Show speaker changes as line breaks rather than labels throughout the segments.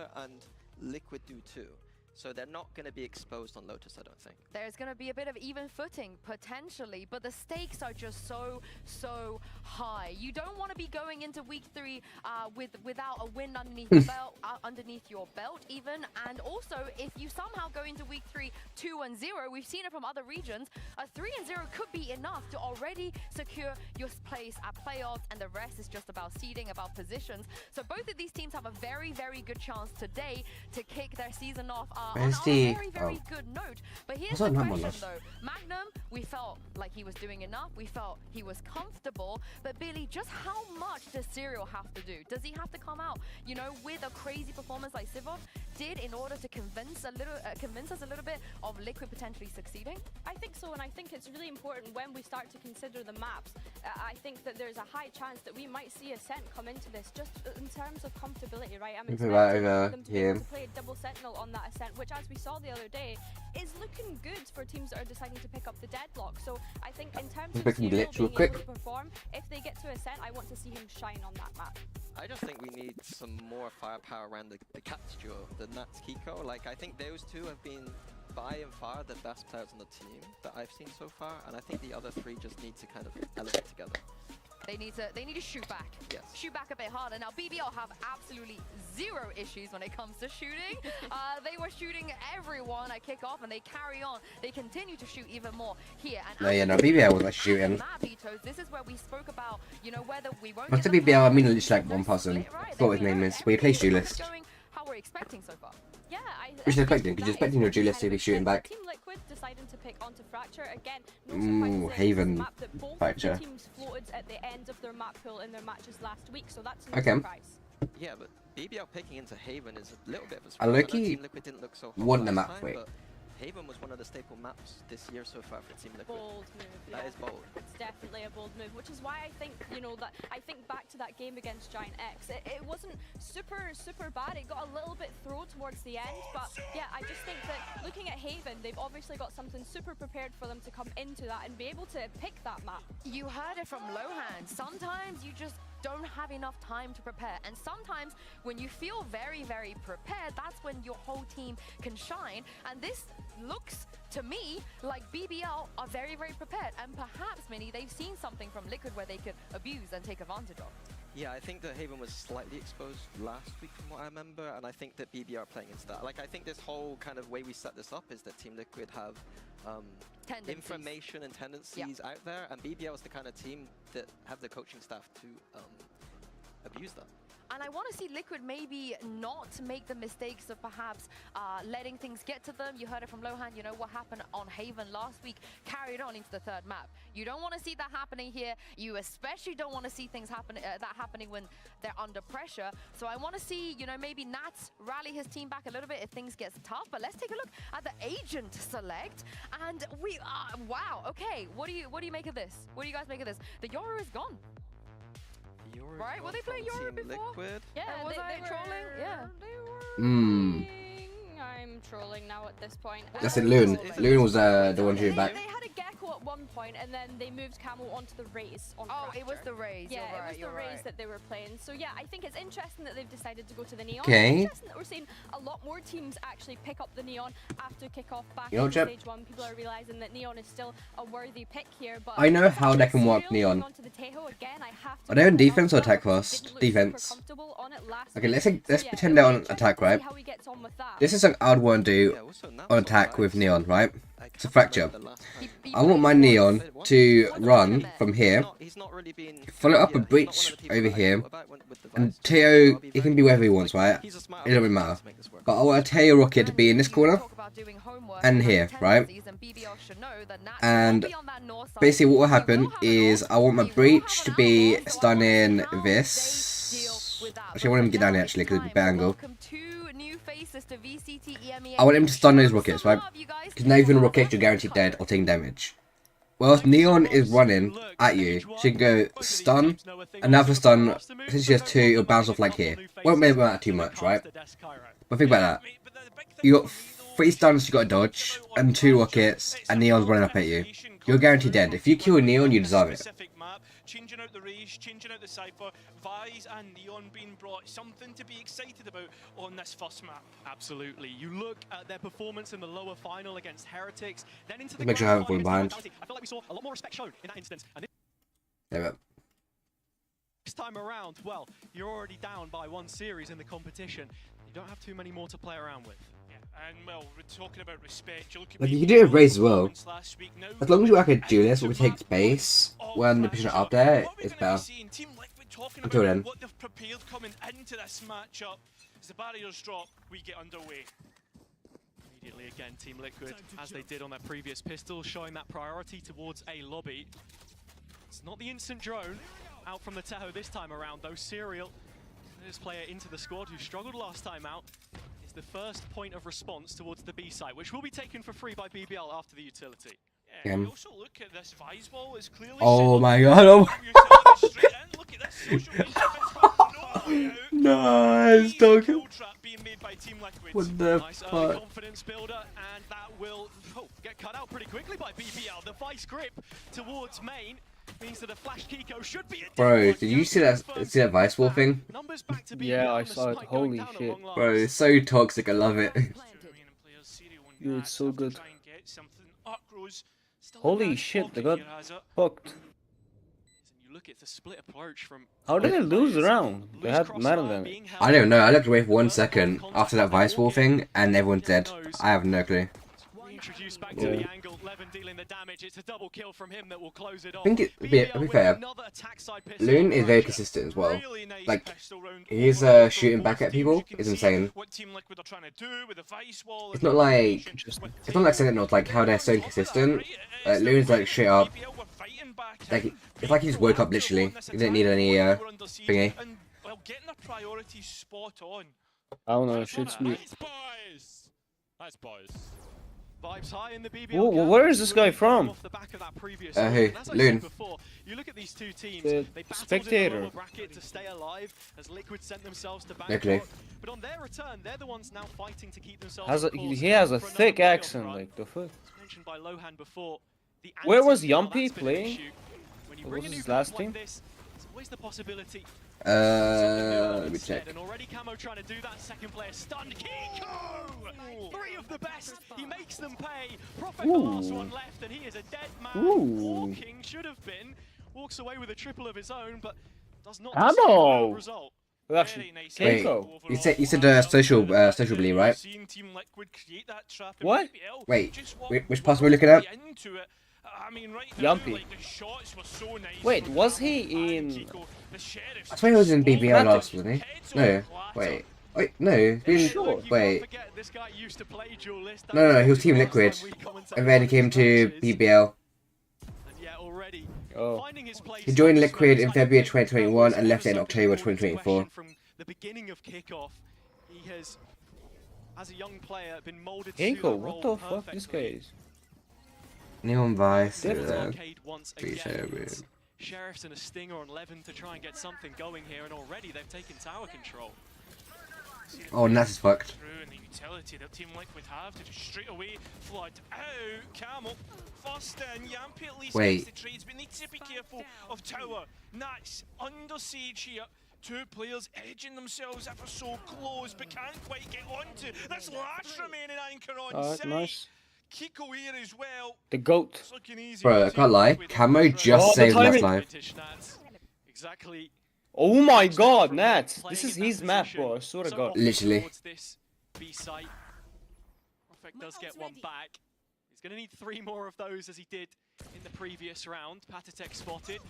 Emea and Liquid do too. So they're not going to be exposed on Lotus, I don't think.
There's going to be a bit of even footing, potentially, but the stakes are just so high. You don't want to be going into week 3 without a win underneath your belt, even. And also, if you somehow go into week 3 2-0, we've seen it from other regions, a 3-0 could be enough to already secure your place at playoffs, and the rest is just about seeding, about positions. So both of these teams have a very good chance today to kick their season off on a very good note. But here's the question though. Magnum, we felt like he was doing enough. We felt he was comfortable. But Billy, just how much does Serial have to do? Does he have to come out, you know, with a crazy performance like Sivov did in order to convince us a little bit of Liquid potentially succeeding?
I think so, and I think it's really important when we start to consider the maps. I think that there's a high chance that we might see Ascent come into this just in terms of comfortability, right? I'm expecting them to be able to play a double Sentinel on that Ascent, which, as we saw the other day, is looking good for teams that are deciding to pick up the deadlock. So I think in terms of Serial being able to perform, if they get to Ascent, I want to see him shine on that map.
I just think we need some more firepower around the Cats duo, the Nats Kiko. Like, I think those two have been by and far the best players on the team that I've seen so far, and I think the other three just need to kind of elevate together.
They need to shoot back.
Yes.
Shoot back a bit harder. Now BBL have absolutely zero issues when it comes to shooting. They were shooting everyone at kickoff, and they carry on. They continue to shoot even more here. And
no, BBL was like shooting.
This is where we spoke about, you know, whether we won't.
What's the BBL? I mean, it's like one person. I forgot what his name is. We plays Duelist.
How we're expecting so far.
Yeah,
which is expecting, because you're expecting your Duelist to be shooting back.
Team Liquid deciding to pick onto Fracture again. No
Haven
map that both
Fracture.
Teams floated at the end of their map pool in their matches last week, so that's no surprise.
Yeah, but BBL picking into Haven is a little bit of a surprise.
Loki
Liquid didn't look so
won the map quick.
Haven was one of the staple maps this year so far for Team Liquid.
Bold move. Yeah.
That is bold.
It's definitely a bold move, which is why I think, you know, that I think back to that game against Giant X. It wasn't super bad. It got a little bit thrown towards the end, but yeah, I just think that looking at Haven, they've obviously got something super prepared for them to come into that and be able to pick that map.
You heard it from Lohan. Sometimes you just don't have enough time to prepare, and sometimes when you feel very prepared, that's when your whole team can shine. And this looks to me like BBL are very prepared, and perhaps Mini, they've seen something from Liquid where they could abuse and take advantage of.
Yeah, I think that Haven was slightly exposed last week from what I remember, and I think that BBL are playing into that. Like, I think this whole kind of way we set this up is that Team Liquid have information and tendencies out there, and BBL is the kind of team that have the coaching staff to abuse that.
And I want to see Liquid maybe not make the mistakes of perhaps letting things get to them. You heard it from Lohan, you know, what happened on Haven last week carried on into the third map. You don't want to see that happening here. You especially don't want to see things happening when they're under pressure. So I want to see, you know, maybe Nats rally his team back a little bit if things get tough. But let's take a look at the agent select. And we wow, okay, what do you make of this? What do you guys make of this? The Yoru is gone. Right? Were they playing Yoru before?
Liquid?
Yeah,
was I trolling? Yeah.
They were I'm trolling now at this point.
That's it, Loon. Loon was the one shooting back.
They had a Gecko at one point, and then they moved Camel onto the Raze on Fracture.
It was the Raze.
Yeah, it was the Raze that they were playing. So yeah, I think it's interesting that they've decided to go to the Neon.
Okay.
It's interesting that we're seeing a lot more teams actually pick up the Neon after kickoff back in stage 1. People are realizing that Neon is still a worthy pick here. But
I know how they can work Neon. Are they on defense or attack first? Defense. Okay, let's pretend they're on attack, right? This is something I'd want to do on attack with Neon, right? It's a Fracture. I want my Neon to run from here, follow up a breach over here, and Teo, he can be wherever he wants, right? It doesn't really matter. But I want a Teo rocket to be in this corner, and here, right? And basically what will happen is I want my breach to be stunning this. Actually, I want him to get down here actually, because it's a better angle. I want him to stun those rockets, right? Because now if you're in a rocket, you're guaranteed dead or taking damage. Well, if Neon is running at you, so you can go stun, another stun, since she has 2, it'll bounce off like here. Won't matter too much, right? But think about that. You got 3 stuns you got to dodge, and 2 rockets, and Neon's running up at you. You're guaranteed dead. If you kill a Neon, you deserve it.
changing out the Rage, changing out the Cypher, Vise and Neon being brought. Something to be excited about on this first map.
Absolutely. You look at their performance in the lower final against Heretics, then into the
Make sure I haven't
grand
fallen
final
behind.
against Vitality. I feel like we saw a lot more respect shown in that instance. And
Yeah,
this time around, well, you're already down by 1 series in the competition. You don't have too many more to play around with.
And well, we're talking about respect. You look at
like you can do it with Raze as well.
last week. Now,
As long as you work a duelist, what we take space when the position up there, it's better. Until then.
What they've prepared coming into this matchup. As the barriers drop, we get underway.
Immediately again, Team Liquid, as they did on their previous pistol, showing that priority towards A lobby. It's not the instant drone out from the Tahoe this time around, though. Serial, this player into the squad who struggled last time out, is the first point of response towards the B site, which will be taken for free by BBL after the utility.
Yeah, we also look at this Vise wall. It's clearly
oh my god! Oh
look at this social media.
Nice, dog.
Being made by Team Liquid.
What the
Nice
fuck?
early confidence builder, and that will get cut out pretty quickly by BBL. The Vice grip towards main means that a flash Kiko should be.
Bro, did you see that Vice Wall thing?
Numbers back to
Yeah,
BBL,
I
and the
saw it.
spike going
Holy
down
shit.
along lines.
Bro, it's so toxic. I love it.
Dude, it's so good.
Try and get something. Arcros still
Holy
in that
shit, they
pocket
got
here, has it.
fucked.
And you look at the split approach from
How did they lose the
players.
round? They
Loose
had
crossfire
Madeline.
being held.
I don't know. I looked away for 1 second after that Vice Wall thing, and everyone's dead. I have no clue.
Reintroduced back
Yeah.
to the angle. Levin dealing the damage. It's a double kill from him that will close it off.
I think to be
BBL
fair,
with another attack side pistol
Loon is very
approach.
consistent as well.
Really nice
Like,
pistol round
his
overall
shooting
from
back
both
at people
teams. You
is
can see
insane.
what Team Liquid are trying to do with the Vice wall
It's
and
not
the
like
combination.
it's not like Sentinels, like how they're so consistent. Loon's like straight up.
BBL were fighting back.
Like it's like he just woke up literally. He didn't need any thingy.
And well, getting the priorities spot on.
I don't know, shit's me.
Nice boys. Nice boys.
Vibes high in the BBL
Whoa,
camp.
where is this guy from?
Off the back of that previous
Who?
win. And as I said
Loon.
before, you look at these two teams,
The
they battled in
spectator.
the lower bracket to stay alive as Liquid sent themselves to
No clue.
Bangkok. But on their return, they're the ones now fighting to keep themselves
Has a,
on course
he has a
for another
thick
playoff
accent,
run.
like the fuck.
As mentioned by Lohan before, the
Where was
anti-skill,
Yumpy
that's been an
playing?
issue. When you
What
bring
was
a new
his
group
last
like
team?
this, there's always the possibility.
Let me check.
And already Camo trying to do that. Second player stunned. Kiko! 3 of the best. He makes them pay. Prophet the last one left, and he is a dead man.
Ooh.
Walking should have been. Walks away with a triple of his own, but does not
Camo!
decide the result.
Well, actually,
Very nice.
Wait,
Keiko.
you said social Blee, right?
Seeing Team Liquid create that trap in
What?
BBL,
Wait,
just walk
which pass are we looking at?
into it. I mean, right now,
Yumpy.
like, the shots were so nice
Wait,
from
was
Camo
he
and
in-
Kiko. The Sheriffs
I swear he was in
just
BBL
stole
last,
it.
wasn't he?
Heads
No,
on platter.
wait, no, he's been,
Sure.
You can't
wait,
forget this guy used to play duelist.
no, he was Team Liquid, and then he came to BBL.
And yet already
Oh.
finding his place
He joined
in this
Liquid
race.
in
I
February
think
2021 and
that
left it in
was
October
such a good
2024.
question From the beginning of kickoff, he has, as a young player, been molded to
Keiko,
the
what
role
the fuck this guy
perfectly.
is?
Neon Vice,
Devil's Arcade once
Please
again.
show me.
It's Sheriffs and a Stinger on Levin to try and get something going here, and already they've taken tower control.
Oh, Nats is fucked.
Through and the utility that Team Liquid have to just straight away flood out. Camo first in. Yampy at least
Wait.
gets the trades, but needs to be careful of tower. Nats under siege here. 2 players edging themselves ever so close, but can't quite get onto this last remaining anchor on
Alright,
site.
nice.
Kiko here as well.
The goat.
It's looking easy.
Bro, I can't lie, Camo just
Oh, the
saved last
timing.
life.
Vintage Nats. Exactly.
Oh my god, Nats!
Playing
This is
in that
his map,
position.
bro. I swear to
So
god.
often
Literally.
towards this B site. Prophet does get one back. He's going to need 3 more of those as he did in the previous round. Patatek spotted.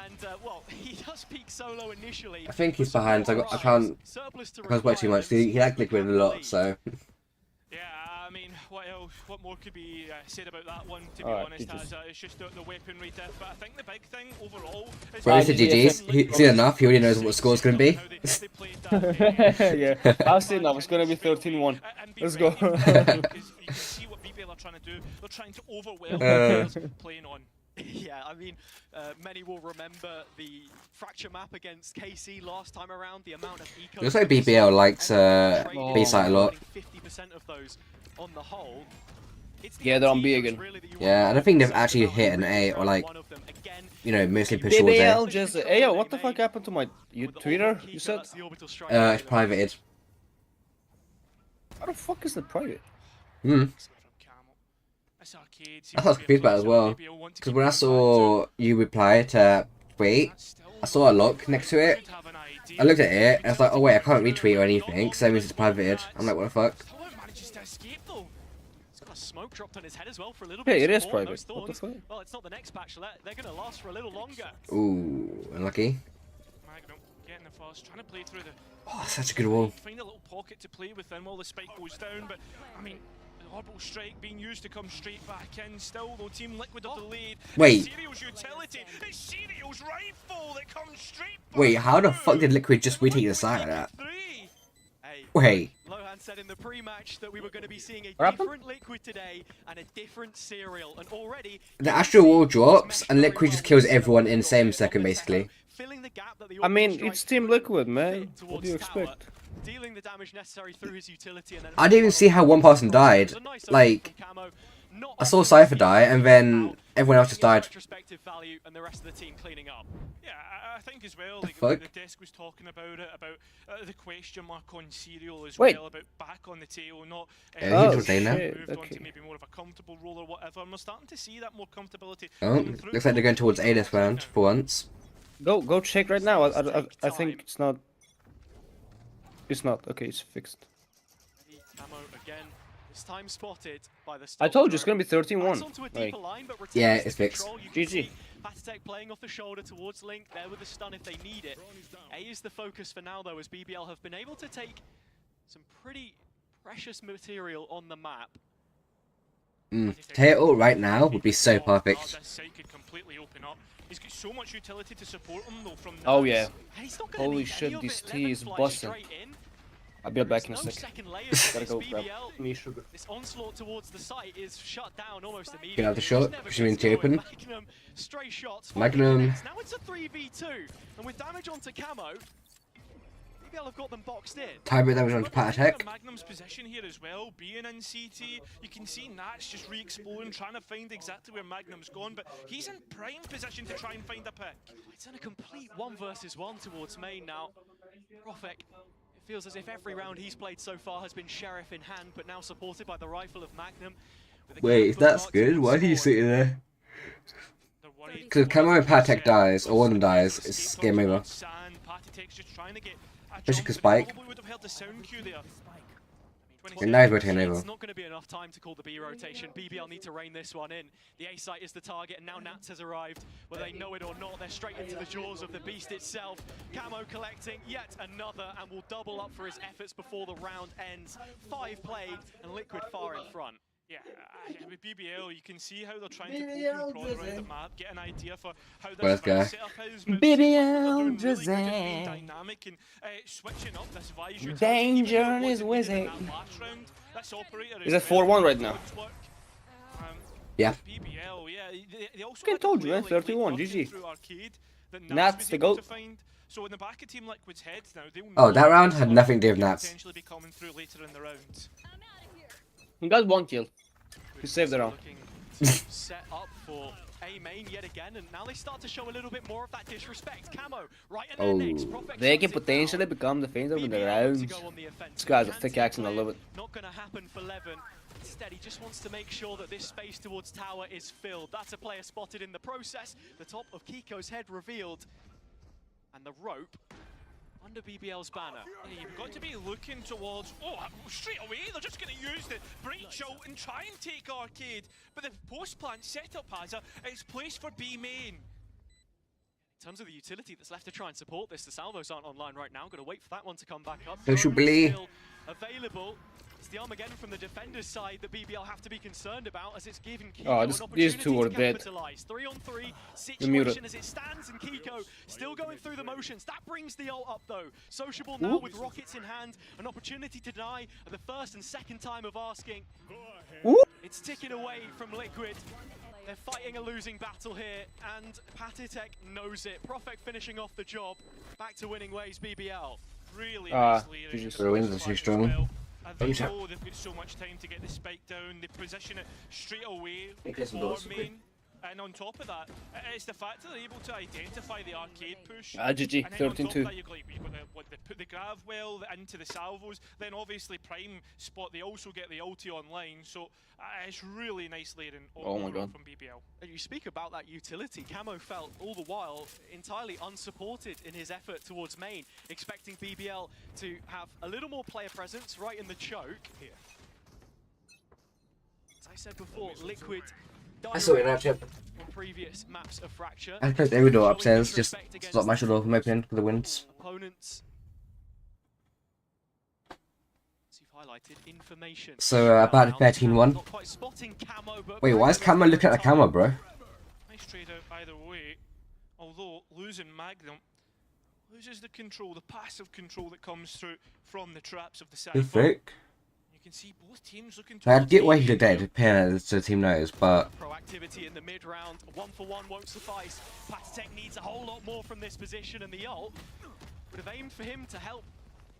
And, well, he does peak solo initially.
I think he's
with some
behind, so I
rise.
can't
Surplus to
watch too much. He liked Liquid a lot, so.
Yeah, I mean, what else? What more could be said about that one? To be
Alright,
honest,
GG's.
as it's just the weaponry diff. But I think the big thing overall is
Bro, this is GG's. He's seen enough, he already knows what the score's gonna be.
Yeah, I've seen that. It's gonna be 13-1. Let's go.
Because you can see what BBL are trying to do. They're trying to overwhelm players playing on.
Yeah, I mean, many will remember the fracture map against KC last time around. The amount of eco.
Looks like BBL likes
Oh.
B-site a lot.
50% of those on the whole.
Yeah, they're on B again.
Yeah, I don't think they've actually hit an A or like, you know, mostly push towards
Bbl
A.
just hey yo, what the fuck happened to my Twitter? You said?
It's privated.
How the fuck is it private?
I thought confused about it as well. Because when I saw you reply to tweet, I saw a look next to it. I looked at it and I was like, oh wait, I can't retweet or anything, so that means it's privated. I'm like, what the fuck?
Smoke dropped on his head as well for a little
Yeah,
bit.
it is private. What the fuck?
Well, it's not the next patch. They're going to last for a little longer.
Ooh, unlucky.
Magnum getting the fast, trying to play through the.
Oh, such a good wall.
Find a little pocket to play within while the spike goes down, but I mean, the orbital strike being used to come straight back in. Still, though, Team Liquid are delayed.
Wait.
Serial's utility. It's Serial's rifle that comes straight back.
Wait, how the fuck did Liquid just retake the side of that?
Hey,
Wait.
Lohan said in the pre-match that we were going to be seeing a
What
different Liquid today and a different Serial, and already
The Astral Wall drops and Liquid just kills everyone in the same second, basically.
filling the gap that the
I mean,
Orbital
it's
Strike
Team Liquid, man.
fit
What do you
towards tower,
expect?
dealing the damage necessary through his utility, and then
I didn't even see how one person died. Like, I saw Cypher die and then everyone else just died.
Retrospective value and the rest of the team cleaning up.
Yeah, I think as well, like
fuck?
the desk was talking about it, about the question mark on Serial as
Wait.
well, about back on the tail, not
Yeah, he was saying that.
moved on
Okay.
to maybe more of a comfortable role or whatever, and we're starting to see that more comfortability.
Oh,
coming through
looks like they're going towards A this round for once.
Go check right now. I think it's not. It's not. Okay, it's fixed.
Camo again. This time spotted by the
I told you it's
drone.
gonna be 13-1.
Backs onto a
Like,
deeper line, but
Yeah,
retains
it's
the
fixed.
control. You can
GG.
see Vct playing off the shoulder towards Link, there with the stun if they need it. A is the focus for now though, as BBL have been able to take some pretty precious material on the map.
Tail right now would be so perfect.
This site could completely open up. He's got so much utility to support him though from
Oh
Nats.
yeah.
And he's not gonna
Holy
need
shit,
any of
this
it.
tea
Lemon
is
flies
busting.
straight in.
I'll be back in a
No
sec.
second layer to
Gotta
this
go grab
BBL.
me sugar.
This onslaught towards the site is shut down almost immediately.
Get out the
It
shot,
just never
pushing
gets
into
going.
open.
Magnum, stray shots.
Magnum.
Connects. Now it's a 3v2, and with damage onto Camo, BBL have got them boxed in.
Tiebreak damage onto Pat Attack.
Magnum's position here as well, being in CT, you can see Nats just re-exploring, trying to find exactly where Magnum's gone, but he's in prime position to try and find a pick.
It's in a complete 1 versus 1 towards main now. Profek, it feels as if every round he's played so far has been Sheriff in hand, but now supported by the rifle of Magnum. With a
Wait, if
Camo
that's
marked
good,
in
why are you
spawn.
sitting there?
They're worried.
Because if Camo and Patek dies, or one of them dies, it's game over. Especially 'cause Spike. And now he's rotating over.
It's not going to be enough time to call the B rotation. BBL need to rein this one in. The A site is the target, and now Nats has arrived. Whether they know it or not, they're straight into the jaws of the beast itself. Camo collecting yet another, and will double up for his efforts before the round ends. 5 played, and Liquid far in front.
Yeah, with BBL, you can see how they're trying to poke and prod around the map, get an idea for how
Well,
this
this
setup is. but
BBL
they're doing really good at being
Drizzy.
dynamic and switching up this Visor.
Danger is whizzing. Is it 4-1 right now?
Yeah.
BBL, yeah. They also
Okay,
had a
told you,
player
eh?
like
31,
Lake
GG.
through Arcade that
Nats
was
the
able
goat.
to find. So in the back of Team Liquid's head now, they'll
Oh, that
know
round had
what
nothing to do with
could
Nats.
potentially be coming through later in the round.
He got 1 kill. He saved the round.
Looking to set up for A main yet again, and now they start to show a little bit more of that disrespect. Camo right in their necks. Profek
They can
shuts it
potentially
down.
become defensive in the
BBL
rounds.
to go on the offensive.
This guy's a
Can't
thick
take
accent, I
clear.
love it.
Not going to happen for Levin. Instead, he just wants to make sure that this space towards tower is filled. That's a player spotted in the process. The top of Kiko's head revealed. And the rope under BBL's banner.
Yeah, you've got to be looking towards, straight away, they're just going to use the breach out and try and take Arcade. But the post-plant setup has it's placed for B main.
In terms of the utility that's left to try and support this, the salvos aren't online right now. Got to wait for that one to come back up.
Social
Drone's
Blee.
still available. It's the Armageddon from the defender's side that BBL have to be concerned about, as it's given Kiko
Oh,
an
these
opportunity
two are
to
dead.
capitalize. 3-on-3
muted.
situation as it stands, and Kiko still going through the motions. That brings the ult up though. Sociable now with rockets in hand, an opportunity to deny the first and second time of asking. It's ticking away from Liquid. They're fighting a losing battle here, and Patitek knows it. Profek finishing off the job. Back to winning ways, BBL.
Really
Ah,
nicely.
Jesus.
The wins are too strong.
know they've got so much time to get the spike down. They position it straight away for main. And on top of that, it's the fact that they're able to identify the arcade push.
GG, 13-2.
You've got the grav well into the salvos, then obviously Prime spot, they also get the ulti online, so it's really nice layering from BBL.
And you speak about that utility. Camo felt all the while entirely unsupported in his effort towards main, expecting BBL to have a little more player presence right in the choke. Here. As I said before, Liquid
I saw it actually.
on previous maps of Fracture.
I closed every door upstairs, just stop my door from opening for the wins.
Opponents. Highlighted information.
So about 13-1. Wait, why is Camo looking at the camera, bro?
Nice trade out either way. Although losing Magnum loses the control, the passive control that comes through from the traps of the side.
The frick?
You can see both teams looking to
I get why he looked at it, depending so the team knows, but
proactivity in the mid round, 1-for-1 won't suffice. Patitech needs a whole lot more from this position, and the ult would have aimed for him to help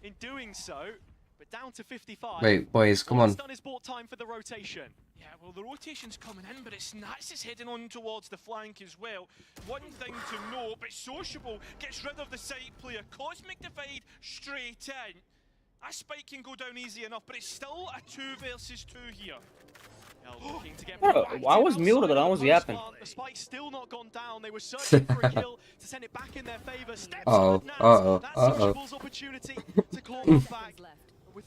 in doing so, but down to 55.
Wait, boys, come on.
Done is bought time for the rotation.
Yeah, well, the rotation's coming in, but it's Nats is heading on towards the flank as well. One thing to know, but Sociable gets rid of the side player. Cosmic Divide straight in. That spike can go down easy enough, but it's still a 2 versus 2 here.
I was muted, I was yapping.
The spike's still not gone down. They were searching for a kill to send it back in their favor. Steps That's Sociable's opportunity to claw them back.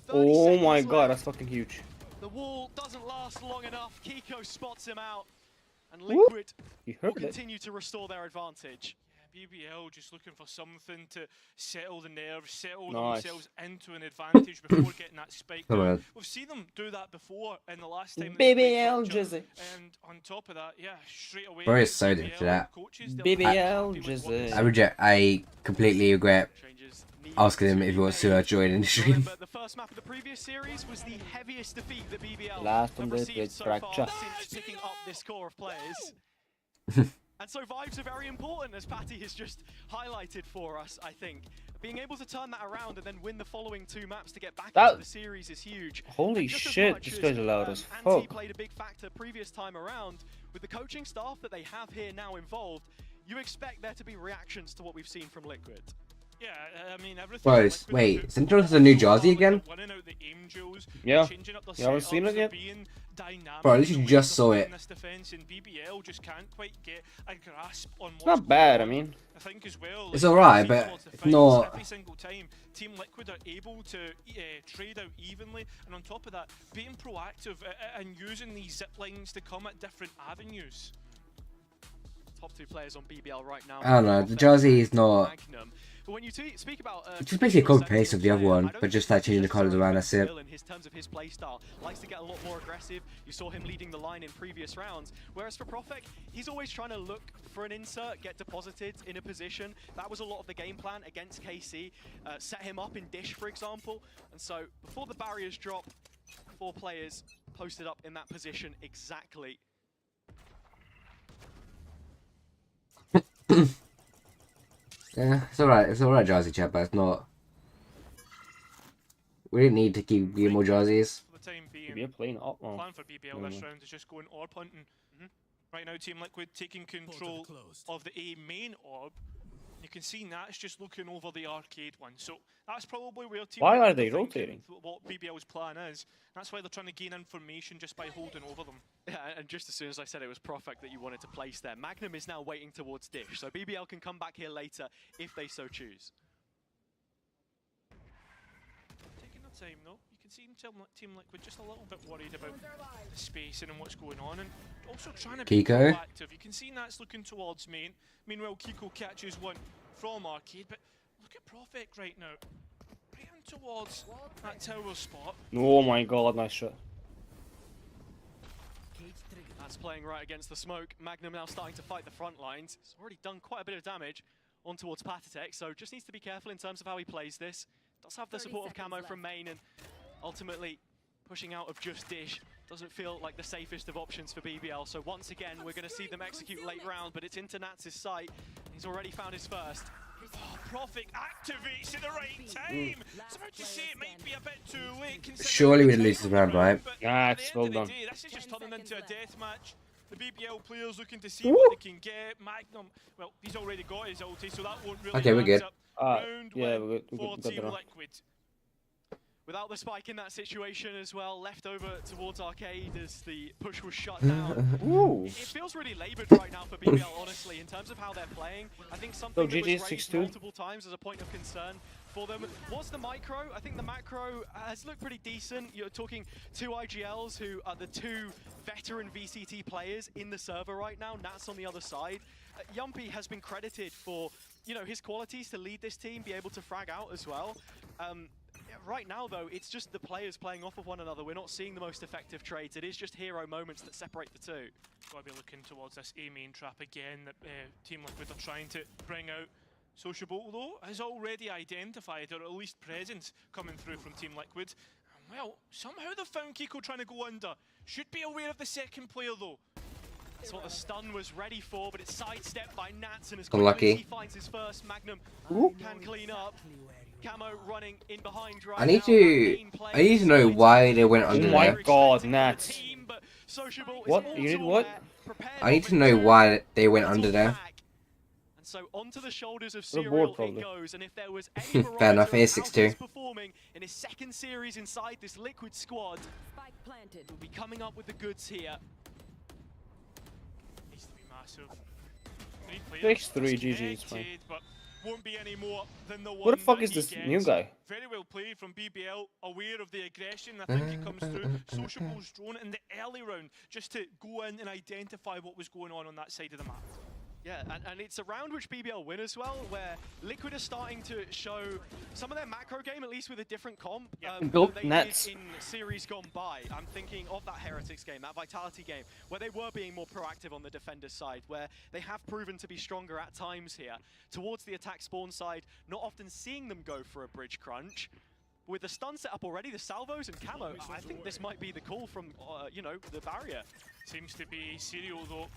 Oh my god, that's fucking huge.
The wall doesn't last long enough. Kiko spots him out, and Liquid will continue to restore their advantage.
BBL just looking for something to settle the nerves, settle themselves into an advantage before getting that spike down. We've seen them do that before in the last time.
BBL Jizzy.
And on top of that, yeah, straight away.
Very excited for that.
BBL Jizzy.
I completely regret asking him if he wants to join in the stream.
The first map of the previous series was the heaviest defeat that BBL
last on
have received so far since picking up this core of players. And so vibes are very important, as Patty has just highlighted for us, I think. Being able to turn that around and then win the following 2 maps to get back into the series is huge.
Holy shit, this guy's loud as fuck.
Anti played a big factor previous time around. With the coaching staff that they have here now involved, you expect there to be reactions to what we've seen from Liquid.
Yeah, I mean, everything.
Bro, wait, isn't there a new Jazzy again?
Yeah, you haven't seen it yet?
Bro, I literally just saw it.
It's not bad, I mean.
I think as well,
it's alright, but it's not.
Every single time, Team Liquid are able to trade out evenly, and on top of that, being proactive and using these zip lines to come at different avenues.
Top 2 players on BBL right now.
I don't know, the Jazzy is not.
But when you speak about
it's just basically a copy paste of the other one, but just like changing the colours around, that's it.
In terms of his playstyle, likes to get a lot more aggressive. You saw him leading the line in previous rounds. Whereas for Profek, he's always trying to look for an insert, get deposited in a position. That was a lot of the game plan against KC. Set him up in Dish, for example. And so before the barriers drop, 4 players posted up in that position exactly.
Yeah, it's alright, Jazzy chat, but it's not. We didn't need to keep getting more Jazzies.
For the time being,
you're playing up,
plan for BBL this round is just going orb hunting. Right now, Team Liquid taking control of the A main orb. You can see Nats just looking over the arcade one. So that's probably where Team
Why
Liquid
are they rotating?
What BBL's plan is. That's why they're trying to gain information just by holding over them.
Yeah, and just as soon as I said it was Profek that you wanted to place there, Magnum is now waiting towards Dish, so BBL can come back here later if they so choose.
Taking their time though. You can see Team Liquid just a little bit worried about the spacing and what's going on, and also trying to be proactive. You can see Nats looking towards main. Meanwhile, Kiko catches one from arcade, but look at Profek right now. Right in towards that tower spot.
Oh my god, nice shot.
That's playing right against the smoke. Magnum now starting to fight the front lines. He's already done quite a bit of damage on towards Patitech, so just needs to be careful in terms of how he plays this. Does have the support of Camo from main, and ultimately pushing out of just Dish doesn't feel like the safest of options for BBL. So once again, we're going to see them execute late round, but it's into Nats' sight. He's already found his first.
Profit activates at the right time. I was about to say it might be a bit too late.
Surely we'd lose this round, right?
Ah,
At
it's
the
well
end of the
done.
day, this is just turning into a death match. The BBL players looking to see what they can get. Magnum, well, he's already got his ulti, so that won't really
Okay, we're good.
Round
Yeah,
win
we're good.
for
We got
Team
the round.
Liquid.
Without the spike in that situation as well, left over towards Arcade as the push was shut down.
Ooh.
It feels really laboured right now for BBL, honestly, in terms of how they're playing. I think something that
GG,
was raised
6-2.
multiple times as a point of concern for them was the micro. I think the macro has looked pretty decent. You're talking two IGLs who are the two veteran VCT players in the server right now. Nats on the other side. Yumpy has been credited for, you know, his qualities to lead this team, be able to frag out as well. Right now, though, it's just the players playing off of one another. We're not seeing the most effective trades. It is just hero moments that separate the two.
Gotta be looking towards this A main trap again that Team Liquid are trying to bring out. Sociable, though, has already identified, or at least presence coming through from Team Liquid. And, well, somehow they found Kiko trying to go under. Should be aware of the second player, though.
That's what the stun was ready for, but it's sidestepped by Nats, and as
Unlucky.
quickly as he finds his first, Magnum can clean up. Camo running in behind right
I need
now.
to know why they went under
Oh my
there.
god, Nats. What? You did what?
I need to know why they went under there.
And so onto the shoulders of
They're
Serial
bored,
it
probably.
goes, and if there was any
Fair enough,
barometer
it is
of how
6-2.
he's performing in his second series inside this Liquid squad, will be coming up with the goods here.
Needs to be massive. 3 players
6-3 GG is fine.
connected, but won't be any more than the one
What the fuck
that
is
he
this
gets.
new guy?
Very well played from BBL, aware of the aggression. I think it comes through. Sociable's drone in the early round just to go in and identify what was going on that side of the map.
Yeah, and it's a round which BBL win as well, where Liquid are starting to show some of their macro game, at least with a different comp,
Built
than they
Nets.
did in series gone by. I'm thinking of that Heretics game, that Vitality game, where they were being more proactive on the defender side, where they have proven to be stronger at times here. Towards the attack spawn side, not often seeing them go for a bridge crunch. With the stun set up already, the salvos and camo, I think this might be the call from, you know, the barrier.
Seems to be Serial, though,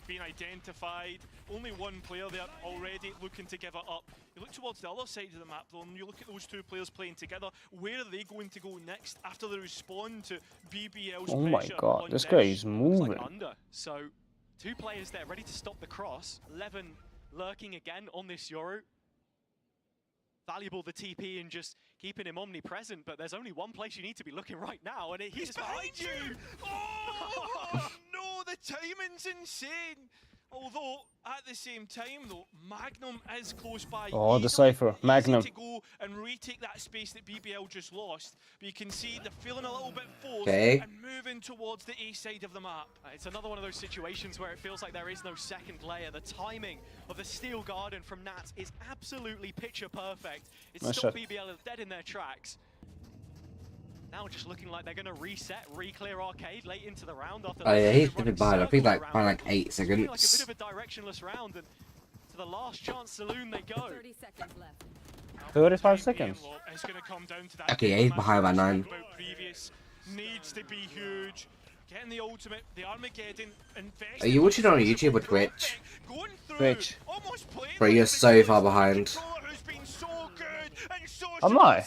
been identified. Only one player there already looking to give it up. You look towards the other side of the map, though, and you look at those two players playing together. Where are they going to go next after they respond to BBL's
Oh my
pressure
god,
on
this
Dish?
guy is
It's
moving.
like under. So, two players there ready to stop the cross. 11 lurking again on this Yoru. Valuable the TP and just keeping him omnipresent, but there's only one place you need to be looking right now, and he's behind you!
Oh, no, the timing's insane! Although, at the same time, though, Magnum is close by.
Oh, the Cypher. Magnum.
To go and retake that space that BBL just lost. But you can see they're feeling a little bit forced
Okay.
and moving towards the A side of the map.
It's another one of those situations where it feels like there is no second player. The timing of the Steel Garden from Nats is absolutely picture perfect. It's
Nice
stopped
shot.
BBL dead in their tracks. Now just looking like they're going to reset, re-clear Arcade late into the round after
Oh yeah, he's
running
been behind. I think
circles
like by
around.
like 8
It's feeling like a bit
seconds.
of a directionless round, and to the last chance saloon they go.
30 seconds left.
35 seconds.
It's going to come down to that.
Okay, yeah, he's behind by 9.
About previous needs to be huge. Getting the ultimate, the Armageddon.
Are you watching on YouTube or Twitch?
Going through,
Twitch.
almost playing
Bro,
like
you're
the
so far
controller
behind.
who's been so good and so
Am I?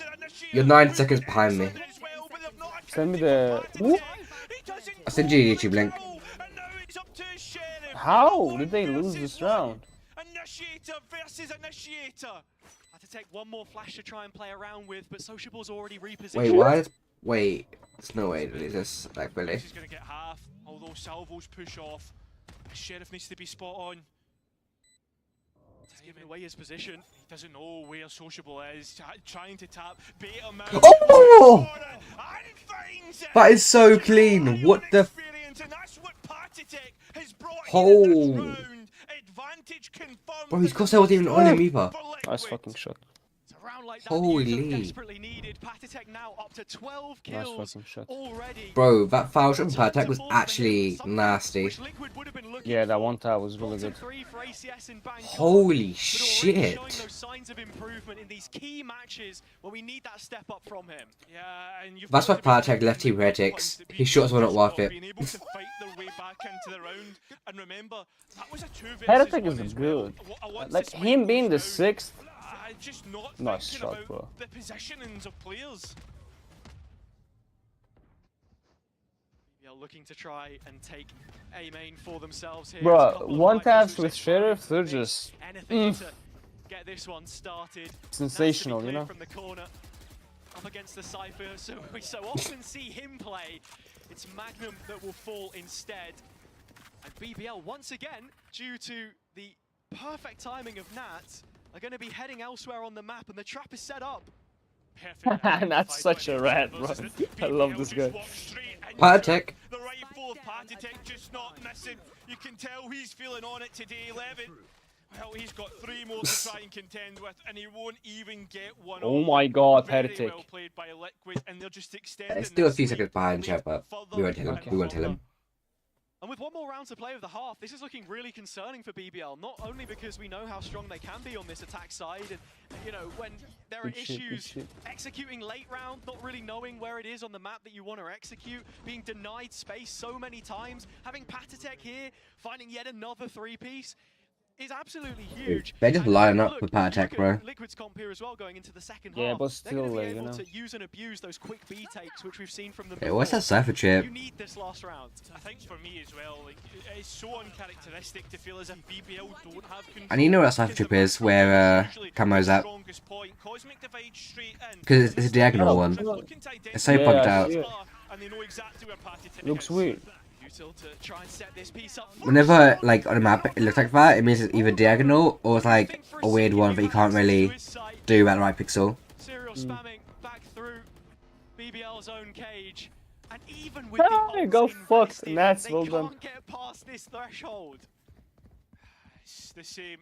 You're 9 seconds behind me.
as well, but they've not
Send me
actually
the...
come
Ooh.
back today. He doesn't
I'll send you a YouTube link.
control, and now it's up to Sheriff.
How did they lose
Versus
this
one.
round?
Initiator versus Initiator.
Had to take one more flash to try and play around with, but Sociable's already repositioned.
Wait, why is... Wait, there's no way that this, like, really.
He's going to get half, although salvos push off. Sheriff needs to be spot on.
He's giving away his position.
He doesn't know where Sociable is. Trying to tap beta mount.
Oh!
And finds it.
That is so clean. What the...
Experience, and that's what Partitech has brought
Oh.
here in this round. Advantage confirmed.
Bro, his crosshair wasn't even on him either.
for
Nice
Liquid.
fucking shot.
It's a round like that
Holy.
that you so desperately needed. Partitech now up to 12
Nice
kills
fucking shot.
already.
Bro, that foul shot from Patek was actually nasty.
Which Liquid would have been looking
Yeah, that
for.
one tower was really
Bottom
good.
3 for ACS in Bangkok,
Holy
but already
shit.
showing those signs of improvement in these key matches where we need that step up from him.
Yeah, and you've
That's
got
why
to be
Partech left Team Heretics. His shots were not worth it.
Being able to fight their way back into the round. And remember, that was a 2 versus
Heretic
1
is
as
good.
well. I want
Like
to
him being the
spike those
6th.
down. Just not
Nice
thinking
shot,
about
bro.
the positionings of players.
BBL looking to try and take A main for themselves here.
Bro, one taps with Sheriff, they're just
anything to get this one started.
sensational,
Nice to be
you know.
cleared from the corner up against the Cypher, so we so often see him play. It's Magnum that will fall instead. And BBL once again, due to the perfect timing of Nat, are going to be heading elsewhere on the map, and the trap is set up.
Perfect.
That's such a rat, bro. I love this guy.
Patek.
The right fourth, Patek just not missing. You can tell he's feeling on it today, 11. Well, he's got 3 more to try and contend with, and he won't even get one.
Oh my god,
Very
Heretic.
well played by Liquid, and they're just extending
It's still a
this
few
lead
seconds behind chat, but we won't tell him. We won't tell him.
And with one more round to play of the half, this is looking really concerning for BBL, not only because we know how strong they can be on this attack side, and you know, when there are
Good shit, good
issues
shit.
executing late round, not really knowing where it is on the map that you want to execute, being denied space so many times, having Patatech here, finding yet another 3-piece, is absolutely huge.
They're just
And
lining up
look,
for
you look
Patek,
at
bro.
Liquid's comp here as well going into the second
Yeah,
half.
but
They're gonna
still,
be
you
able
know.
to use and abuse those quick B takes, which we've seen from them
Hey,
before.
what's that Cypher chip?
You need this last round.
I think for me as well, like, it's so uncharacteristic to feel as if BBL don't have control.
And you know what that Cypher chip is, where Camo's at? Because it's a diagonal one. It's so
Yeah,
pumped
I
out.
see it.
And they know exactly where Patek
Looks
is.
weird.
To try and set this piece up.
Whenever, like, on a map it looks like that, it means it's either diagonal or it's like a weird one that you can't really do at the right pixel.
Serial spamming back through BBL's own cage, and even with
Ah,
the
go
ults
fuck
invested,
Nats,
they
well
can't
done.
get past this threshold.
It's the same.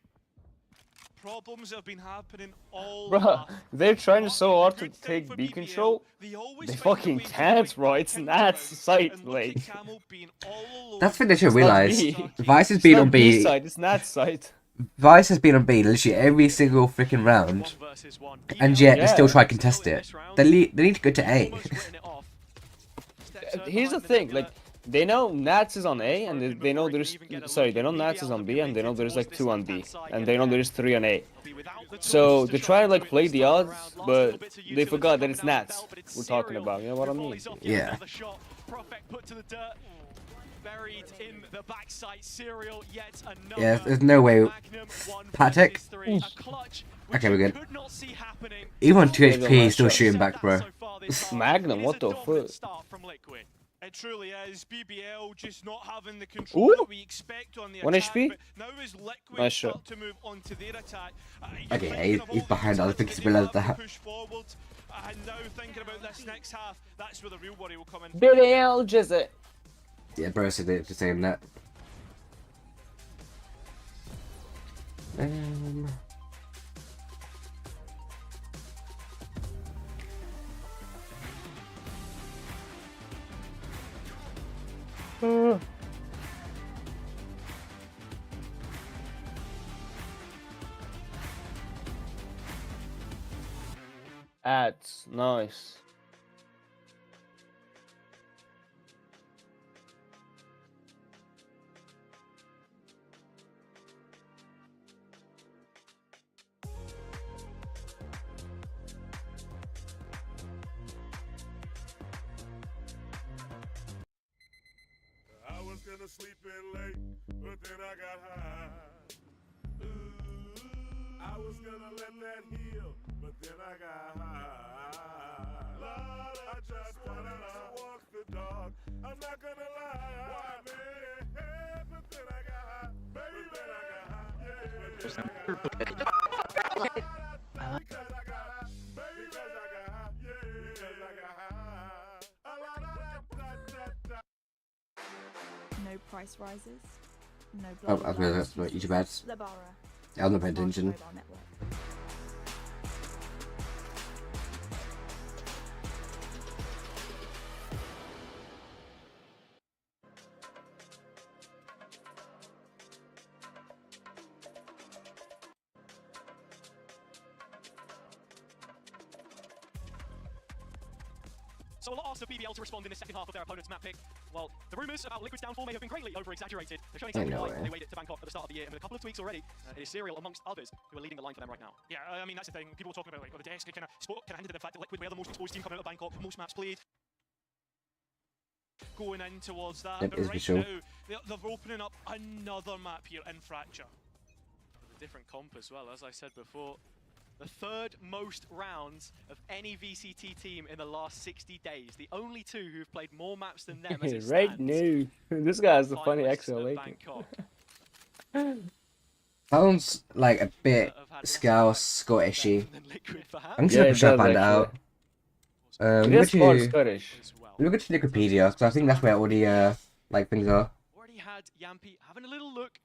Problems have been happening all
Bro,
half.
they're trying
Not
so
a
hard to
good thing
take
for
B
BBL.
control.
always
They
find a
fucking
way to
can't,
break
bro.
back
It's
into
Nat's
round.
site,
And look at
like.
Camel being all alone.
That's the thing they should
It's not
realise.
B.
Vice has
It's
been
not
on
B
B.
side, it's Nat's side.
Vice has been on B literally every single freaking round.
1 versus 1.
And yet they still
Yeah.
try to contest it. They need to go to A.
Almost written it off. Steps out
Here's the
behind
thing,
Nebula.
like, they know Nats is on A, and they know there's, sorry, they know Nats is on B, and they know there's like 2 on B, and they know there's 3 on A. So they try to like play the odds, but they forgot that it's Nats we're talking about, you know what I mean?
Yeah.
Prophet put to the dirt. Buried in the backside, Serial yet another.
Yeah, there's no way.
Magnum 1
Patek.
versus 3. A clutch which
Okay, we're
you
good.
could not see happening.
Even on 2
Yeah,
HP, he's still
nice
shooting
Said
back,
that
bro.
so far this half.
Magnum,
It is
what
a
the
dominant
fuck?
start from Liquid.
It truly is. BBL just not having the control
Ooh.
that we expect on the
1
attack.
HP?
But now as Liquid
Nice
start
shot.
to move on to their attack,
Okay,
you're
yeah,
thinking of
he's
all
behind
the
other
chances
things
they
below
have to
that.
push forward, and now thinking about this next half, that's where the real worry will come in.
BBL Jizzit.
Yeah, bro said it, just saying that.
Ads, nice.
I was gonna sleep in late, but then I got high. Ooh, I was gonna let that heal, but then I got high. Lord, I just wanted to walk the dog. I'm not gonna lie. Why me? But then I got high. Baby, then I got high. Yeah, because I got high. Baby, because I got high. Yeah, because I got high.
No price rises. No
Oh,
blood.
I was gonna that's not YouTube ads.
Labara.
I was not paying attention.
Mobile network.
So a lot asked of BBL to respond in the second half of their opponent's map pick. Well, the rumours about Liquid's downfall may have been greatly over-exaggerated. They're showing exactly why they waited to Bangkok at the start of the year, and with a couple of tweaks already, it is Serial amongst others who are leading the line for them right now.
Yeah, I mean, that's the thing. People were talking about, like, well, the desk kind of hinted at the fact that Liquid were the most exposed team coming out of Bangkok, most maps played. Going in towards that, but right now, they're opening up another map here in Fracture.
A different comp as well, as I said before. The third most rounds of any VCT team in the last 60 days. The only two who've played more maps than them as it stands.
Right new. This guy has the funny accent.
Sounds like a bit Scottishy. I'm just gonna push up and out. Look at Wikipedia, because I think that's where all the like things are.
Already had Yampy having a little look.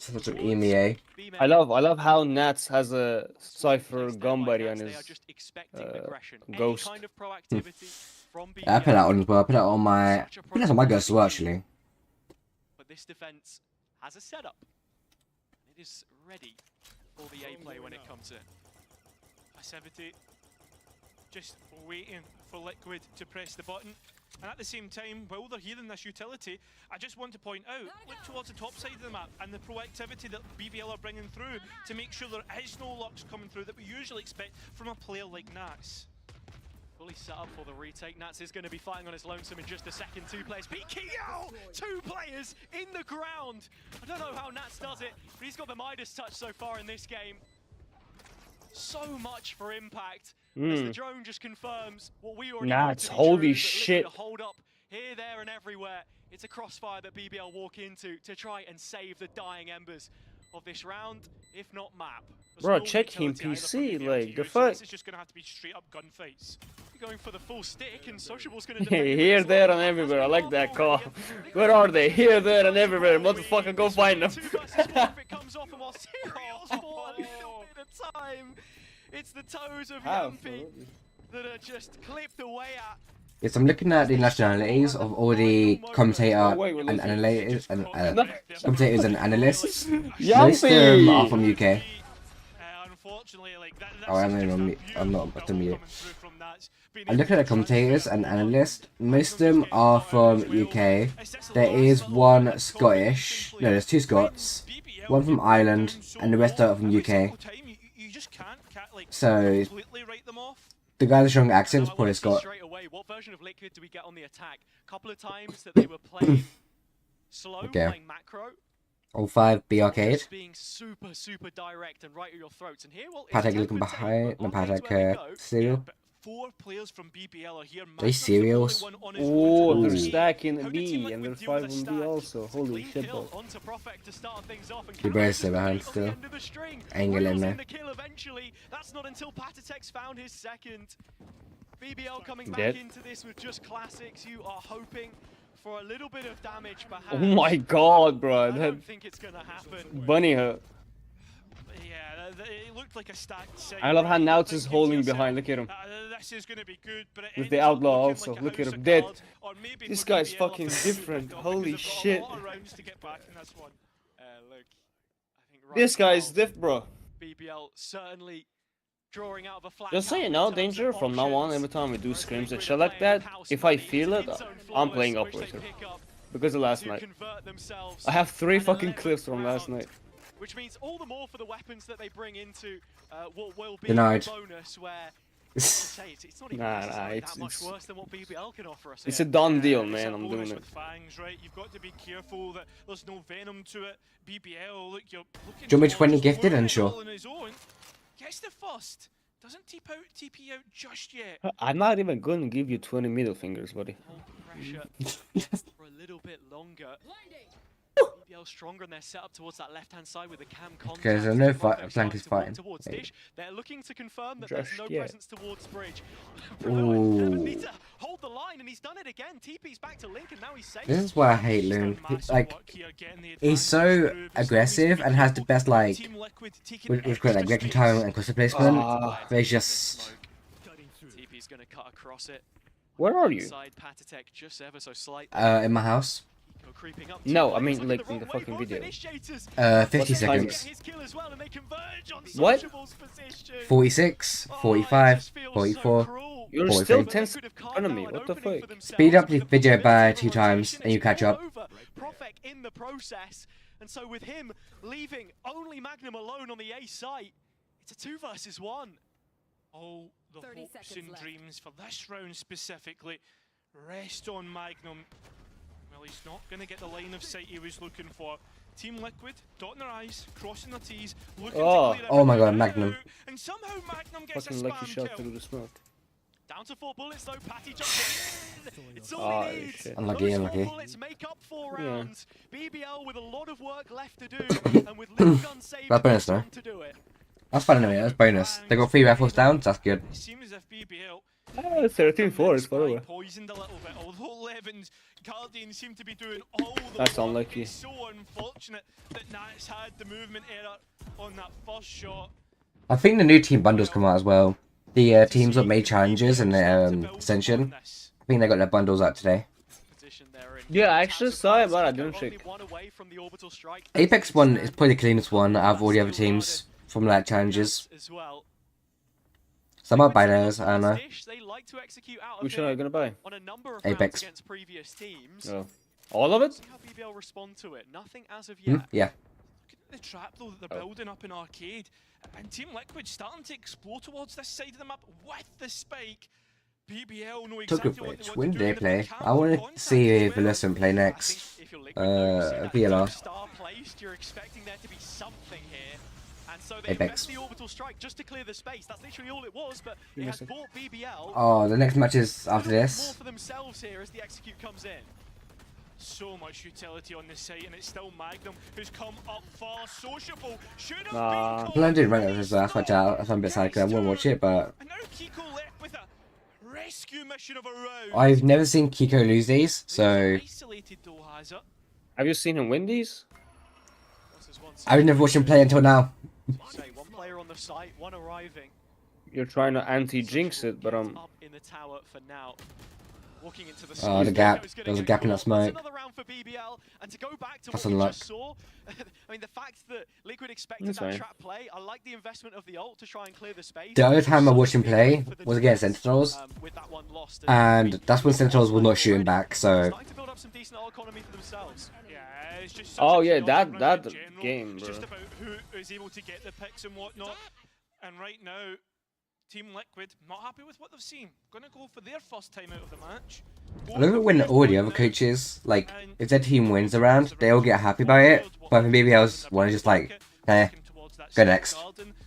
Vct Emea.
I love how Nats has a Cypher gun buddy on his ghost.
I put that on as well. I put that on my. I think that's on my ghost as well, actually.
But this defense has a setup. It is ready for the A play when it comes in.
Vct just waiting for Liquid to press the button. And at the same time, while they're hearing this utility, I just want to point out, look towards the top side of the map and the proactivity that BBL are bringing through to make sure there is no lux coming through that we usually expect from a player like Nats.
Fully set up for the retake. Nats is going to be fighting on his lonesome in just a second. Two players. BKO! Two players in the ground. I don't know how Nats does it, but he's got the Midas touch so far in this game. So much for impact. As the drone just confirms what we already know to be
holy
true,
shit.
Hold up here, there, and everywhere. It's a crossfire that BBL walk into to try and save the dying embers of this round, if not map.
Bro, check him PC, like the fuck.
This is just gonna have to be straight up gunfights.
Going for the full stick, and Sociable's gonna
here, there, and everywhere. I like that call. Where are they? Here, there, and everywhere. Motherfucker, go find them. It's the toes of Yampy that are just clipped away at.
Yes, I'm looking at the nationalities of all the commentators and analysts analysts. Most of them are from UK. Oh, I'm not at the mute. I'm looking at the commentators and analysts. Most of them are from UK. There is one Scottish. No, there's two Scots. One from Ireland, and the rest are from UK. So the guys are showing accents, probably Scott.
What version of Liquid do we get on the attack? Couple of times that they were playing slow, playing macro.
All 5 B arcade.
Being super direct and right at your throats. And here, well,
Patek looking behind. No, Patek Serial.
4 players from BBL are here.
They cereals.
Oh, they're stacking B and they're 5 on B also. Holy shit, bro.
The brace behind still. Angle in there.
That's not until Patetek's found his second. BBL coming back into this with just classics. You are hoping for a little bit of damage, perhaps.
Oh my god, bro.
I don't think it's gonna happen.
Bunny her.
Yeah, it looked like a stacked set.
I love how Nauts is holding behind. Look at him.
This is gonna be good, but
with the outlaw also. Look at him, dead. This guy's fucking different. Holy shit. This guy's diff, bro.
BBL certainly drawing out of a flat.
Just so you know, Danger, from now on, every time we do scrims and shit like that, if I feel it, I'm playing operator. Because of last night. I have 3 fucking clips from last night.
Which means all the more for the weapons that they bring into what will be
Denied.
a bonus where it's not even that much worse than what BBL can offer us.
It's a done deal, man. I'm doing it.
Fangs, right? You've got to be careful that there's no venom to it. BBL, look, you're looking.
Do you want me to 20 gifted and sure?
Gets the first. Doesn't TP out just yet.
I'm not even going to give you 20 middle fingers, buddy.
Pressure for a little bit longer. BBL stronger in their setup towards that left-hand side with the cam contact.
Okay, so no flank is fighting.
They're looking to confirm that there's no presence towards bridge.
Ooh.
Hold the line, and he's done it again. TP's back to Link, and now he's safe.
This is why I hate Loon. He's so aggressive and has the best like reaction time and cluster placement. But he's just.
TP's gonna cut across it.
Where are you?
In my house.
No, I mean like in the fucking video.
50 seconds.
What?
46, 45, 44.
You're still 10 seconds in front of me. What the fuck?
Speed up the video by 2 times and you catch up.
Profek in the process, and so with him leaving only Magnum alone on the A site, it's a 2 versus 1. Oh, the hopes and dreams for this round specifically rest on Magnum. Well, he's not going to get the line of sight he was looking for. Team Liquid, dotting their I's, crossing their T's, looking to clear
oh my god, Magnum.
And somehow Magnum gets
Fucking
a
lucky
spam
shot
kill.
through the smoke.
Down to 4 bullets though, Patty jumps in. It's all he needs.
Shit.
Unlucky,
Those
unlucky.
4 bullets make up 4
Yeah.
rounds. Bbl with a lot of work left to do, and with little gun saved
That's bonus though.
to do it.
That's fun anyway, that's bonus. They got 3 rifles down, so that's good.
It seems as if BBL
13-4 is far away.
poisoned a little bit, although Levin's Guardian seem to be doing all the
That's
work.
unlucky.
It's so unfortunate that Nats had the movement error on that first shot.
I think the new team bundles come out as well. The teams that made challenges and the Ascension. I think they got their bundles out today.
Yeah, I actually saw it, but I didn't check.
Apex one is probably the cleanest one out of all the other teams from like challenges. So I might buy those, I don't know.
Which one are you gonna buy?
Apex.
Oh. All of it?
See how BBL respond to it. Nothing as of yet.
Yeah.
Look at the trap though that they're building up in Arcade. And Team Liquid starting to explore towards this side of the map with the spike. BBL know exactly what they want
When
to
do
do,
they
and if
play?
can
I want to
contact
see
as
if
well.
VALORANT play next.
I think if you're Liquid, you see that
VLR.
star placed, you're expecting there to be something here. And so they
Apex.
missed the orbital strike just to clear the space. That's literally all it was, but it has bought BBL.
Oh, the next match is after
More
this.
for themselves here as the execute comes in. So much utility on this site, and it's still Magnum who's come up far. Sociable should have
Nah.
been
Well, I didn't rank it for last match out. I'm a bit sad because I won't watch it, but
And now Kiko left with a rescue mission of a round.
I've never seen Kiko lose these, so
Isolated though, has it?
Have you seen him win these?
I've never watched him play until now.
Say one player on the site, one arriving.
You're trying to anti-jinx it, but
Up in the tower for now. Walking into the
Oh, the gap. There was a gap in that smoke.
Another round for BBL, and to go back to
That's
what we
unluck.
just saw, I mean the fact that Liquid expected
That's
that
fine.
trap play, I like the investment of the ult to try and clear the space.
The other time I watched him play was against Sentinels,
With that one lost,
and that's when Sentinels were not shooting back, so
starting to build up some decent ult economy for themselves. Yeah, it's just such
oh
a
yeah,
chaotic round
that
in general.
game,
It's
bro.
just about who is able to get the picks and whatnot. And right now, Team Liquid not happy with what they've seen. Gonna go for their first time out of the match.
I love it when all the other coaches, like, if their team wins a round, they all get happy about it, but if BBL's one is just like, eh, go next.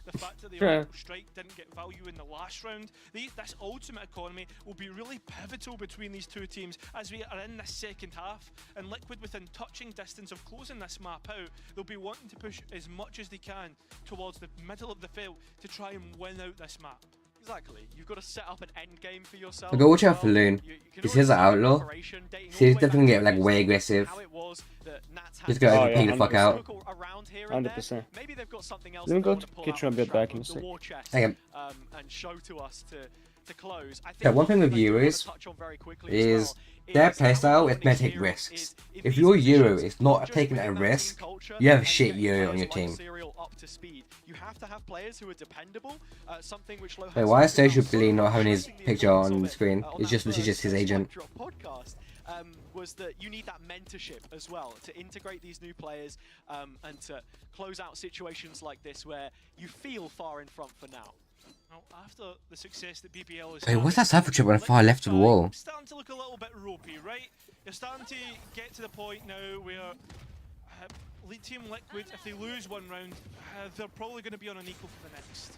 The fact that the
Yeah.
orbital strike didn't get value in the last round, this ultimate economy will be really pivotal between these two teams as we are in this second half. And Liquid within touching distance of closing this map out, they'll be wanting to push as much as they can towards the middle of the field to try and win out this map. Exactly. You've got to set up an end game for yourself.
But go watch out for Loon.
You can
Because he's an
already see
outlaw.
preparation dating all
He's
the way back
definitely
to
get like way
previous
aggressive.
how it was that Nats had
Just go
Oh,
over
yeah,
ping the fuck
100%.
out.
circle around here and there.
100%.
Maybe they've got something else
Let me
that
go
they wanna
to
pull
get
out
you a
of
bit
the
back
strap
in a
of the
sec.
war chest,
Hang on.
and show to us to close. I think
Yeah, one thing with
I do wanna
Euros
touch on very quickly as
is
well
their
is how
playstyle is
important
meant to take
Serial
risks.
is in
If
these
your Euro
positions,
is not
just
taking a
within that team
risk,
culture
you have a
and
shit
getting
Euro on
players
your
like
team.
Serial up to speed. You have to have players who are dependable, something which Low
Wait,
has
why is
spoken about
Social Billy
so
not
much
having his
during the
picture
importance
on
of
the
it,
screen?
on
It's
that
just literally just his
first
agent.
Spike Drop podcast, was that you need that mentorship as well to integrate these new players and to close out situations like this where you feel far in front for now. Now, after the success that BBL has
Wait, what's that
had,
cypher trip on the far left of the wall?
starting to look a little bit ropey, right? You're starting to get to the point now where Team Liquid, if they lose one round, they're probably going to be on an equal for the next.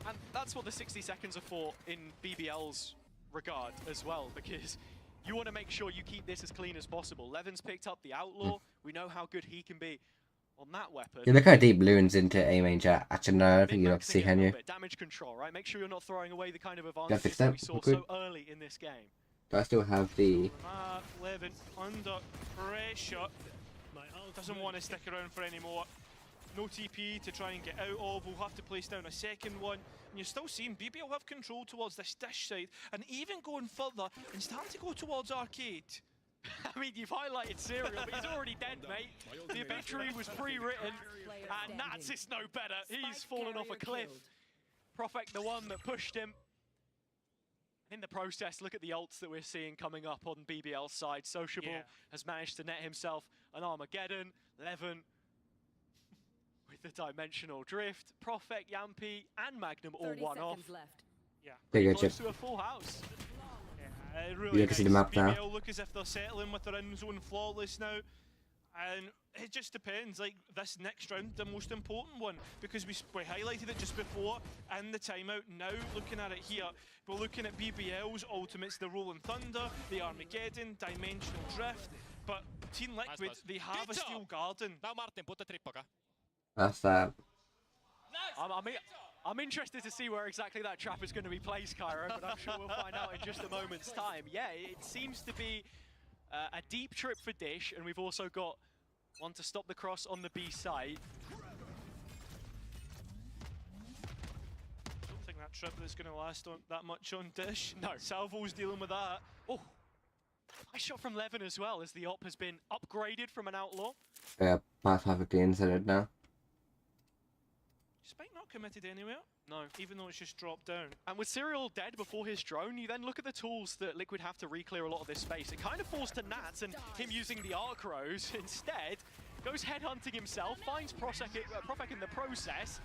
And that's what the 60 seconds are for in BBL's regard as well, because you want to make sure you keep this as clean as possible. Levin's picked up the Outlaw. We know how good he can be on that weapon.
You look how deep balloons into A main chat. Actually, no, I don't think you'll have to see,
Big-maxing it a
can you?
little bit. Damage control, right? Make sure you're not throwing away the kind of advantages
fix
that
that?
we saw
Okay.
so early in this game.
Do I still have the...
Levin under pressure. Doesn't want to stick around for any more. No TP to try and get out of. We'll have to place down a second one. And you're still seeing BBL have control towards this dish side. And even going further and starting to go towards Arcade. I mean, you've highlighted Serial, but he's already dead, mate. The obituary was pre-written. And Nats is no better. He's fallen off a cliff. Profek the one that pushed him. In the process, look at the ults that we're seeing coming up on BBL's side. Sociable has managed to net himself an Armageddon. Levin with the Dimensional Drift. Prophet, Yampi, and Magnum all one off. Yeah,
There you go,
close
Chip.
to a full house.
Yeah, really
You can see the map now.
BBL look as if they're settling with their in zone flawless now. And it just depends, like this next round, the most important one, because we highlighted it just before in the timeout. Now looking at it here, we're looking at BBL's ultimates, the Rolling Thunder, the Armageddon, Dimensional Drift, but Team Liquid, they have a Steel Garden.
Now Martin, put the trip, okay?
That's that.
I'm interested to see where exactly that trap is going to be placed, Cairo, but I'm sure we'll find out in just a moment's time. Yeah, it seems to be a deep trip for Dish, and we've also got one to stop the cross on the B side.
I don't think that trip is going to last that much on Dish. No, Salvo's dealing with that.
Oh, nice shot from Levin as well, as the op has been upgraded from an outlaw.
Yeah, past 15 centered now.
Spike not committed anywhere.
No.
Even though it's just dropped down.
And with Serial dead before his drone, you then look at the tools that Liquid have to re-clear a lot of this space. It kind of falls to Nats and him using the Arc Rose instead. Goes headhunting himself, finds Profek in the process.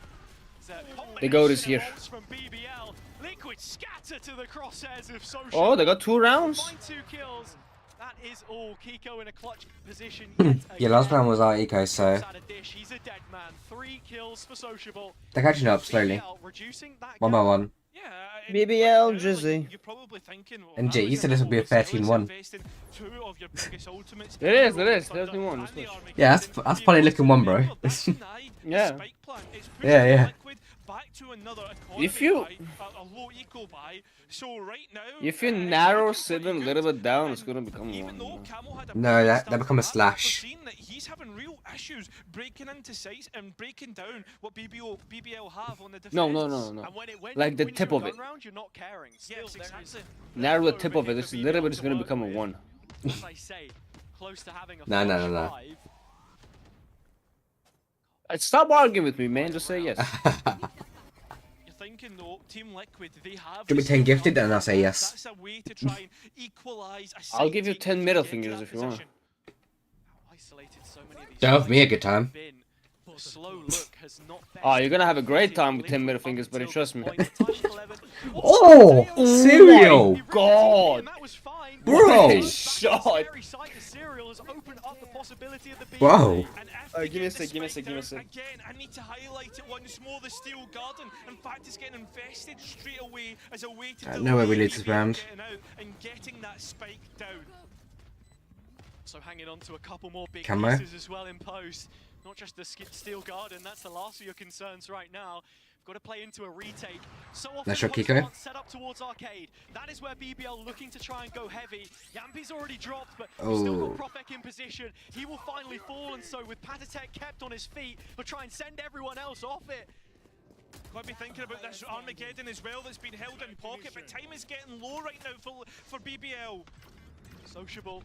They go this here.
From BBL. Liquid scatter to the crosshairs of Social.
Oh, they got 2 rounds?
Find 2 kills. That is all. Kiko in a clutch position.
Yeah, last round was our eco, so
He's a dead man. 3 kills for Sociable.
they're catching up slowly. One by one.
Yeah,
BBL, Drizzy.
You're probably thinking, well,
And Jett, you said this would be a 13-1.
It is, 13-1.
Yeah, that's funny looking one, bro.
Yeah.
Yeah.
Back to another
If you
a low eco buy. So right now,
if you narrow Sidon a little bit down, it's gonna become
even though
1.
Camel had a
No, that become a slash.
we're seeing that he's having real issues breaking into sites and breaking down what BBL have on the defense.
No.
And when it
Like the tip of it.
Round, you're not caring. Still,
Yes, exactly.
Narrow the tip of it. It's a little bit. It's gonna become a 1.
As I say, close to having a
No.
Stop arguing with me, man. Just say yes.
Thinking though, Team Liquid, they have.
Give me 10 gifted and I'll say yes.
That's a way to try and equalize.
I'll give you 10 middle fingers if you want.
That'll give me a good time.
Oh, you're gonna have a great time with 10 middle fingers, buddy. Trust me.
Oh, Serial!
God,
bro!
Shot.
Whoa!
Give me a sec.
Again, I need to highlight it once more. The Steel Garden, in fact, is getting invested straight away as a way to
No way we lose this round.
and getting that spike down.
So hanging on to a couple more big
Camera.
pieces as well in post. Not just the Steel Garden, that's the last of your concerns right now. Got to play into a retake. So often
Nice shot, Kiko.
set up towards Arcade. That is where BBL looking to try and go heavy. Yampi's already dropped, but still got Profek in position. He will finally fall, and so with Patatek kept on his feet, but try and send everyone else off it.
Got to be thinking about this Armageddon as well that's been held in pocket, but time is getting low right now for BBL.
Sociable.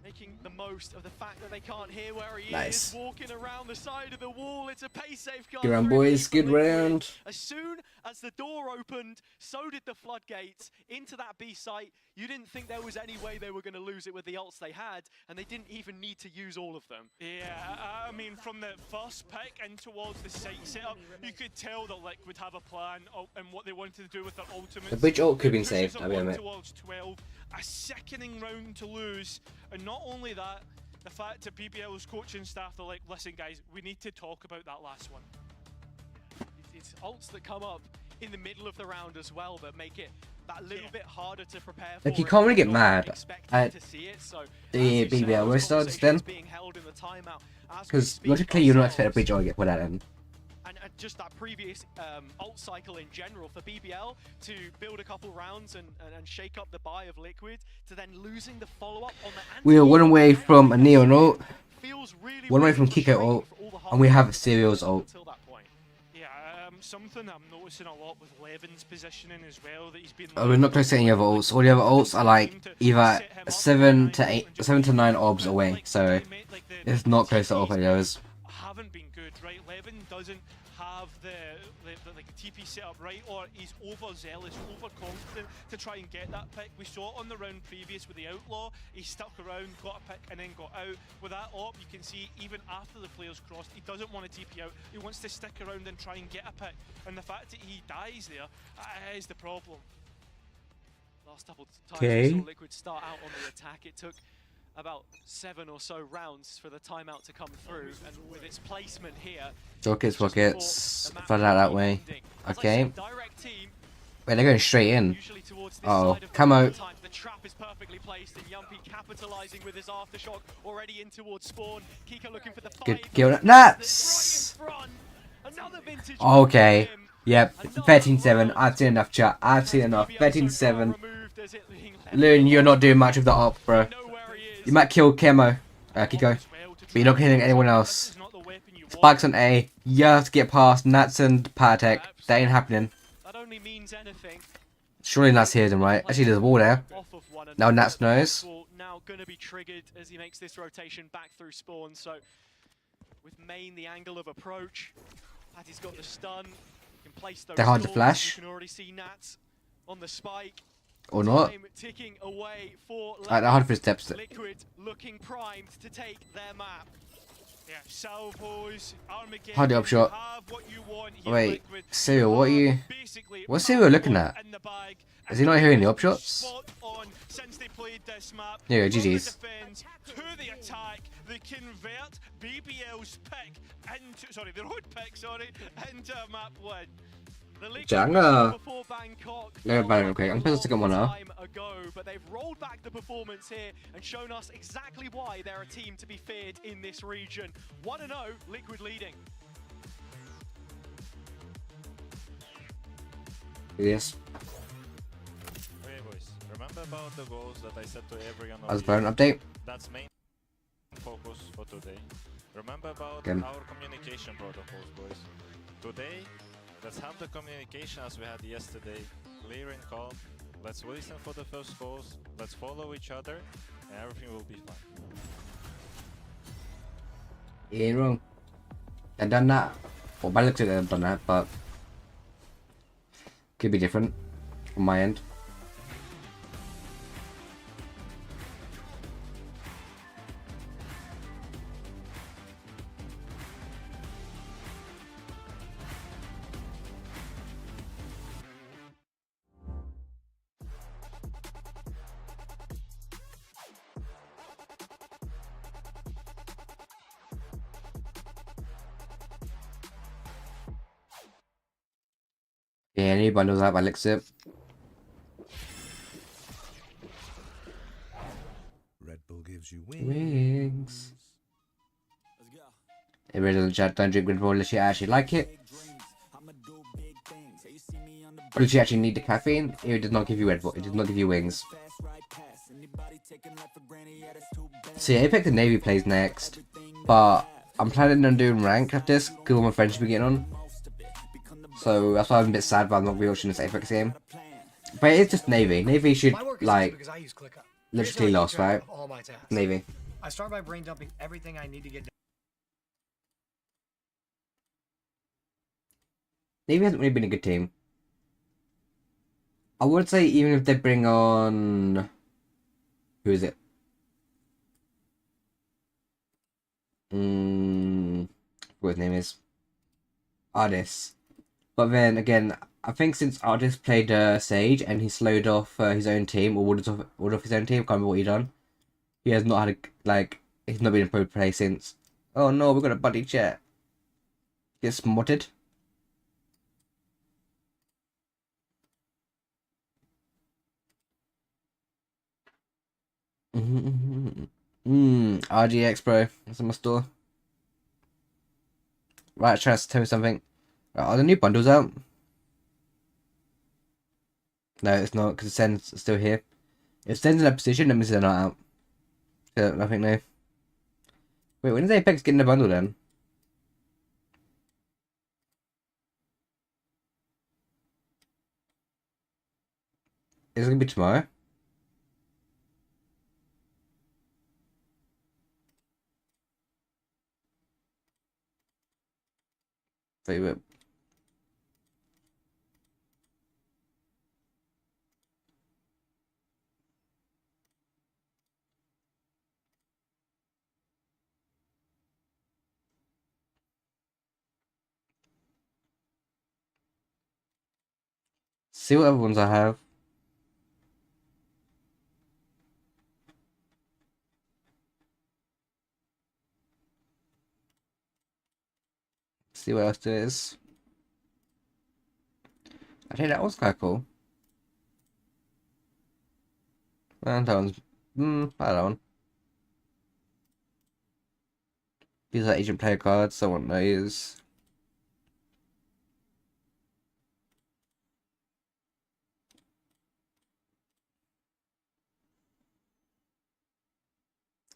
Making the most of the fact that they can't hear where he
Nice.
is. Walking around the side of the wall. It's a pace safeguard.
Good round, boys. Good round.
As soon as the door opened, so did the floodgates into that B site. You didn't think there was any way they were going to lose it with the ults they had, and they didn't even need to use all of them.
Yeah, I mean, from the first pick and towards the site setup, you could tell that Liquid have a plan and what they wanted to do with their ultimates.
The bridge ult could have been
Pushes
saved,
them
I'll be
on
honest.
towards 12, a sickening round to lose, and not only that, the fact that BBL's coaching staff are like, listen guys, we need to talk about that last one.
It's ults that come up in the middle of the round as well that make it that little bit harder to prepare for.
Like, you can't really get mad at the BBL restarts then, because logically you don't expect a bridge ult to get put out in.
And just that previous ult cycle in general for BBL to build a couple rounds and shake up the buy of Liquid to then losing the follow-up on the
We are one away from a Neon ult,
really,
one away from Kiko ult, and we have a Serial's ult.
Yeah, something I'm noticing a lot with Levin's positioning as well, that he's been...
We're not close to any other ults. All the other ults are like either 7 to 9 obs away, so it's not close at all for the others.
Haven't been good, right? Levin doesn't have the TP set up right, or he's overzealous, overconfident to try and get that pick. We saw it on the round previous with the Outlaw. He stuck around, got a pick, and then got out. With that op, you can see even after the player's crossed, he doesn't want to TP out. He wants to stick around and try and get a pick. And the fact that he dies there is the problem. Last couple times we saw Liquid start out on the attack, it took about 7 or so rounds for the timeout to come through, and with its placement here,
Rockets, flood out that way. Okay. Wait, they're going straight in. Uh oh, camo.
The trap is perfectly placed, and Yumpy capitalizing with his aftershock already in towards spawn. Kiko looking for the
Good kill. Nuts! Okay. Yep, 13-7. I've seen enough, chat. I've seen enough. 13-7. Loon, you're not doing much of the op, bro. You might kill Kiko, but you're not killing anyone else. Spikes on A. You have to get past Nats and Patek. That ain't happening. Surely Nats hears him, right? Actually, there's a wall there. Now Nats knows.
Now gonna be triggered as he makes this rotation back through spawn. So with main the angle of approach, Patty's got the stun. Can place those.
They're hard to flash.
You can already see Nats on the spike.
Or not.
Ticking away for
they're hard for steps.
Liquid looking primed to take their map. Yeah, salvos, Armageddon.
Hard up shot. Wait, Serial, what are you? What's Serial looking at? Is he not hearing the up shots? Here you go, GG's.
To the attack, they convert BBL's pick into, sorry, the road pick, sorry, into a map win.
Jangan. Let me ban real quick. I'm supposed to get one now.
But they've rolled back the performance here and shown us exactly why they're a team to be feared in this region. 1-0, Liquid leading.
Yes.
Okay, boys. Remember about the goals that I said to everyone.
As for an update.
That's main focus for today. Remember about our communication protocols, boys. Today, let's have the communication as we had yesterday, clear and calm. Let's listen for the first calls, let's follow each other, and everything will be fine.
Yeah, wrong. I've done that. Well, by the looks of it, I've done that, but could be different from my end. Yeah, any bundles out by Lixip.
Red Bull gives you
Wings. Everybody in the chat, don't drink Red Bull unless you actually like it. Or does you actually need the caffeine? It does not give you Red Bull, it does not give you wings. So yeah, Apex and Navy plays next. But I'm planning on doing rank after this because all my friends should be getting on. So that's why I'm a bit sad, but I'm not rewatching this Apex game. But it's just Navy. Navy should, like, literally lost, right? Navy.
I start by brain dumping everything I need to get done.
Navy hasn't really been a good team. I would say even if they bring on... Who is it? What his name is? Ardis. But then again, I think since Ardis played Sage and he slowed off his own team, or warded off his own team, can't remember what he done. He has not had a, like, he's not been a pro play since. Oh no, we've got a buddy chat. Get smotted. RGX, bro. That's in my store. Right, try to tell me something. Right, are the new bundles out? No, it's not, because Sen's still here. If Sen's in a position, that means they're not out. So, nothing new. Wait, when is Apex getting a bundle then? Is it going to be tomorrow? Wait. see what other ones I have. See what else there is. I think that was quite cool. And that one's I don't know. These are agent player cards, someone knows.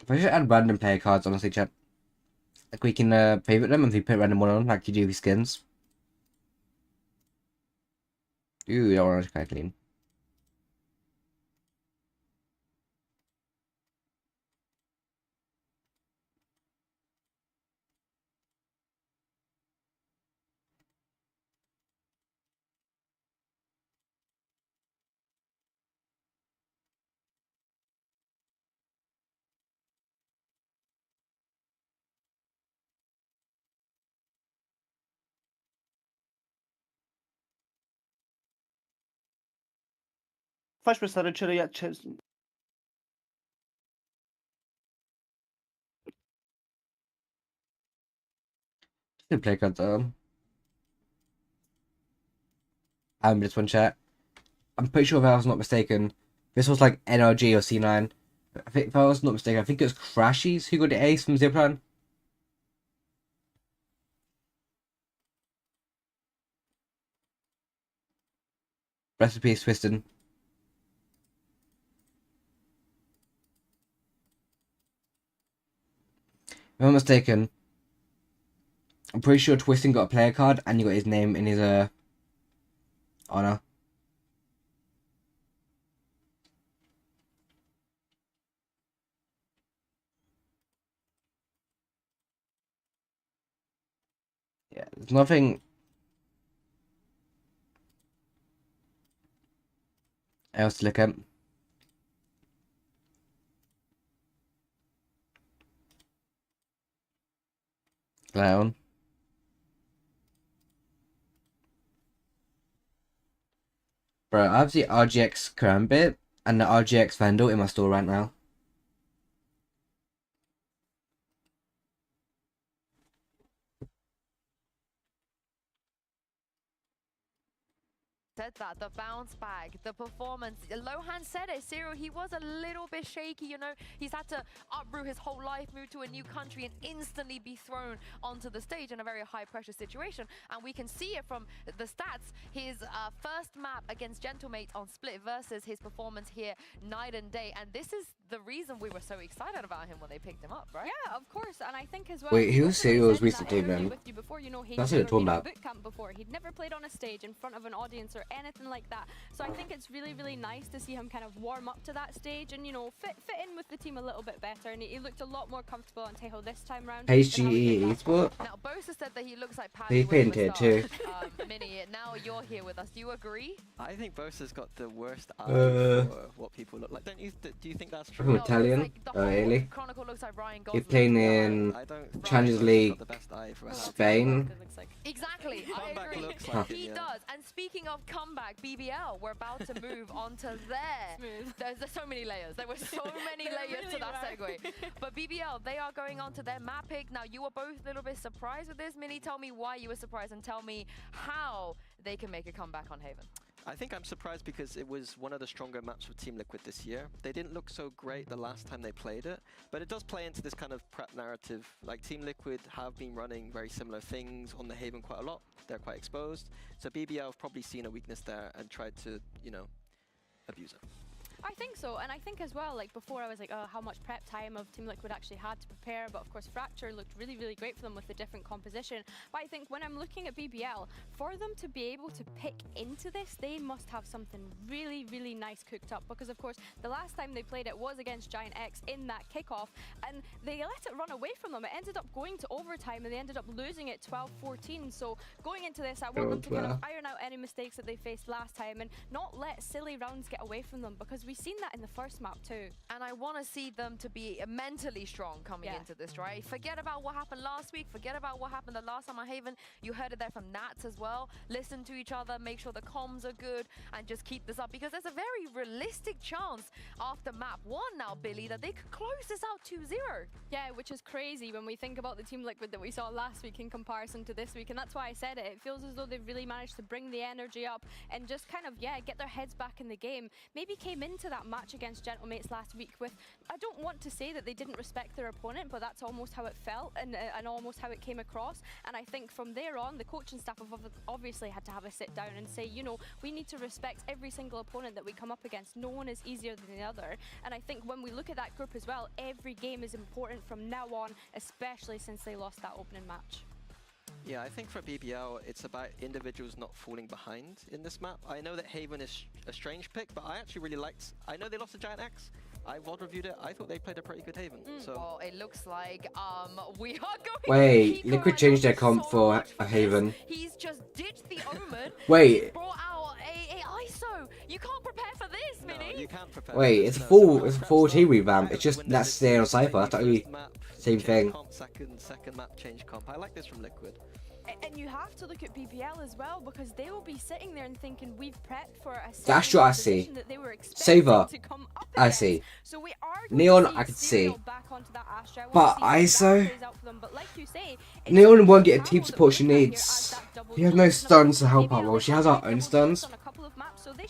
If I should add random player cards, honestly, chat. Like we can favorite them if we put random one on, like you do with skins. Ooh, that one was kind of clean.
Faz passar a Chariot Chess.
Good play cards this one, chat. I'm pretty sure if I was not mistaken, this was like NRG or C9. I think if I was not mistaken, I think it was Crashies who got the ace from Zipline. Rest in peace, Twisted. If I'm not mistaken, I'm pretty sure Twisting got a player card and you got his name in his honor. Yeah, there's nothing else to look at. Clown. Bro, I have the RGX Karambit and the RGX Vandal in my store right now.
Said that, the bounce back, the performance. Lohan said it, Cyril, he was a little bit shaky, you know. He's had to uproot his whole life, move to a new country and instantly be thrown onto the stage in a very high pressure situation. And we can see it from the stats. His first map against Gentlemate on Split versus his performance here night and day. And this is the reason we were so excited about him when they picked him up, right?
Yeah, of course. And I think as well.
Wait, who's Cyril's recent team then? That's it,
boot camp before. He'd never played on a stage in front of an audience or anything like that. So I think it's really, really nice to see him kind of warm up to that stage and, you know, fit in with the team a little bit better. And he looked a lot more comfortable on Tejo this time round.
Vct Esports.
Now, Bosa said that he looks like Paddy.
He's been here too.
Minnie, now you're here with us. Do you agree?
I think Bosa's got the worst eye for what people look like. Don't you? Do you think that's true?
I'm Italian.
Like
Ailey.
Chronicle looks like Ryan Gosling.
He's playing in Champions League, Spain.
Exactly. I agree.
Looks like
He does. And speaking of comeback, BBL, we're about to move on to there's so many layers. There were so many layers
really
to that segue. But BBL, they are going on to their map pick. Now, you were both a little bit surprised with this. Minnie, tell me why you were surprised and tell me how they can make a comeback on Haven.
I think I'm surprised because it was one of the stronger maps for Team Liquid this year. They didn't look so great the last time they played it, but it does play into this kind of prep narrative. Like Team Liquid have been running very similar things on the Haven quite a lot. They're quite exposed. So BBL have probably seen a weakness there and tried to, you know, abuse it.
I think so, and I think as well, like before I was like, oh, how much prep time of Team Liquid actually had to prepare, but of course Fracture looked really, really great for them with the different composition. But I think when I'm looking at BBL, for them to be able to pick into this, they must have something really, really nice cooked up, because of course the last time they played it was against Giant X in that kickoff, and they let it run away from them. It ended up going to overtime, and they ended up losing it 12-14. So going into this, I want them to kind of iron out any mistakes that they faced last time and not let silly rounds get away from them, because we we've seen that in the first map too.
And I want to see them to be mentally strong coming into this, right? Forget about what happened last week. Forget about what happened the last time on Haven. You heard it there from Nats as well. Listen to each other, make sure the comms are good, and just keep this up, because there's a very realistic chance after map 1 now, Billy, that they could close this out 2-0.
Yeah, which is crazy when we think about the Team Liquid that we saw last week in comparison to this week, and that's why I said it. It feels as though they've really managed to bring the energy up and just kind of, get their heads back in the game. Maybe came into that match against Gentlemates last week with, I don't want to say that they didn't respect their opponent, but that's almost how it felt and almost how it came across. And I think from there on, the coaching staff have obviously had to have a sit down and say, you know, we need to respect every single opponent that we come up against. No one is easier than the other. And I think when we look at that group as well, every game is important from now on, especially since they lost that opening match.
Yeah, I think for BBL, it's about individuals not falling behind in this map. I know that Haven is a strange pick, but I actually really liked... I know they lost to Giant X. I VOD reviewed it. I thought they played a pretty good Haven. So
well, it looks like we are going.
Wait, Liquid changed their comp for a Haven.
He's just ditched the Omen.
Wait.
Brought out a ISO. You can't prepare for this, Minnie.
No, you can't prepare.
Wait, it's a full team revamp. It's just that's staying on Cypher. That's totally same thing.
Second map change comp. I like this from Liquid.
And you have to look at BBL as well, because they will be sitting there and thinking we've prepped for a
That's what I see.
that they were expecting
Saver,
to come up
I
against.
see.
So we are
Neon, I could see.
back onto that Astra.
But ISO,
But like you say,
Neon won't get a team support she needs. She has no stuns to help out. Well, she has her own stuns,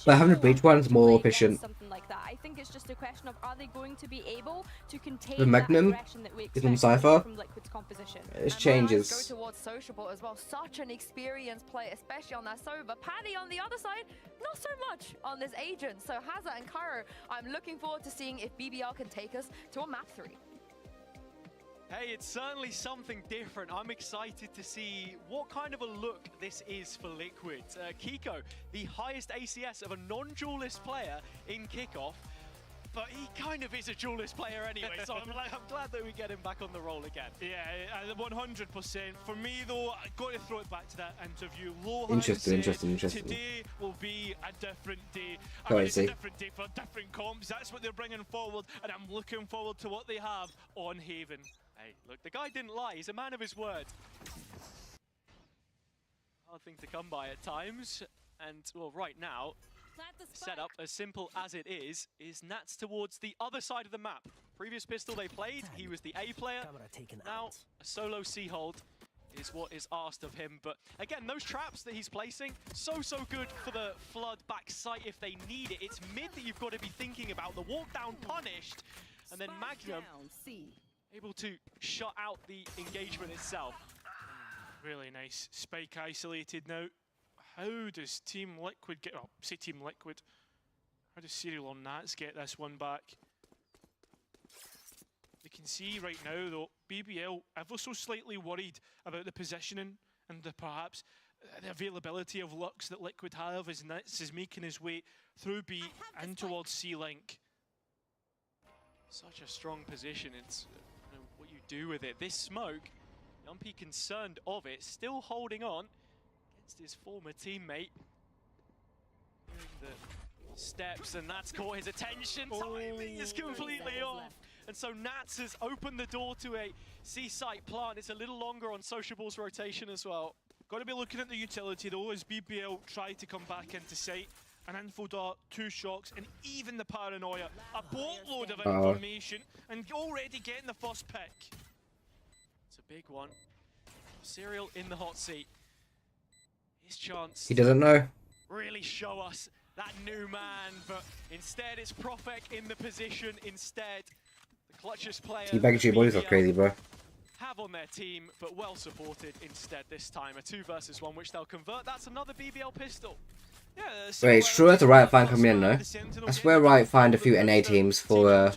but having a breach one is more efficient.
I think it's just a question of, are they going to be able to contain
The Magnum
that aggression that we
is on
expect
Cypher.
from Liquid's composition?
It changes.
Go towards Sociable as well. Such an experienced player, especially on that Sova. Paddy on the other side, not so much on this Agent. So Hazard and Cairo, I'm looking forward to seeing if BBL can take us to a map 3.
Hey, it's certainly something different. I'm excited to see what kind of a look this is for Liquid. Kiko, the highest ACS of a non-duelist player in kickoff, but he kind of is a duelist player anyway, so I'm glad that we get him back on the roll again.
Yeah, 100%. For me, though, I've got to throw it back to that interview.
Interesting.
Today will be a different day. I mean, it's a different day for different comps. That's what they're bringing forward, and I'm looking forward to what they have on Haven.
Hey, look, the guy didn't lie. He's a man of his word. Hard thing to come by at times. And, well, right now, setup, as simple as it is Nats towards the other side of the map. Previous pistol they played, he was the A player. Now, a solo C-hold is what is asked of him. But, again, those traps that he's placing, so good for the Flood back site if they need it. It's mid that you've got to be thinking about. The walk down punished, and then Magnum able to shut out the engagement itself.
Really nice. Spike isolated now. How does Team Liquid get... Oh, say Team Liquid. How does Serial on Nats get this one back? You can see right now, though, BBL ever so slightly worried about the positioning and perhaps the availability of Lux that Liquid have as Nats is making his way through B and towards C-Link.
Such a strong position. It's what you do with it. This smoke, Yumpy concerned of it, still holding on against his former teammate. Doing the steps, and that's caught his attention. Timing is completely off. And so Nats has opened the door to a C-site plant. It's a little longer on Sociable's rotation as well.
Got to be looking at the utility though, as BBL try to come back into sight. An info dart, 2 shocks, and even the paranoia. A boatload of information, and already getting the first pick.
It's a big one. Serial in the hot seat. His chance.
He doesn't know.
Really show us that new man, but instead it's Profek in the position. Instead, the clutchest player.
Teabagging your boys are crazy, bro.
Have on their team, but well supported instead this time. A 2 versus 1, which they'll convert. That's another BBL pistol.
Yeah,
wait, it's true that Riot find coming in though. I swear Riot find a few NA teams for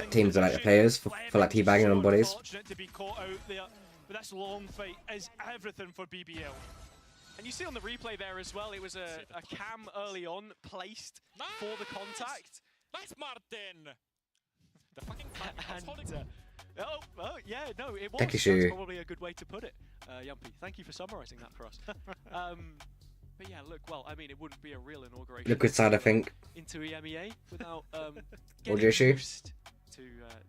teams that like the players for like teabagging on bodies.
To be caught out there, but this long fight is everything for BBL.
And you see on the replay there as well, it was a cam early on placed for the contact.
Nice, Martin. The fucking
yeah, no, it was.
That's
probably a good way to put it. Yumpy, thank you for summarizing that for us. But yeah, look, well, I mean, it wouldn't be a real inauguration.
Liquid side, I think.
Into Emea without
Audio
getting
issue.
used to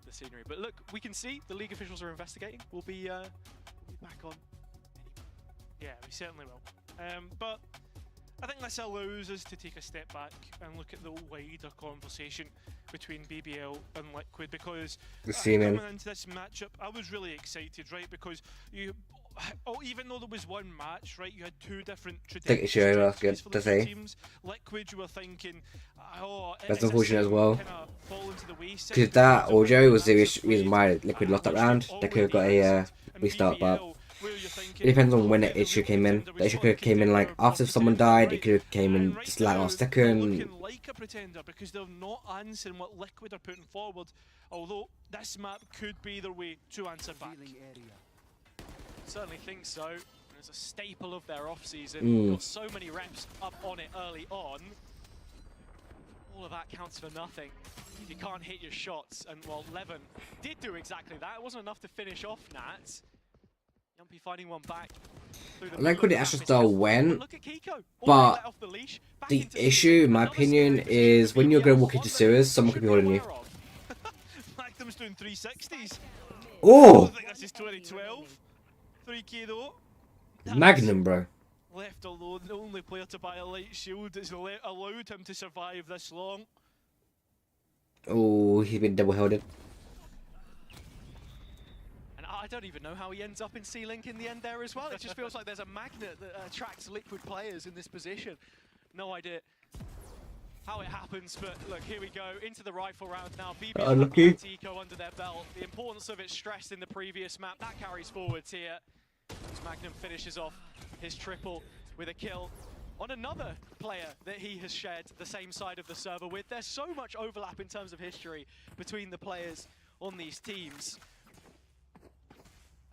the scenery. But look, we can see the league officials are investigating. We'll be back on.
Yeah, we certainly will. But I think this allows us to take a step back and look at the wider conversation between BBL and Liquid, because coming into this matchup, I was really excited, right? Because even though there was one match, right, you had two different trajectories for the two teams. Liquid, you were thinking, oh,
that's unfortunate as well. Because that audio was the reason why Liquid lost that round. They could have got a restart, but it depends on when the issue came in. The issue could have came in like after someone died. It could have came in just like last second.
Like a pretender because they're not answering what Liquid are putting forward. Although this map could be their way to answer back.
Certainly think so. It's a staple of their off-season. Got so many reps up on it early on. All of that counts for nothing if you can't hit your shots. And well, Levin did do exactly that. It wasn't enough to finish off Nats. Yumpy finding one back.
I like what the Asher style went, but the issue, in my opinion, is when you're going to walk into sewers, someone could be holding you.
Magnum's doing 360s.
Oh!
I think this is 2012. 3k though.
Magnum, bro.
Left alone, the only player to buy a light shield that's allowed him to survive this long.
Oh, he's been double-helded.
And I don't even know how he ends up in C-Link in the end there as well. It just feels like there's a magnet that attracts Liquid players in this position. No idea how it happens, but look, here we go into the rifle round now. BBL Eco under their belt. The importance of it stressed in the previous map. That carries forwards here. As Magnum finishes off his triple with a kill on another player that he has shared the same side of the server with. There's so much overlap in terms of history between the players on these teams.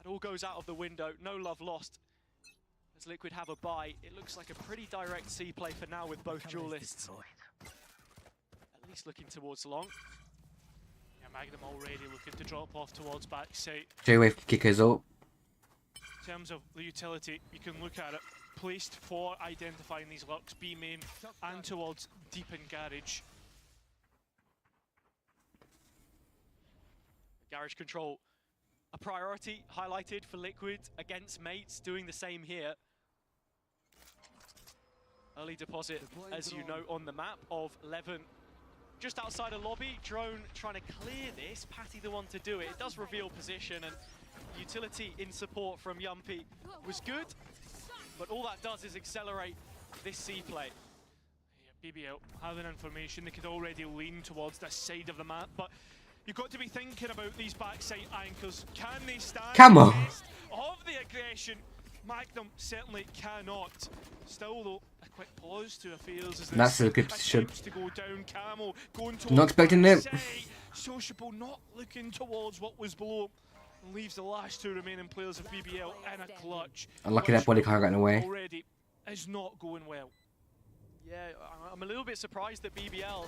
It all goes out of the window. No love lost as Liquid have a bye. It looks like a pretty direct C play for now with both duelists. At least looking towards long.
Yeah, Magnum already looking to drop off towards backside.
J-Wave kickers up.
In terms of the utility, you can look at it. Placed for identifying these lurks, B main and towards deep in garage.
Garage control, a priority highlighted for Liquid against mates, doing the same here. Early deposit, as you know, on the map of Levin. Just outside a lobby, Drone trying to clear this, Patty the one to do it. It does reveal position, and utility in support from Yumpy was good, but all that does is accelerate this C play.
Yeah, BBL having information, they could already lean towards this side of the map, but you've got to be thinking about these backside anchors. Can they stand the test of the aggression? Magnum certainly cannot. Still though, a quick pause to affairs as
that's a good position.
To go down. Camo going
not expecting it.
Sociable not looking towards what was below. Leaves the last two remaining players of BBL in a clutch.
Unlucky that body car got away.
Already is not going well.
Yeah, I'm a little bit surprised that BBL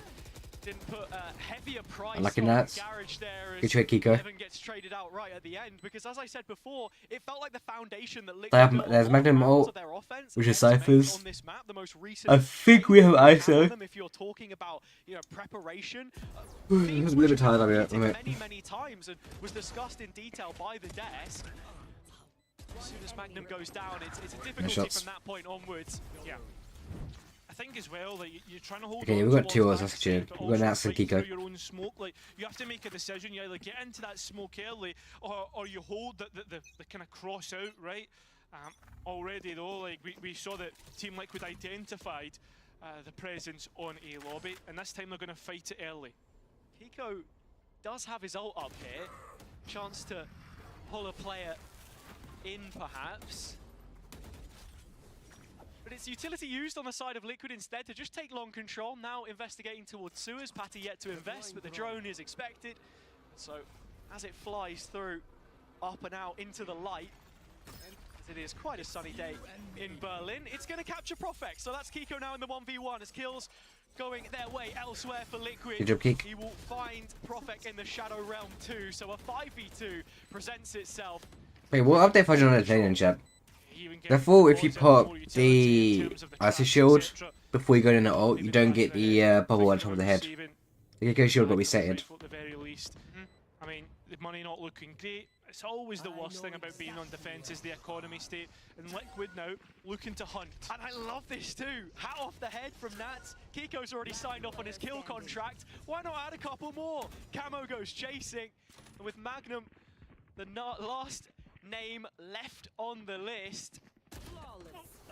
didn't put a heavier price on Garage there as Evan gets traded out right at the end, because as I said before, it felt like the foundation that Liquid
there's Magnum ult,
their offense,
which is Cyphers.
On this map, the most recent
I think we have ISO.
If you're talking about, you know, preparation,
I was a little bit tired of it.
Many times and was discussed in detail by the desk. As soon as Magnum goes down, it's a difficulty from that point onwards.
Yeah. I think as well that you're trying to hold.
Okay, we've got two of us. That's true. We've got Nats and Kiko.
Your own smoke, like you have to make a decision. You either get into that smoke early, or you hold the kind of cross out, right? Already though, like we saw that Team Liquid identified the presence on A lobby, and this time they're going to fight it early.
Kiko does have his ult up here. Chance to pull a player in, perhaps. But it's utility used on the side of Liquid instead to just take long control. Now investigating towards sewers. Patty yet to invest, but the drone is expected. So as it flies through, up and out into the light, as it is quite a sunny day in Berlin, it's going to capture Profex. So that's Kiko now in the 1v1 as kills going their way elsewhere for Liquid.
Good job, Keek.
He will find Profex in the Shadow Realm too. So a 5v2 presents itself.
Wait, what update version on the training chat? Therefore, if you put the icy shield before you go in at ult, you don't get the bubble on top of the head. The Gekko shield got resetted.
I mean, the money not looking great. It's always the worst thing about being on defense is the economy state. And Liquid now looking to hunt.
And I love this too. Hat off the head from Nats. Kiko's already signed off on his kill contract. Why not add a couple more? Camo goes chasing. And with Magnum, the last name left on the list.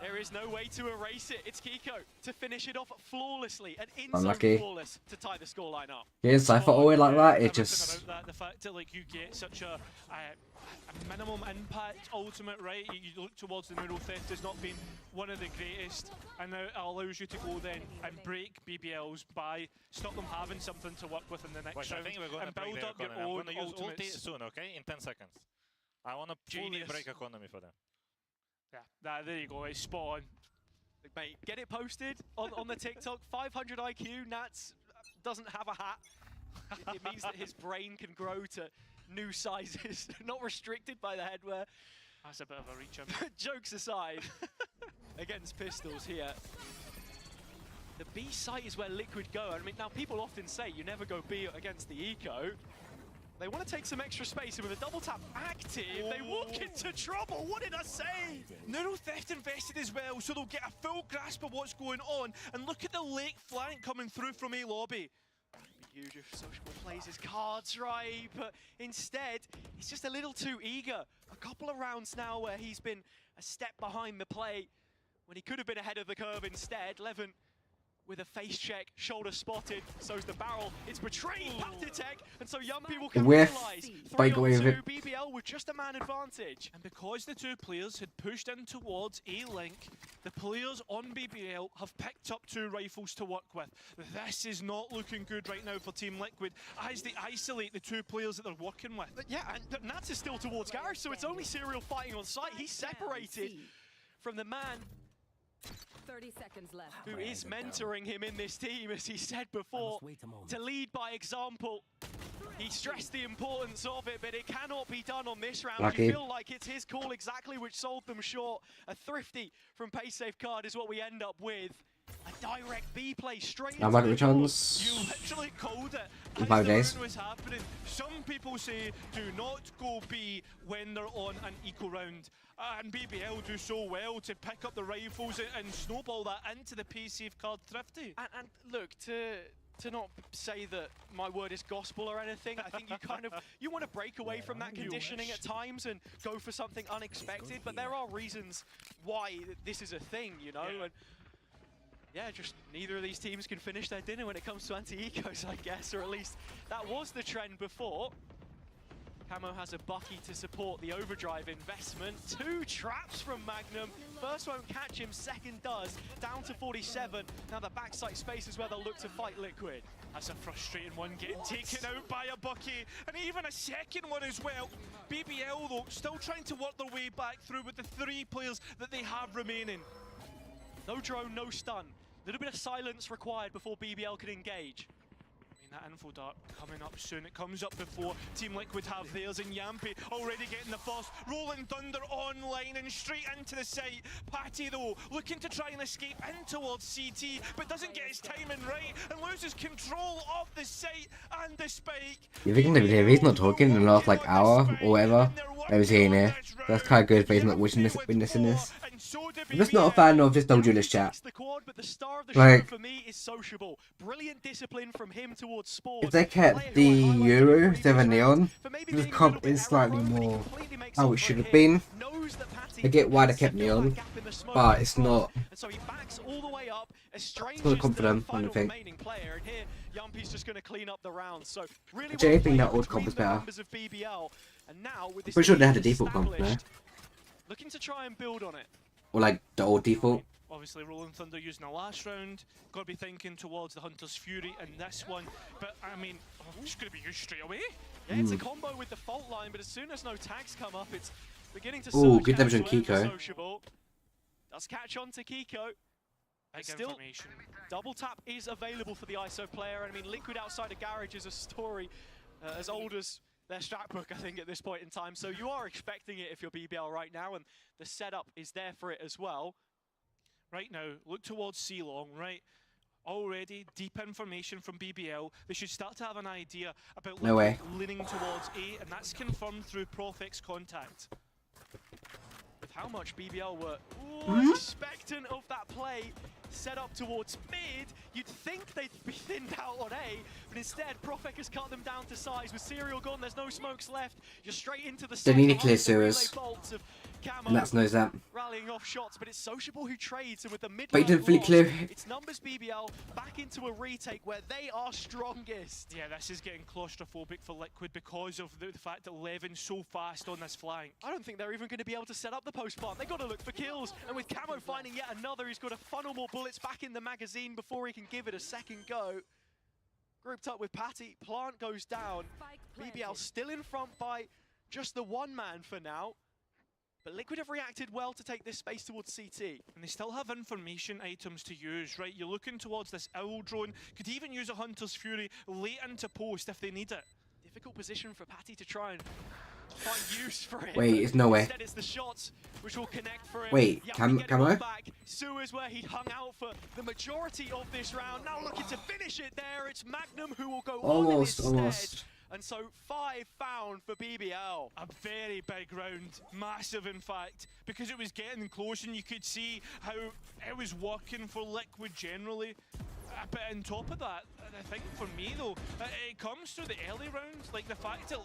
There is no way to erase it. It's Kiko to finish it off flawlessly and
Unlucky.
flawless to tie the scoreline up.
Yeah, Cypher always like that. It just
the fact that like you get such a minimum impact ultimate, right? You look towards the neural theft has not been one of the greatest, and now it allows you to go then and break BBLs by stop them having something to work with in the next round and build up your own ultimates
soon, okay? In 10 seconds. I want to fully break economy for them.
Yeah, there you go, it's spot on.
Mate, get it posted on the TikTok. 500 IQ, Nats doesn't have a hat. It means that his brain can grow to new sizes, not restricted by the headwear.
That's a bit of a reach.
Jokes aside, against pistols here. The B site is where Liquid go. I mean, now people often say you never go B against the eco. They want to take some extra space, and with a double tap active, they walk into trouble. What did I say?
Neural Theft invested as well, so they'll get a full grasp of what's going on. And look at the late flank coming through from A lobby.
Huge if Sociable plays his cards right, but instead, he's just a little too eager. A couple of rounds now where he's been a step behind the play, when he could have been ahead of the curve instead. Levin with a face check, shoulder spotted, so's the barrel. It's betrayed, Patitech, and so young people can realize 3-on-2, BBL with just a man advantage.
And because the two players had pushed in towards A-Link, the players on BBL have picked up 2 rifles to work with. This is not looking good right now for Team Liquid as they isolate the 2 players that they're working with.
But yeah, and Nats is still towards Garage, so it's only Serial fighting on site. He's separated from the man
30 seconds left.
Who is mentoring him in this team, as he said before, to lead by example. He stressed the importance of it, but it cannot be done on this round.
Lucky.
You feel like it's his call exactly which sold them short. A thrifty from PaySafe card is what we end up with. A direct B play straight into the
chance.
You literally called it.
In 5 days.
Was happening. Some people say do not go B when they're on an eco round. And BBL do so well to pick up the rifles and snowball that into the PaySafe card thrifty.
And look, to not say that my word is gospel or anything, I think you want to break away from that conditioning at times and go for something unexpected, but there are reasons why this is a thing, you know? And yeah, just neither of these teams can finish their dinner when it comes to anti-ecos, I guess, or at least that was the trend before. Camo has a Bucky to support the overdrive investment. 2 traps from Magnum. First won't catch him, second does. Down to 47. Now the backside space is where they'll look to fight Liquid.
That's a frustrating one, getting taken out by a Bucky, and even a second one as well. BBL, though, still trying to work their way back through with the 3 players that they have remaining.
No drone, no stun. A little bit of silence required before BBL can engage.
That info dart coming up soon. It comes up before Team Liquid have theirs, and Yampi already getting the first. Rolling Thunder online and straight into the site. Patty, though, looking to try and escape in towards CT, but doesn't get his timing right and loses control of the site and the spike.
You think if he's not talking in the last like hour or whatever, I was hearing it. That's kind of good, but he's not witnessing this. I'm just not a fan of just don't do this chat. Like,
brilliant discipline from him towards Sport.
if they kept the Euro instead of Neon, this comp is slightly more how it should have been. I get why they kept Neon, but it's not. It's not confident, I don't think. Actually, I think that old comp is better. Pretty sure they had a default comp there.
Looking to try and build on it.
Or like the old default.
Obviously, Rolling Thunder using the last round. Got to be thinking towards the Hunter's Fury in this one. But I mean, it's going to be used straight away.
Yeah, it's a combo with the fault line, but as soon as no tags come up, it's beginning to
surge. Good damage on Kiko.
Does catch on to Kiko. Still, double tap is available for the ISO player. I mean, Liquid outside of Garage is a story as old as their strat book, I think, at this point in time. So you are expecting it if you're BBL right now, and the setup is there for it as well.
Right now, look towards C long, right? Already deep information from BBL. They should start to have an idea about leaning towards A, and that's confirmed through Profix contact.
With how much BBL were expectant of that play set up towards mid, you'd think they'd be thinned out on A, but instead Profec has cut them down to size. With Serial gone, there's no smokes left. You're straight into the
They need to clear sewers. And that knows that.
Rallying off shots, but it's Sociable who trades, and with the mid
But he didn't fully clear.
it's numbers BBL back into a retake where they are strongest.
Yeah, this is getting claustrophobic for Liquid because of the fact that Levin's so fast on this flank.
I don't think they're even going to be able to set up the post plant. They got to look for kills, and with Camo finding yet another, he's got to funnel more bullets back in the magazine before he can give it a second go. Grouped up with Patty, plant goes down. BBL still in front by just the one man for now. But Liquid have reacted well to take this space towards CT.
And they still have information items to use, right? You're looking towards this owl drone. Could even use a Hunter's Fury late into post if they need it.
Difficult position for Patty to try and find use for it.
Wait, it's no way.
Instead it's the shots which will connect for him.
Wait, Camo?
Sewers where he hung out for the majority of this round. Now looking to finish it there. It's Magnum who will go
almost.
And so 5 found for BBL.
A very big round, massive in fact, because it was getting close and you could see how it was working for Liquid generally. But on top of that, I think for me though, it comes to the early rounds, like the fact that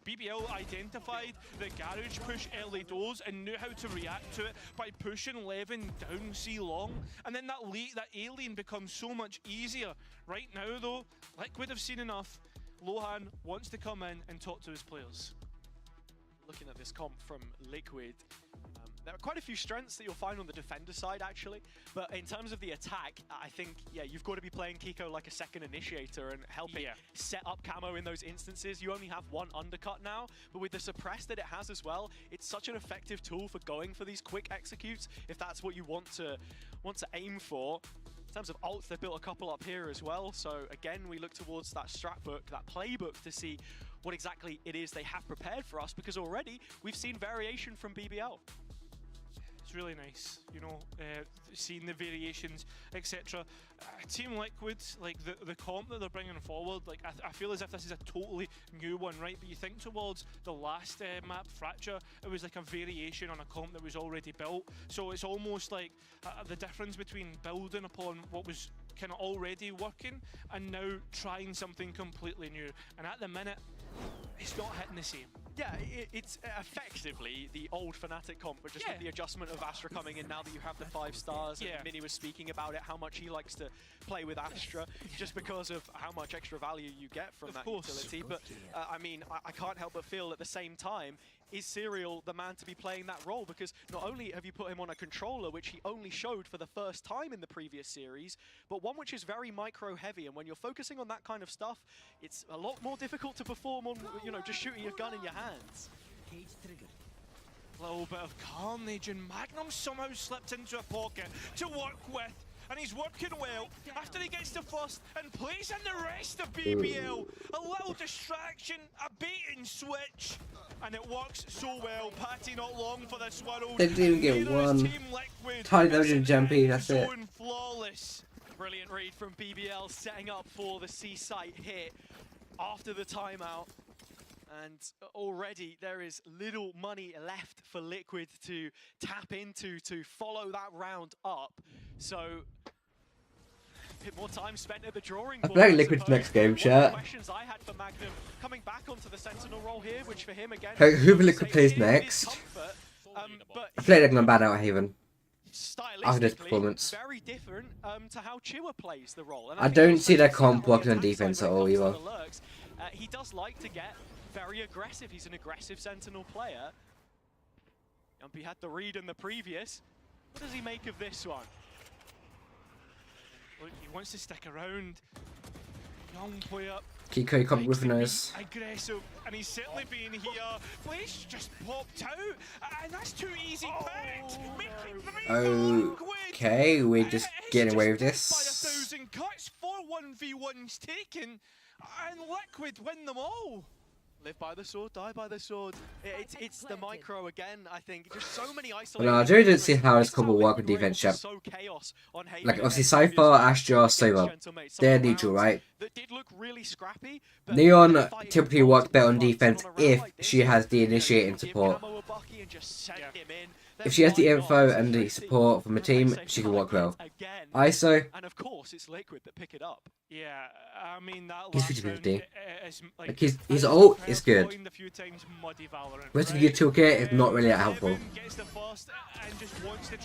BBL identified the garage push early doors and knew how to react to it by pushing Levin down C long, and then that A lane becomes so much easier. Right now though, Liquid have seen enough. Lohan wants to come in and talk to his players.
Looking at this comp from Liquid, there are quite a few strengths that you'll find on the defender side actually, but in terms of the attack, I think, yeah, you've got to be playing Kiko like a second initiator and helping set up Camo in those instances. You only have one undercut now, but with the suppress that it has as well, it's such an effective tool for going for these quick executes if that's what you want to aim for. In terms of ults, they've built a couple up here as well, so again, we look towards that strat book, that playbook to see what exactly it is they have prepared for us, because already we've seen variation from BBL.
It's really nice, you know, seeing the variations, etc. Team Liquid, like the comp that they're bringing forward, like I feel as if this is a totally new one, right? But you think towards the last map, Fracture, it was like a variation on a comp that was already built. So it's almost like the difference between building upon what was kind of already working and now trying something completely new. And at the minute, it's not hitting the same.
Yeah, it's effectively the old Fnatic comp, but just with the adjustment of Astra coming in now that you have the 5 stars. And Minnie was speaking about it, how much he likes to play with Astra, just because of how much extra value you get from that utility. But I mean, I can't help but feel at the same time, is Serial the man to be playing that role? Because not only have you put him on a controller, which he only showed for the first time in the previous series, but one which is very micro heavy, and when you're focusing on that kind of stuff, it's a lot more difficult to perform on, you know, just shooting a gun in your hands.
A little bit of carnage, and Magnum somehow slipped into a pocket to work with. And he's working well after he gets the first and plays in the rest of BBL. A little distraction, a bait and switch, and it works so well. Patty not long for this world.
They didn't get one. Tiny damage and jumpy, that's it.
Flawless. Brilliant read from BBL, setting up for the C site hit after the timeout. And already there is little money left for Liquid to tap into to follow that round up. So a bit more time spent at the drawing board.
I feel like Liquid's next game, chat.
Questions I had for Magnum coming back onto the Sentinel role here, which for him again.
Who Liquid plays next? I feel like they're gonna bad out Haven after this performance.
Very different to how Chiwa plays the role. And
I don't see their comp working on defense at all either.
He does like to get very aggressive. He's an aggressive Sentinel player. Yumpy had the read in the previous. What does he make of this one?
Look, he wants to stick around. Young player.
Kiko, you can't with nose.
Aggressive, and he's certainly been here. Flash just popped out, and that's too easy picked.
Okay, we're just getting away with this.
By 1,000 cuts, 4 1v1s taken, and Liquid win them all.
Live by the sword, die by the sword. It's the micro again, I think. Just so many isolated.
Well, no, I really didn't see how this couple work with defense chip. Like, obviously, Cypher, Astra, Sova, they're neutral, right? Neon typically works better on defense if she has the initiating support. If she has the info and the support from a team, she can work well. ISO,
and of course, it's Liquid that pick it up. Yeah, I mean that.
He's 50-50. Like his ult is good. Whereas if you get 2K, it's not really that helpful.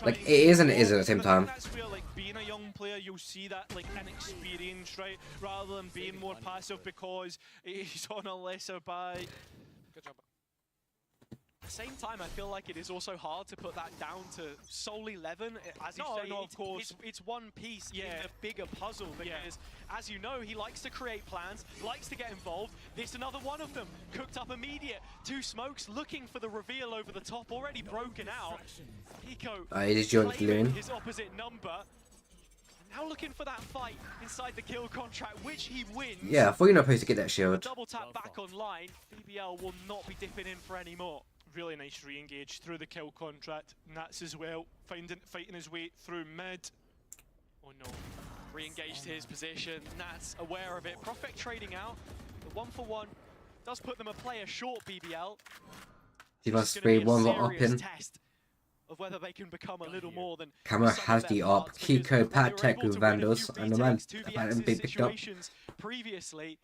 Like it is and it isn't at the same time.
That's where, like, being a young player, you'll see that like inexperience, right? Rather than being more passive because he's on a lesser buy. Good job.
At the same time, I feel like it is also hard to put that down to solely Levin. As you say,
of course.
It's one piece in the bigger puzzle. Because, as you know, he likes to create plans, likes to get involved. This is another one of them. Cooked up immediate. 2 smokes, looking for the reveal over the top, already broken out. Hiko
He just joined Loon.
his opposite number. Now looking for that fight inside the kill contract, which he wins.
Yeah, I thought you're not supposed to get that shield.
Double tap back online. BBL will not be dipping in for any more.
Really nice re-engage through the kill contract. Nats as well, fighting his way through mid. Oh no.
Re-engaged his position. Nats aware of it. Prophet trading out. The 1-for-1 does put them a player short, BBL.
He must be one up in.
Test of whether they can become a little more than.
Camera has the op. Kiko, Pad Tech with Vandals, and the man big picked up.
Previously.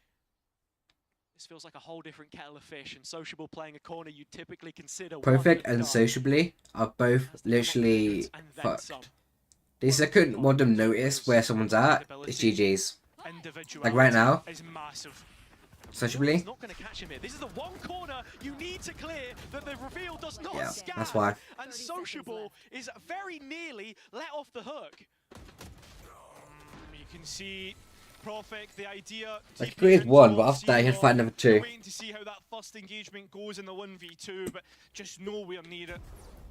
This feels like a whole different kettle of fish, and Sociable playing a corner you typically consider.
Perfect and Sociably are both literally fucked. These I couldn't want them notice where someone's at. It's GG's. Like right now. Sociably.
Not going to catch him here. This is the one corner you need to clear that the reveal does not scan.
That's why.
And Sociable is very nearly let off the hook.
You can see. Perfect. The idea.
Like he created 1, but after that he had to fight number 2.
Waiting to see how that first engagement goes in the 1v2, but just nowhere near it.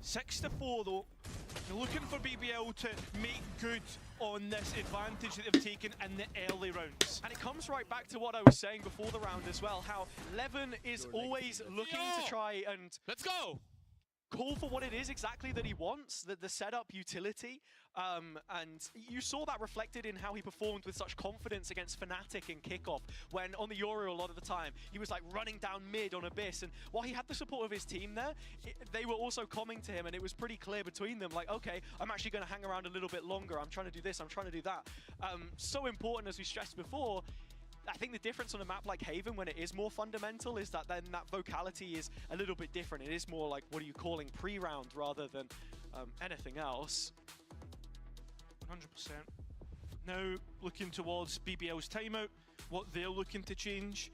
6-4 though. They're looking for BBL to make good on this advantage that they've taken in the early rounds.
And it comes right back to what I was saying before the round as well, how Levin is always looking to try and
let's go.
Call for what it is exactly that he wants, the setup utility, and you saw that reflected in how he performed with such confidence against Fnatic in kickoff, when on the Euro a lot of the time he was like running down mid on Abyss, and while he had the support of his team there, they were also coming to him, and it was pretty clear between them, like, okay, I'm actually going to hang around a little bit longer, I'm trying to do this, I'm trying to do that. So important, as we stressed before. I think the difference on a map like Haven, when it is more fundamental, is that then that vocality is a little bit different. It is more like, what are you calling, pre-round rather than anything else.
100%. Now, looking towards BBL's timeout, what they're looking to change.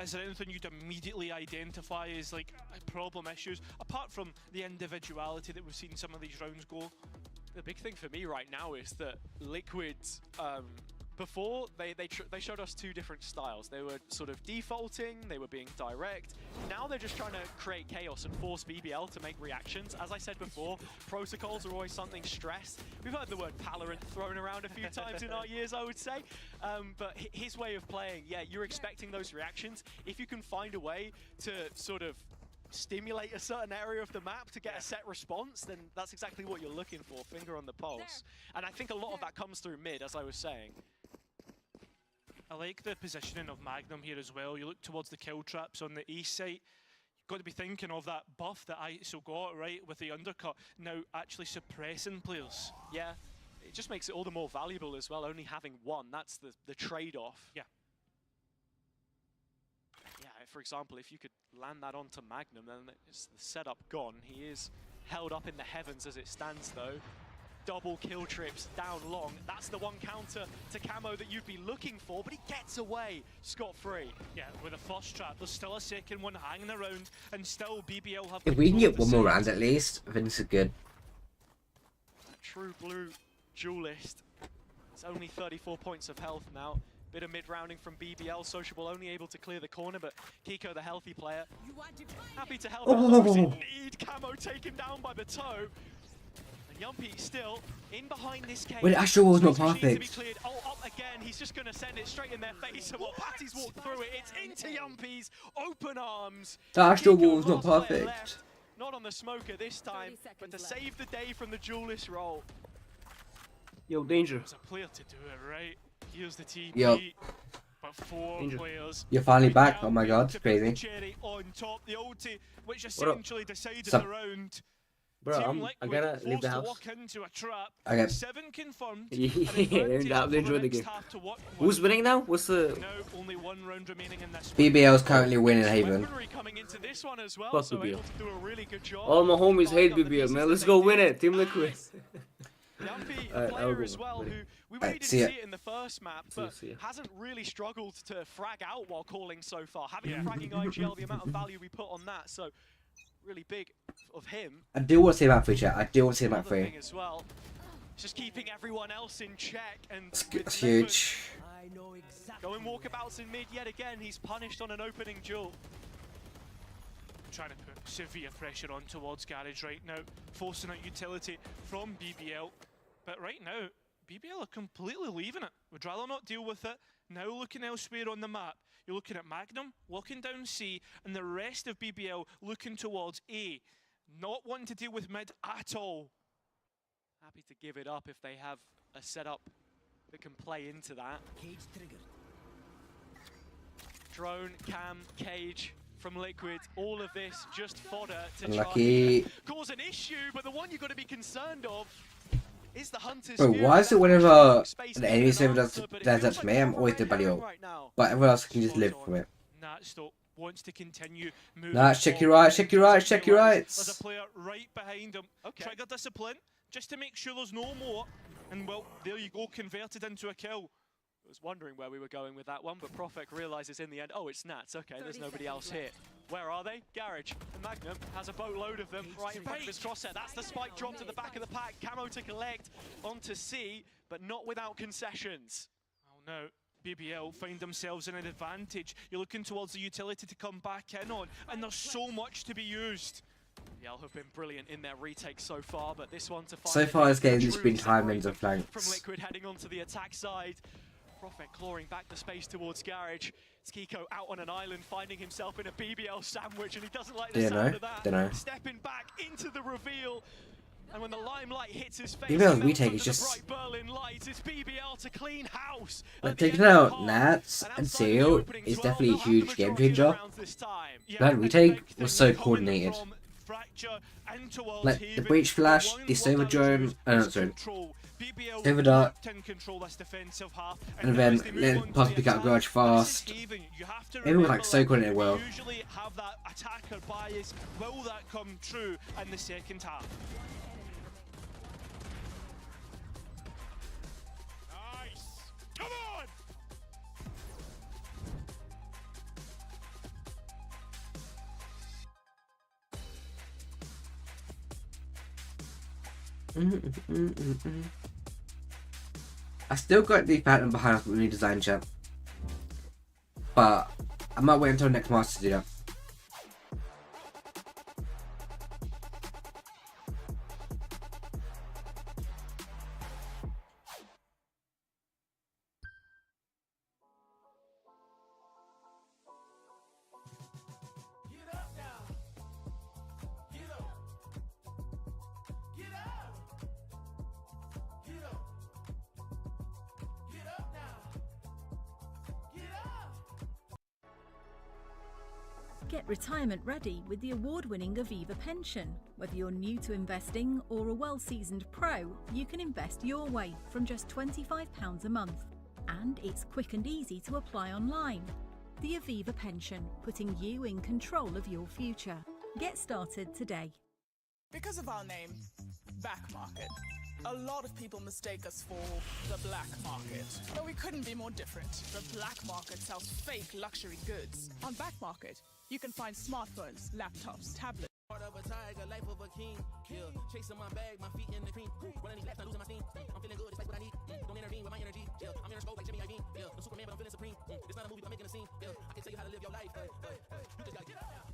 Is there anything you'd immediately identify as like problem issues, apart from the individuality that we've seen some of these rounds go?
The big thing for me right now is that Liquid, before, they showed us 2 different styles. They were sort of defaulting, they were being direct. Now they're just trying to create chaos and force BBL to make reactions. As I said before, protocols are always something stressed. We've heard the word VALORANT thrown around a few times in our years, I would say. But his way of playing, yeah, you're expecting those reactions. If you can find a way to sort of stimulate a certain area of the map to get a set response, then that's exactly what you're looking for, finger on the pulse. And I think a lot of that comes through mid, as I was saying.
I like the positioning of Magnum here as well. You look towards the kill traps on the east side. You've got to be thinking of that buff that ISO got, right, with the undercut, now actually suppressing players.
Yeah, it just makes it all the more valuable as well, only having 1. That's the trade-off.
Yeah.
Yeah, for example, if you could land that onto Magnum, then it's the setup gone. He is held up in the heavens as it stands, though. Double kill trips down long. That's the one counter to Camo that you'd be looking for, but he gets away scot-free.
Yeah, with a first trap, there's still a second one hanging around, and still BBL have...
If we can get one more round at least, I think this is good.
True blue duelist. It's only 34 points of health now. Bit of mid-rounding from BBL. Sociable only able to clear the corner, but Kiko, the healthy player, happy to help out those in need. Camo taken down by the toe. Yumpy still in behind this cage.
Well, Astral Wall's not
Space machine to be
perfect.
cleared. Oh, up again. He's just going to send it straight in their face. And while Patty's walked through it, it's into Yumpy's open arms.
The Astral
Kiko
Wall's not
last player
perfect.
left. Not on the smoker this time, but to save the day from the duelist roll.
Yo, danger.
There's a player to do it, right? Here's the TP.
Yo.
But 4
Danger.
players.
You're finally back. Oh my god, it's crazy.
Cherry on top, the ulti, which essentially decided
Sup?
the round.
Bro, I gotta leave the house.
Walk into a trap.
Okay.
7 confirmed.
Yeah, they're enjoying the game. Who's winning now? What's the...
Now only 1 round remaining in this.
BBL's currently winning Haven.
Coming into this one as well,
Fuck
so
BBL.
able to do a really good job.
All my homies hate BBL, man. Let's go win it. Team Liquid.
Yumpy,
Alright,
a
I'll
player
go
as well,
with
who
it.
we really didn't
see ya.
see it in the first map, but
See ya.
hasn't really struggled to frag out while calling so far. Having fragging IGL, the amount of value we put on that, so really big of him.
I do want to see map 3, chat. I do want to see map
Another
3.
thing as well, just keeping everyone else in check, and
It's huge.
going walkabouts in mid yet again. He's punished on an opening duel.
Trying to put severe pressure on towards Garage right now, forcing out utility from BBL. But right now, BBL are completely leaving it. Would rather not deal with it. Now looking elsewhere on the map. You're looking at Magnum, walking down C, and the rest of BBL looking towards A. Not wanting to deal with mid at all.
Happy to give it up if they have a setup that can play into that.
Cage triggered.
Drone, cam, cage from Liquid, all of this just fodder to
Unlucky.
try and cause an issue, but the one you've got to be concerned of is the Hunter's
Bro,
Fury.
why is it
That
whenever
space
the
needed
enemy
an
server does
answer, but it
that
feels
to
like
me, I'm
they're
always the
operating
Bbl.
right now.
But everyone else can just live from it.
Nats though wants to continue moving.
Nah, check your
forward.
right, check your right, check your
There's
rights.
a player right behind him.
Okay.
Trigger discipline, just to make sure there's no more. And well, there you go, converted into a kill.
I was wondering where we were going with that one, but Profek realizes in the end, oh, it's Nats. Okay, there's nobody else here. Where are they? Garage. And Magnum has a boatload of them right in front of his crosshair. That's the spike drop to the back of the pack. Camo to collect onto C, but not without concessions.
Well, now BBL find themselves in an advantage. You're looking towards the utility to come back in on, and there's so much to be used.
BBL have been brilliant in their retake so far, but this one to find
So far this game's just been timings and
from
flanks.
Liquid heading onto the attack side. Profek clawing back the space towards Garage. It's Kiko out on an island, finding himself in a BBL sandwich, and he doesn't like the sound of that.
Dunno.
Stepping back into the reveal, and when the limelight hits his face,
BBL's
he melts
retake
under
is
the
just-
bright Berlin lights. It's BBL to clean house.
Like,
at the
taking
end of
out
the half.
Nats
And
and
outside of the
Seal
opening
is
12,
definitely a
they'll have the
huge game
majority of the
changer.
rounds this time.
That
and
retake
big
was
thing
so
coming
coordinated.
from Fracture and towards
Like the
Haven.
breach flash,
One
the silver
what
drone,
was
sorry,
control. BBL
silver dart,
locked in control this defensive half,
and
now
then
as they move
let
on to
pass
the
pick out
attack,
Garage
this is
fast.
Haven. You have to
Haven was, like,
remember
so
that
coordinated
we
well.
usually have that attacker bias. Will that come true in the second half? Nice! Come on!
I still got the pattern behind us with redesign chat, but I might wait until next master to do that.
Get retirement ready with the award-winning Aviva pension. Whether you're new to investing or a well-seasoned pro, you can invest your way from just £25 a month. And it's quick and easy to apply online. The Aviva pension, putting you in control of your future. Get started today.
Because of our name, Back Market, a lot of people mistake us for the black market. But we couldn't be more different. The black market sells fake luxury goods. On Back Market, you can find smartphones, laptops, tablets.
Part of a tiger, life of a king. Yeah, chasing my bag, my feet in the cream. Running these laps, not losing my steam. I'm feeling good, it's like what I need. Don't intervene with my energy. Yeah, I'm in a scope like Jimmy Iovine. Yeah, I'm Superman, but I'm feeling supreme. It's not a movie, but I'm making a scene. Yeah, I can tell you how to live your life. You just gotta get out.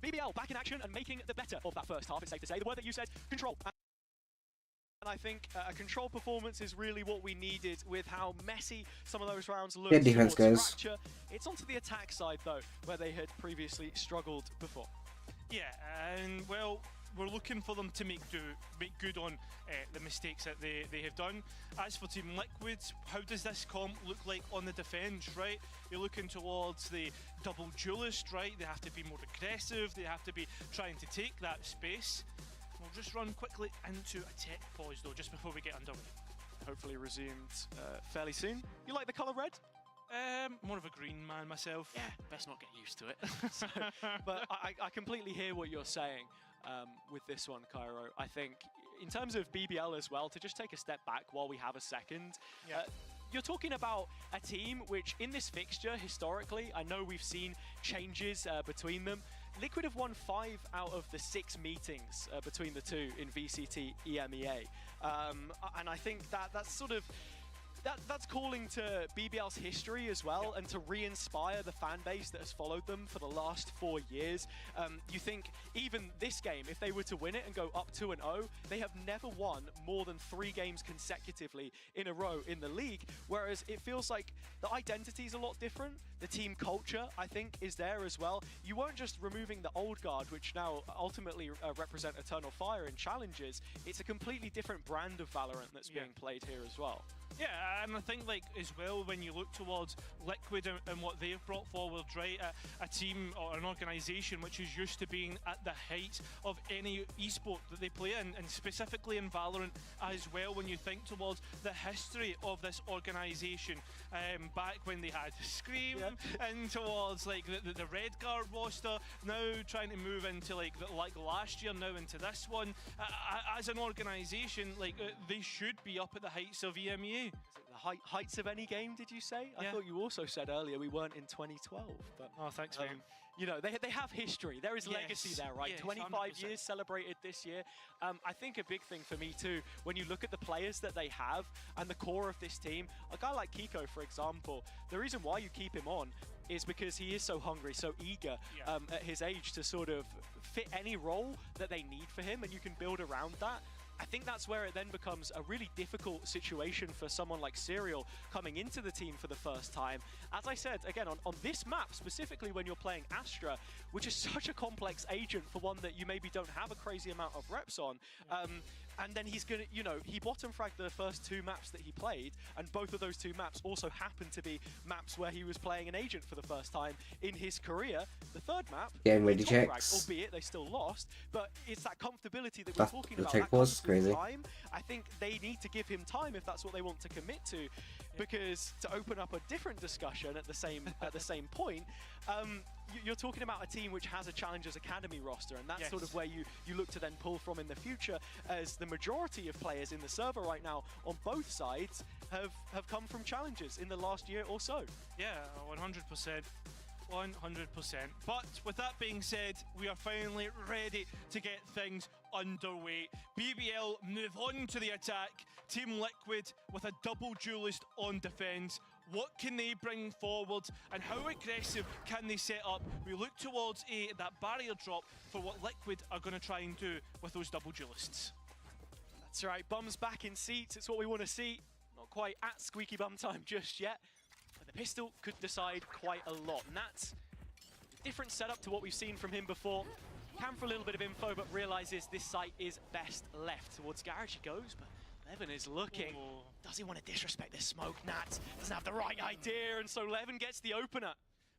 BBL back in action and making the better of that first half, it's safe to say. The word that you said, control. And I think a control performance is really what we needed with how messy some of those rounds looked.
Good defense, guys.
It's onto the attack side, though, where they had previously struggled before.
Yeah, and well, we're looking for them to make good on the mistakes that they have done. As for Team Liquid, how does this comp look like on the defense, right? You're looking towards the double duelist, right? They have to be more aggressive, they have to be trying to take that space. We'll just run quickly into a tech pause though, just before we get underway.
Hopefully resumed fairly soon. You like the colour red?
More of a green man myself.
Yeah, best not get used to it. But I completely hear what you're saying with this one, Cairo. I think in terms of BBL as well, to just take a step back while we have a second.
Yeah.
You're talking about a team which in this fixture, historically, I know we've seen changes between them. Liquid have won 5 out of the 6 meetings between the two in VCT Emea. And I think that's sort of that's calling to BBL's history as well, and to re-inspire the fan base that has followed them for the last 4 years. You think even this game, if they were to win it and go up 2-0, they have never won more than 3 games consecutively in a row in the league, whereas it feels like the identity is a lot different. The team culture, I think, is there as well. You weren't just removing the old guard, which now ultimately represent Eternal Fire in challenges. It's a completely different brand of Valorant that's being played here as well.
Yeah, and I think like as well, when you look towards Liquid and what they've brought forward, right, a team or an organisation which is used to being at the height of any esport that they play in, and specifically in Valorant as well, when you think towards the history of this organisation, back when they had Scream, and towards like the Red Guard roster, now trying to move into like last year, now into this one. As an organisation, like they should be up at the heights of EMEA.
Is it the heights of any game, did you say?
Yeah.
I thought you also said earlier we weren't in 2012. But,
oh, thanks, man.
You know, they have history. There is legacy there, right?
Yes,
25
100%.
years celebrated this year. I think a big thing for me too, when you look at the players that they have and the core of this team, a guy like Kiko, for example, the reason why you keep him on is because he is so hungry, so eager at his age to sort of fit any role that they need for him, and you can build around that. I think that's where it then becomes a really difficult situation for someone like Serial coming into the team for the first time. As I said, again, on this map, specifically when you're playing Astra, which is such a complex agent for one that you maybe don't have a crazy amount of reps on. And then he's going to, you know, he bottom fragged the first 2 maps that he played, and both of those 2 maps also happened to be maps where he was playing an agent for the first time in his career. The 3rd map,
getting ready
top fragged,
checks.
albeit they still lost, but it's that comfortability that we're talking
the
about.
check was crazy.
Time. I think they need to give him time if that's what they want to commit to, because to open up a different discussion at the same point, you're talking about a team which has a Challengers Academy roster, and that's sort of where you look to then pull from in the future, as the majority of players in the server right now on both sides have come from Challengers in the last year or so.
Yeah, 100%. 100%. But with that being said, we are finally ready to get things underway. BBL move on to the attack. Team Liquid with a double duelist on defense. What can they bring forward, and how aggressive can they set up? We look towards that barrier drop for what Liquid are going to try and do with those double duelists.
That's right, bums back in seats. It's what we want to see. Not quite at squeaky bum time just yet. The pistol could decide quite a lot, and that's a different setup to what we've seen from him before. Can for a little bit of info, but realizes this site is best left. Towards Garage he goes, but Levin is looking.
Ooh.
Does he want to disrespect this smoke? Nat doesn't have the right idea, and so Levin gets the opener.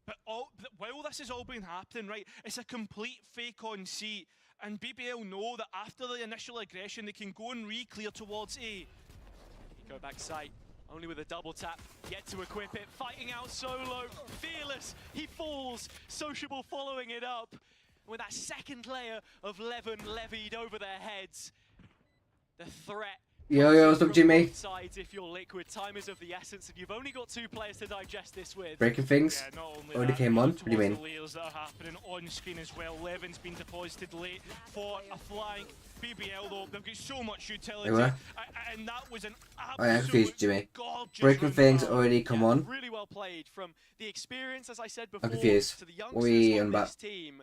But while this is all been happening, right, it's a complete fake on C, and BBL know that after the initial aggression, they can go and re-clear towards A.
He go back site. Only with a double tap, yet to equip it, fighting out solo, fearless, he falls, Sociable following it up. With that second layer of Levin levied over their heads, the threat.
Yo, what's up, Jimmy?
Sides, if you're Liquid, time is of the essence, and you've only got 2 players to digest this with.
Breaking things?
Yeah, not only
Already
that,
came on? What do you mean?
The layers that are happening on screen as well. Levin's been deposited late for a flank. BBL though, they've got so much utility, and that was an absolute
Jimmy.
gorgeous
Breaking things
round.
already come on.
Really well played from the experience, as I said before,
I'm confused.
to the young
We
on
on back.
this team.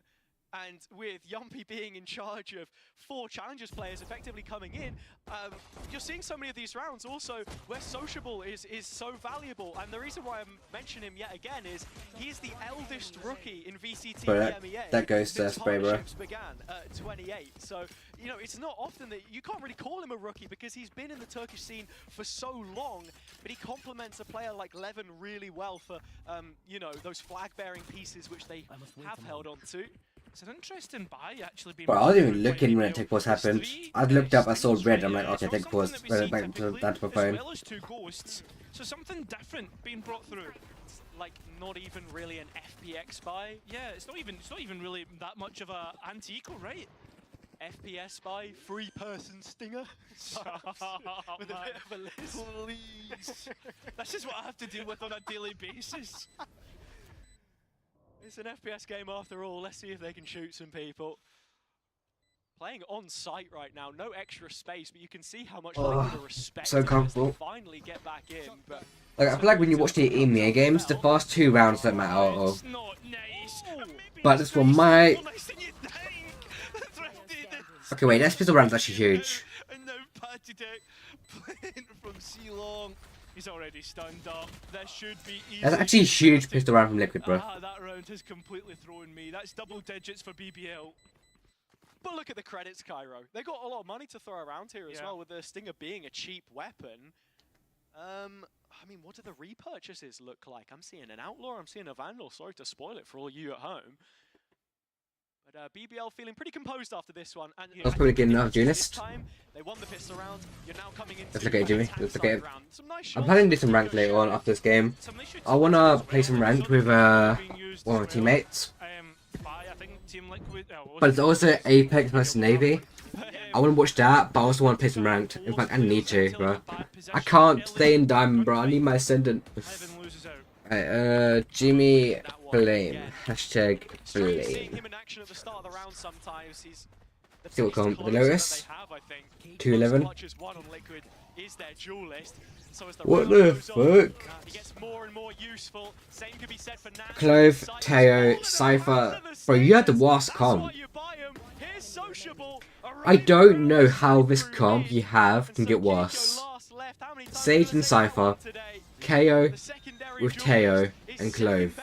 And with Yumpy being in charge of 4 challengers players effectively coming in, you're seeing so many of these rounds also where Sociable is so valuable. And the reason why I'm mentioning him yet again is he's the eldest rookie in VCT Emea.
That goes to spray, bro.
Began at 28. So, you know, it's not often that you can't really call him a rookie because he's been in the Turkish scene for so long, but he complements a player like Levin really well for, you know, those flag-bearing pieces which they have held on to.
It's an interesting buy, actually.
Bro, I wasn't even looking when Tech Pause happened. I looked up, I saw red, I'm like, okay, Tech Pause, back to my phone.
As well as 2 ghosts, so something different being brought through.
It's like not even really an FPX buy.
Yeah, it's not even really that much of a anti-eco, right?
FPS buy, 3-person stinger. With a bit of a list.
Please. This is what I have to deal with on a daily basis.
It's an FPS game after all. Let's see if they can shoot some people. Playing on site right now, no extra space, but you can see how much Liquid are respecting
so comfortable.
Finally get back in. But
like, I feel like when you watch the EMEA games, the first 2 rounds don't matter at all. But this one might. Okay, wait, that pistol round's actually huge.
And now Patidek playing from C-Long. He's already stunned up. That should be easy.
That's actually a huge pistol round from Liquid, bro.
That round has completely thrown me. That's double digits for BBL.
But look at the credits, Cairo. They got a lot of money to throw around here as well, with the Stinger being a cheap weapon. I mean, what do the repurchases look like? I'm seeing an Outlaw, I'm seeing a Vandal. Sorry to spoil it for all you at home. But BBL feeling pretty composed after this one. And
That's probably good enough, Junist.
They won the pistol round. You're now coming into
Let's look at it, Jimmy. Let's look at it.
Nice
I'm planning to do some ranked later on after this game. I want to play some ranked with one of my teammates. But it's also Apex vs Navy. I want to watch that, but I also want to play some ranked. In fact, I need to, bro. I can't stay in Diamond, bro. I need my Ascendant. Alright, Jimmy Blame. Hashtag Blame. See what comp. The lowest? 211. What the fuck? Clove, Teo, Cypher. Bro, you had the worst comp. I don't know how this comp you have can get worse. Sage and Cypher, KO with Teo and Clove.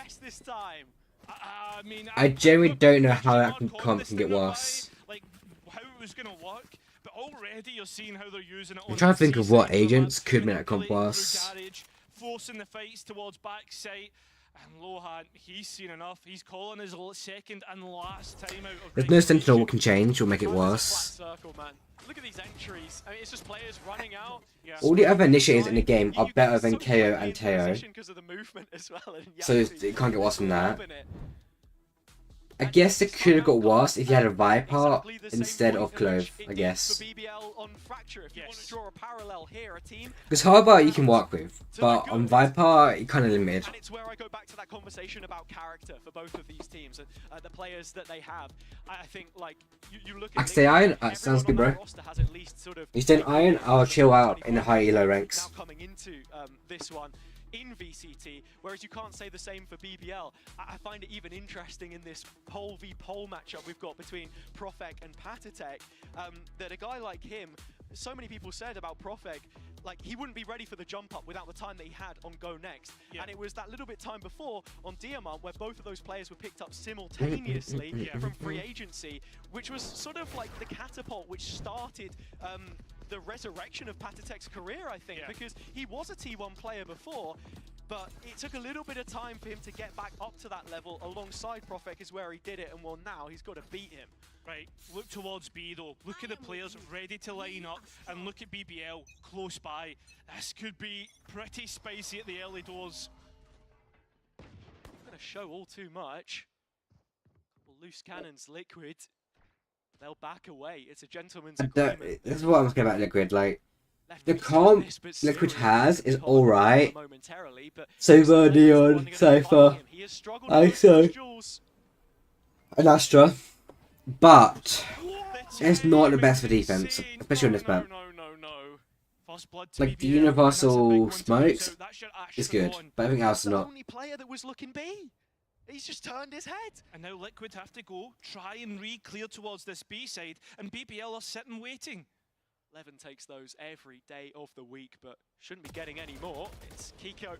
I genuinely don't know how that comp can get worse. I'm trying to think of what agents could make that comp worse.
Forcing the fights towards backside. And Lohan, he's seen enough. He's calling his second and last time out.
There's no Sentinel what can change or make it worse.
Look at these entries. I mean, it's just players running out.
All the other initiators in the game are better than KO and Teo. So it can't get worse than that. I guess it could have got worse if you had a Viper instead of Clove, I guess. Because Harbor you can work with, but on Viper you kind of limited.
And it's where I go back to that conversation about character for both of these teams and the players that they have. I think like you look at
stay Iron? Sounds good, bro. You stay Iron? I'll chill out in the high elo ranks.
Now coming into this one in VCT, whereas you can't say the same for BBL. I find it even interesting in this pole v pole matchup we've got between Profek and Patatek, that a guy like him, so many people said about Profek, like he wouldn't be ready for the jump up without the time that he had on Go Next. And it was that little bit time before on Diamant where both of those players were picked up simultaneously from free agency, which was sort of like the catapult which started the resurrection of Patatek's career, I think, because he was a T1 player before, but it took a little bit of time for him to get back up to that level alongside Profek is where he did it, and well now he's got to beat him.
Right, look towards B though. Look at the players ready to line up, and look at BBL close by. This could be pretty spicy at the early doors.
Not going to show all too much. Couple loose cannons, Liquid. They'll back away. It's a gentleman's agreement.
This is what I'm saying about Liquid. Like, the comp Liquid has is alright. Silver, Neon, Cypher, ISO, and Astra. But it's not the best for defense, especially on this map. Like the Universal Smokes is good, but everything else is not.
He's just turned his head. And now Liquid have to go, try and re-clear towards this B side, and BBL are sitting waiting.
Levin takes those every day of the week, but shouldn't be getting any more. It's Kiko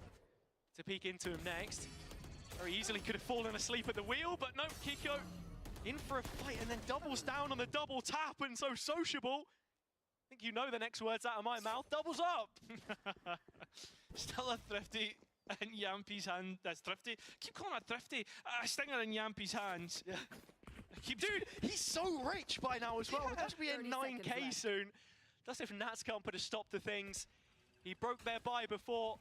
to peek into him next. Very easily could have fallen asleep at the wheel, but no, Kiko in for a fight and then doubles down on the double tap, and so sociable. I think you know the next words out of my mouth. Doubles up!
Still a Thrifty in Yampy's hand. That's Thrifty. Keep calling that Thrifty. A Stinger in Yampy's hands.
Yeah. Dude, he's so rich by now as well. He'll just be at 9k soon. That's if Nats can't put a stop to things. He broke their bye before.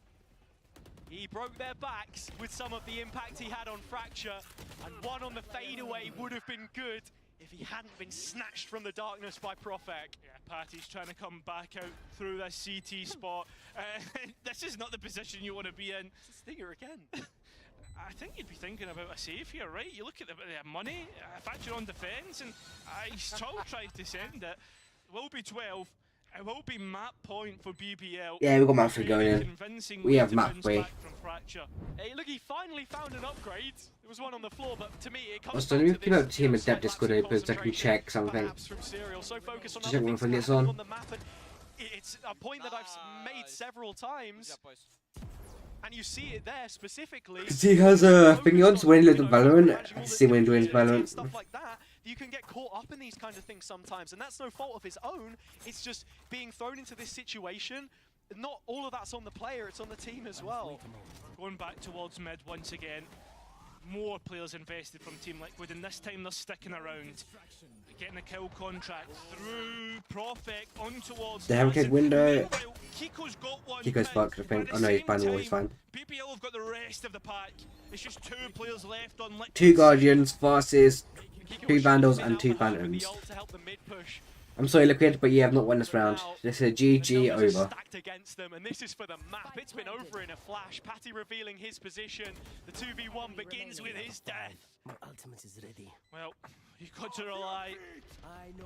He broke their backs with some of the impact he had on Fracture, and one on the fadeaway would have been good if he hadn't been snatched from the darkness by Profek.
Yeah, Patty's trying to come back out through this CT spot. This is not the position you want to be in.
It's a Stinger again.
I think you'd be thinking about a save here, right? You look at the money, in fact you're on defense, and he's still trying to send it. It will be 12. It will be map point for BBL.
Yeah, we've got map 3 going in. We have map 3.
Hey, look, he finally found an upgrade. There was one on the floor, but to me, it comes
Also, let me keep up team and dev Discord open so I can check something.
Just
check one thing it's on.
It's a point that I've made several times. And you see it there specifically.
Because he has a thing on, so when he looked at Valorant, I see when he joins Valorant.
Stuff like that, you can get caught up in these kind of things sometimes, and that's no fault of his own. It's just being thrown into this situation. Not all of that's on the player, it's on the team as well.
Going back towards mid once again. More players invested from Team Liquid, and this time they're sticking around. Getting a kill contract through Profek on towards
They have a kick window.
Kiko's got one.
Kiko's fucked, I think. Oh no, he's fine. He's fine.
BBL have got the rest of the pack. It's just 2 players left on Liquid.
2 Guardians, Farses, 2 Vandals, and 2 Phantoms. I'm sorry, Liquid, but yeah, I've not won this round. This is a GG over.
Stacked against them, and this is for the map. It's been over in a flash. Patty revealing his position. The 2v1 begins with his death.
My ultimate is ready.
Well, you've got to rely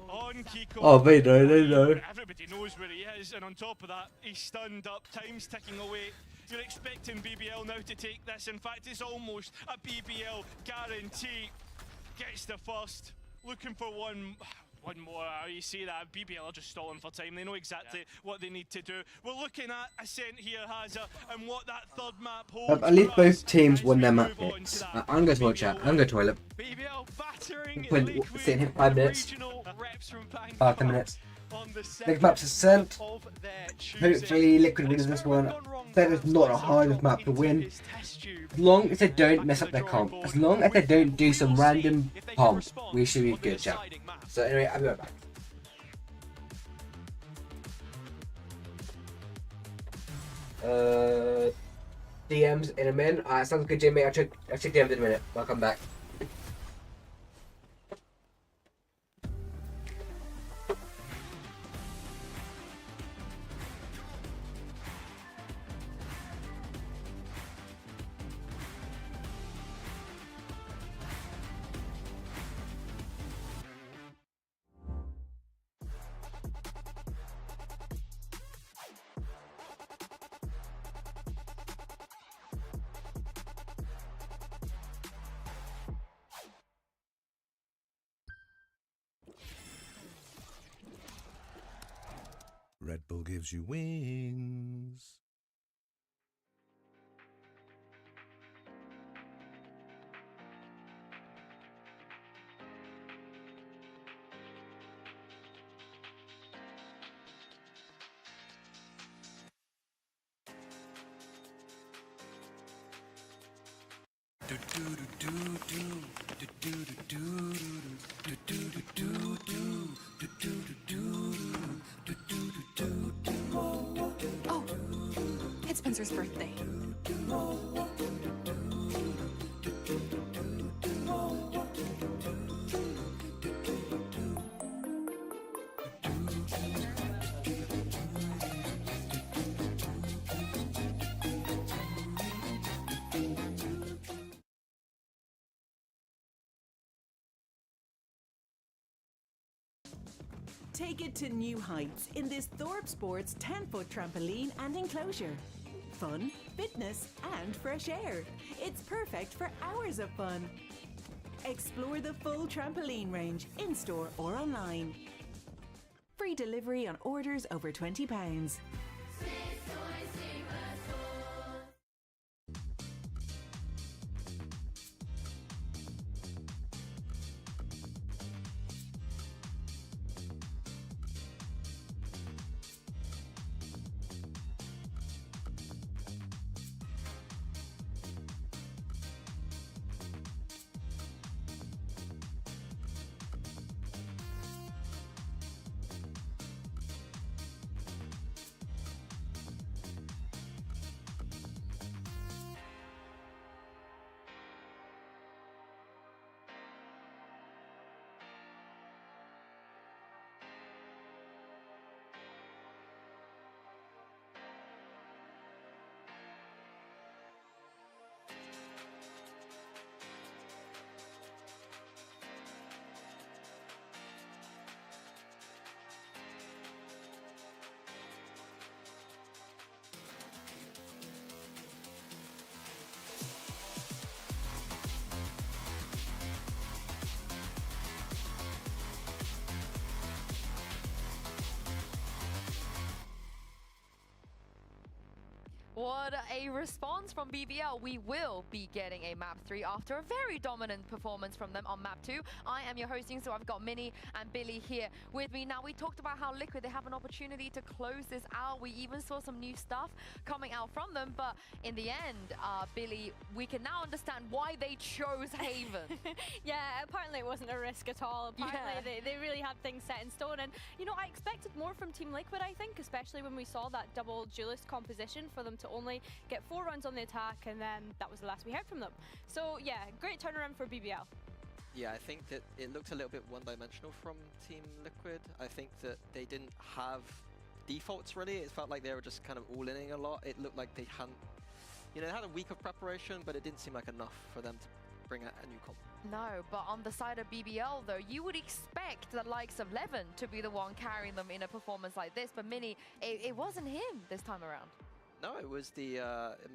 on Kiko.
Oh, they know.
Everybody knows where he is, and on top of that, he's stunned up. Time's ticking away. You're expecting BBL now to take this. In fact, it's almost a BBL guarantee. Gets the first. Looking for one more. You see that BBL are just stalling for time. They know exactly what they need to do. We're looking at Ascent here, Hazza, and what that third map holds.
At least both teams won their map hits. I'm going to watch out. I'm going to toilet.
BBL battering
Sitting here 5 minutes. 5 minutes. Next map's Ascent. Hopefully Liquid wins this one. That is not a hardest map to win. As long as they don't mess up their comp. As long as they don't do some random pomp, we should be good, chat. So anyway, I'll be right back. DMs in a minute. Sounds good, Jimmy. I'll check DMs in a minute. I'll come back.
Red Bull gives you wings.
Oh, it's Spencer's birthday.
Take it to new heights in this Thorpe Sports 10-foot trampoline and enclosure. Fun,
fitness, and fresh air. It's perfect for hours of fun. Explore the full trampoline range, in-store or online. Free delivery on orders over £20.
What a response from BBL. We will be getting a map 3 after a very dominant performance from them on map 2. I am your hosting, so I've got Minnie and Billy here with me. Now, we talked about how Liquid, they have an opportunity to close this out. We even saw some new stuff coming out from them, but in the end, Billy, we can now understand why they chose Haven.
Yeah, apparently it wasn't a risk at all. Apparently they really had things set in stone, and you know, I expected more from Team Liquid, I think, especially when we saw that double duelist composition for them to only get 4 runs on the attack, and then that was the last we heard from them. So yeah, great turnaround for BBL.
Yeah, I think that it looked a little bit one-dimensional from Team Liquid. I think that they didn't have defaults really. It felt like they were just kind of all-inning a lot. It looked like they hadn't, you know, they had a week of preparation, but it didn't seem like enough for them to bring out a new comp.
No, but on the side of BBL though, you would expect the likes of Levin to be the one carrying them in a performance like this, but Minnie, it wasn't him this time around.
No, it was the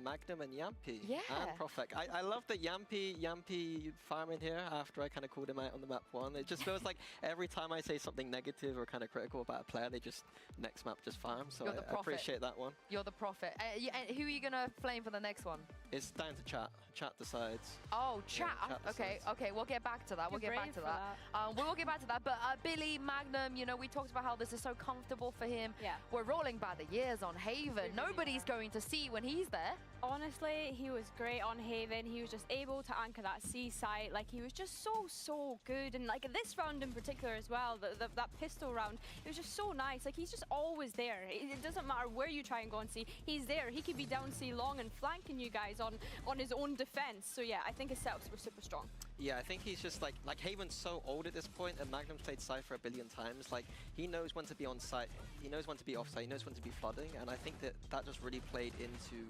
Magnum and Yampy and Profek. I love that Yampy farming here after I kind of called him out on the map 1. It just feels like every time I say something negative or kind of critical about a player, they just next map just farm. So I appreciate that one.
You're the prophet. And who are you going to flame for the next one?
It's down to chat. Chat decides.
Oh, chat.
Yeah, chat
Okay, we'll get back to that. We'll get back to that. We will get back to that. But Billy, Magnum, you know, we talked about how this is so comfortable for him. Yeah. We're rolling by the years on Haven. Nobody's going to see when he's there.
Honestly, he was great on Haven. He was just able to anchor that C site. Like, he was just so good. And like this round in particular as well, that pistol round, it was just so nice. Like, he's just always there. It doesn't matter where you try and go on C, he's there. He could be down C long and flanking you guys on his own defense. So yeah, I think his setups were super strong.
Yeah, I think he's just like Haven's so old at this point, and Magnum's played Cypher a billion times. Like, he knows when to be on site, he knows when to be off site, he knows when to be flooding, and I think that just really played into,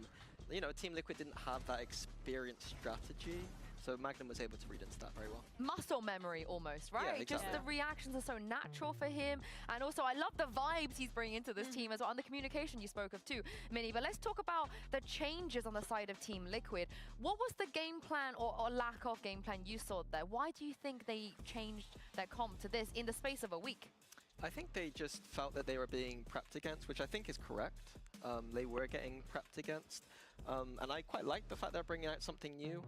you know, Team Liquid didn't have that experienced strategy. So Magnum was able to read into that very well.
Muscle memory almost, right?
Yeah, exactly.
Just the reactions are so natural for him. And also, I love the vibes he's bringing into this team as well, and the communication you spoke of too, Minnie. But let's talk about the changes on the side of Team Liquid. What was the game plan or lack of game plan you saw there? Why do you think they changed their comp to this in the space of a week?
I think they just felt that they were being prepped against, which I think is correct. They were getting prepped against. And I quite like the fact they're bringing out something new.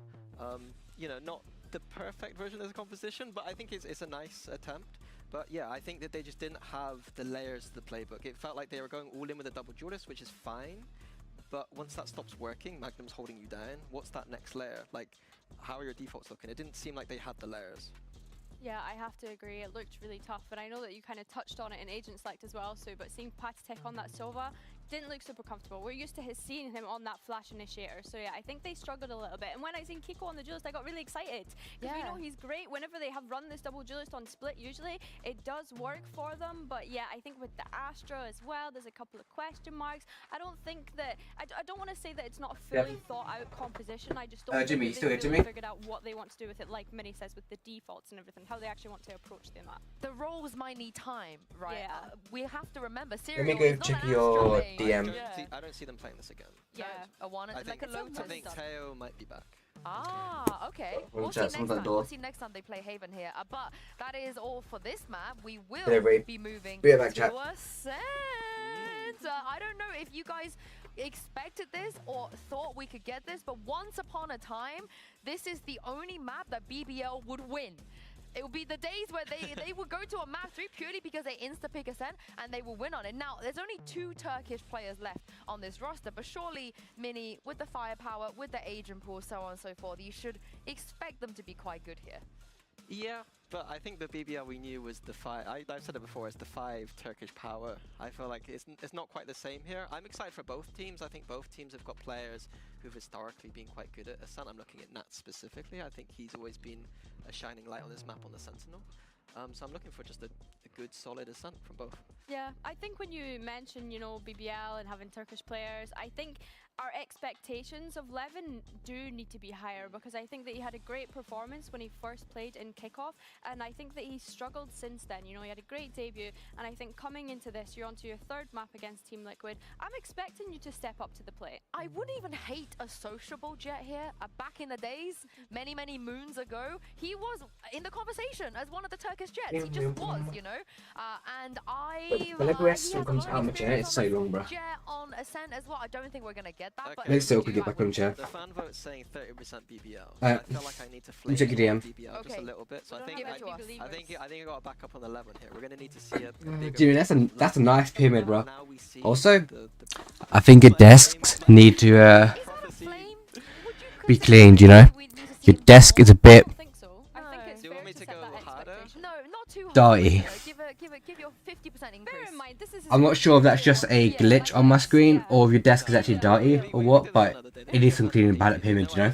You know, not the perfect version of the composition, but I think it's a nice attempt. But yeah, I think that they just didn't have the layers of the playbook. It felt like they were going all in with a double duelist, which is fine. But once that stops working, Magnum's holding you down. What's that next layer? Like, how are your defaults looking? It didn't seem like they had the layers.
Yeah, I have to agree. It looked really tough, and I know that you kind of touched on it in Agent Select as well, Sue, but seeing Patitek on that Sova didn't look super comfortable. We're used to seeing him on that flash initiator, so yeah, I think they struggled a little bit. And when I seen Kiko on the duelist, I got really excited, because we know he's great. Whenever they have run this double duelist on split, usually it does work for them, but yeah, I think with the Astra as well, there's a couple of question marks. I don't think that, I don't want to say that it's not a fully thought out composition. I just don't
Jimmy,
think they really figured out what they want to do with it, like Minnie says, with the defaults and everything, how they actually want to approach the map.
The roles might need time, right?
Yeah.
We have to remember,
Let me go check your DM.
I don't see them playing this again.
Yeah, a one, like a Lotus.
I think Teo might be back.
Ah, okay. We'll see next time. We'll see next time they play Haven here. But that is all for this map. We will be moving to Ascent. I don't know if you guys expected this or thought we could get this, but once upon a time, this is the only map that BBL would win. It would be the days where they would go to a map 3 purely because they insta-pick Ascent and they will win on it. Now, there's only 2 Turkish players left on this roster, but surely, Mini, with the firepower, with the agent pool, so on and so forth, you should expect them to be quite good here.
Yeah, but I think the BBL we knew was the 5. I've said it before, it's the 5 Turkish power. I feel like it's not quite the same here. I'm excited for both teams. I think both teams have got players who've historically been quite good at Ascent. I'm looking at Nats specifically. I think he's always been a shining light on this map on the Sentinel. So I'm looking for just a good, solid Ascent from both.
Yeah, I think when you mention, you know, BBL and having Turkish players, I think our expectations of Levin do need to be higher, because I think that he had a great performance when he first played in Kickoff, and I think that he struggled since then. You know, he had a great debut, and I think coming into this, you're onto your 3rd map against Team Liquid. I'm expecting you to step up to the plate.
I wouldn't even hate a sociable Jett here. Back in the days, many moons ago, he was in the conversation as one of the Turkish Jetts. He just was, you know. And
it's so long, bro.
Jett on Ascent as well. I don't think we're gonna get that.
Okay.
But
Let's still get back on chair.
The fan vote's saying 30% BBL. So I feel like I need to flame
check your DM.
BBL just a little bit. So I think I got back up on 11 here. We're gonna need to see it.
Dude, that's a nice pyramid, bro. Also, I think your desks need to be cleaned. You know, your desk is a bit dirty.
Give your 50% increase.
I'm not sure if that's just a glitch on my screen or if your desk is actually dirty or what, but it needs some cleaning about it pyramid, you know.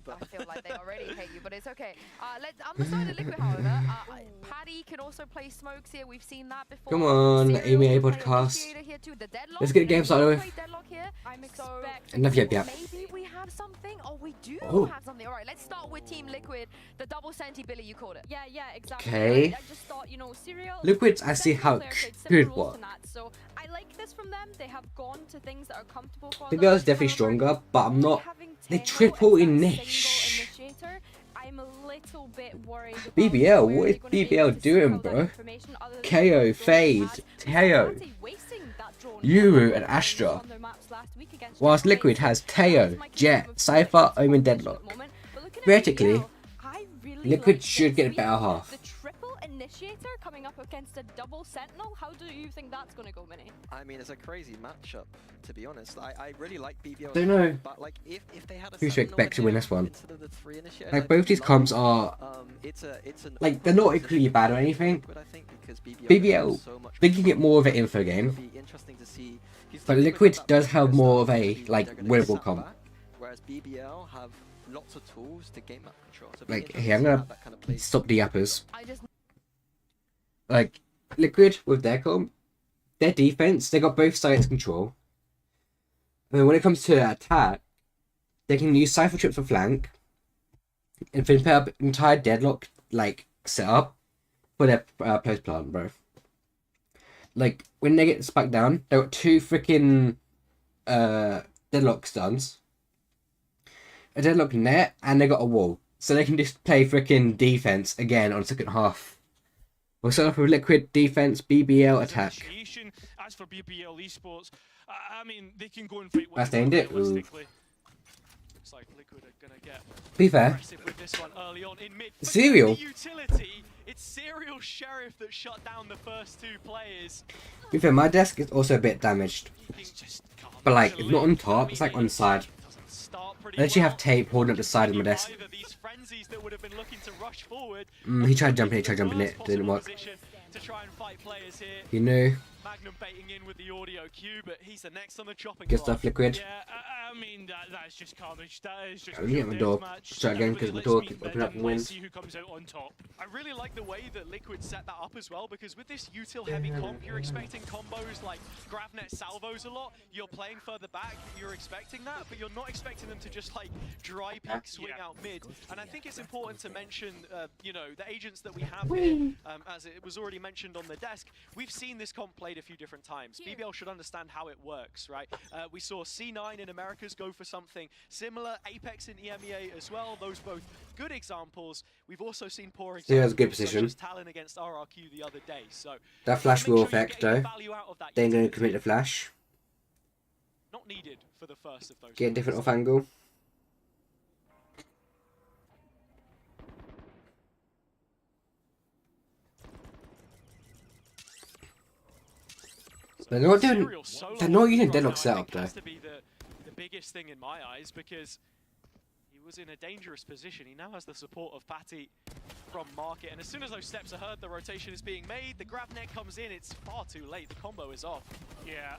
I feel like they already hate you, but it's okay. On the side of Liquid, however, Paddy can also play smokes here. We've seen that before.
Come on, Emea podcast. Let's get the game started with. Enough yet.
Maybe we have something. Oh, we do have something. All right, let's start with Team Liquid. The double senti Billy, you called it.
Yeah, exactly.
Okay.
I just thought, you know, Serial.
Liquid's I see how good what.
So I like this from them. They have gone to things that are comfortable for
the girl's definitely stronger, but I'm not. They triple in niche.
I'm a little bit worried.
BBL, what is BBL doing, bro? KO, Fade, Teo, Yuru, and Astra. Whilst Liquid has Teo, Jett, Cypher, Omen, Deadlock. Theoretically, Liquid should get a better half.
The triple initiator coming up against a double sentinel. How do you think that's going to go, Mini?
I mean, it's a crazy matchup, to be honest. I really like BBL.
Don't know.
But like, if they had a
who should expect to win this one?
Initiators,
like both these comps are like they're not equally bad or anything. BBL, they can get more of an info game. But Liquid does have more of a like winnable comp.
Whereas BBL have lots of tools to game map control. So
like here, I'm gonna stop the uppers. Like Liquid with their comp, their defense, they got both sides control. I mean, when it comes to attack, they can use Cypher Trips for flank, and then put up entire Deadlock like setup for their post plant, bro. Like when they get spiked down, they got 2 freaking Deadlock stuns, a Deadlock net, and they got a wall, so they can just play freaking defense again on the second half. We'll start off with Liquid defense, BBL attack.
As for Bbl Esports, I mean, they can go and fight.
I stained it.
Looks like Liquid are gonna get
be fair.
With this one early on in mid.
Serial.
Utility, it's Serial Sheriff that shut down the first 2 players.
Be fair, my desk is also a bit damaged, but like it's not on top; it's like on the side. I actually have tape holding up the side of my desk. He tried jumping it, didn't work. You knew.
Magnum baiting in with the audio cue, but he's the next on the chopping
Good stuff, Liquid.
Yeah, mean, that's just carnage. That is just
I'm getting my door. Try again because we're talking. Open up and win.
See who comes out on top.
I really like the way that Liquid set that up as well, because with this util heavy comp, you're expecting combos like Gravnet salvos a lot. You're playing further back, you're expecting that, but you're not expecting them to just like dry pick swing out mid. And I think it's important to mention, you know, the agents that we have here, as it was already mentioned on the desk. We've seen this comp played a few different times. BBL should understand how it works, right? We saw C9 in Americas go for something similar, Apex in EMEA as well. Those both good examples. We've also seen poor examples.
He has a good position.
Talon against RRQ the other day. So
that flash will affect though. They're going to commit the flash.
Not needed for the first of those.
Get a different off angle. They're not doing. They're not using deadlock setup though.
Has to be the biggest thing in my eyes, because he was in a dangerous position. He now has the support of Patty from Market, and as soon as those steps are heard, the rotation is being made. The grab net comes in. It's far too late. The combo is off.
Yeah,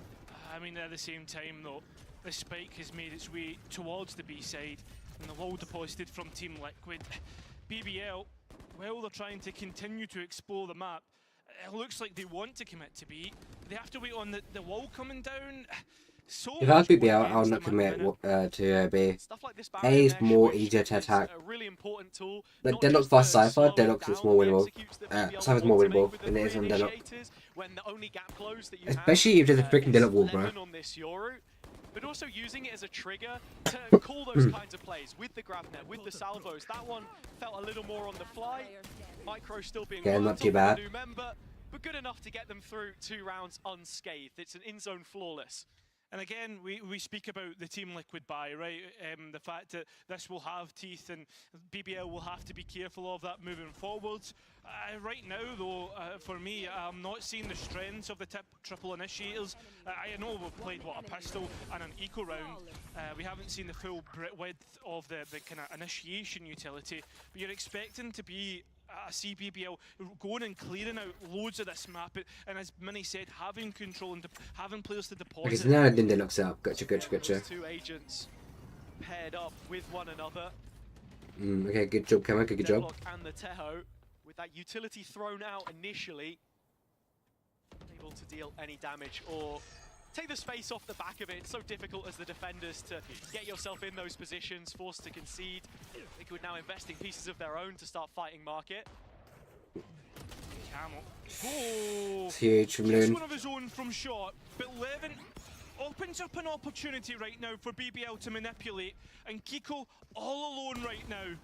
I mean at the same time though, the spike has made its way towards the B side, and the wall deposited from Team Liquid. BBL, well, they're trying to continue to explore the map. It looks like they want to commit to B. They have to wait on the wall coming down. So
if I was BBL, I would not commit to B. A is more easier to attack. Like Deadlock's vs Cypher, Deadlock's is more winnable. Cypher's more winnable than it is on Deadlock. Especially if there's a freaking Deadlock wall, bro.
But also using it as a trigger to call those kinds of plays with the grab net, with the salvos. That one felt a little more on the fly. Micro still being
not too bad.
New member, but good enough to get them through 2 rounds unscathed. It's an in-zone flawless.
And again, we speak about the Team Liquid buy, right? The fact that this will have teeth and BBL will have to be careful of that moving forwards. Right now, though, for me, I'm not seeing the strengths of the triple initiators. I know we've played, what, a pistol and an eco round. We haven't seen the full width of the kind of initiation utility, but you're expecting to be a CBBL going and clearing out loads of this map, and as Minnie said, having control and having players to deposit.
Okay, so now I didn't Deadlock set up. Gotcha.
Two agents paired up with one another.
Okay, good job, Cameron. Good job.
And the Teho, with that utility thrown out initially, able to deal any damage or take the space off the back of it. It's so difficult as the defenders to get yourself in those positions, forced to concede. Liquid now investing pieces of their own to start fighting Market.
Camel.
Oh, huge from Loon.
One of his own from short, but Levin opens up an opportunity right now for BBL to manipulate, and Kiko all alone right now.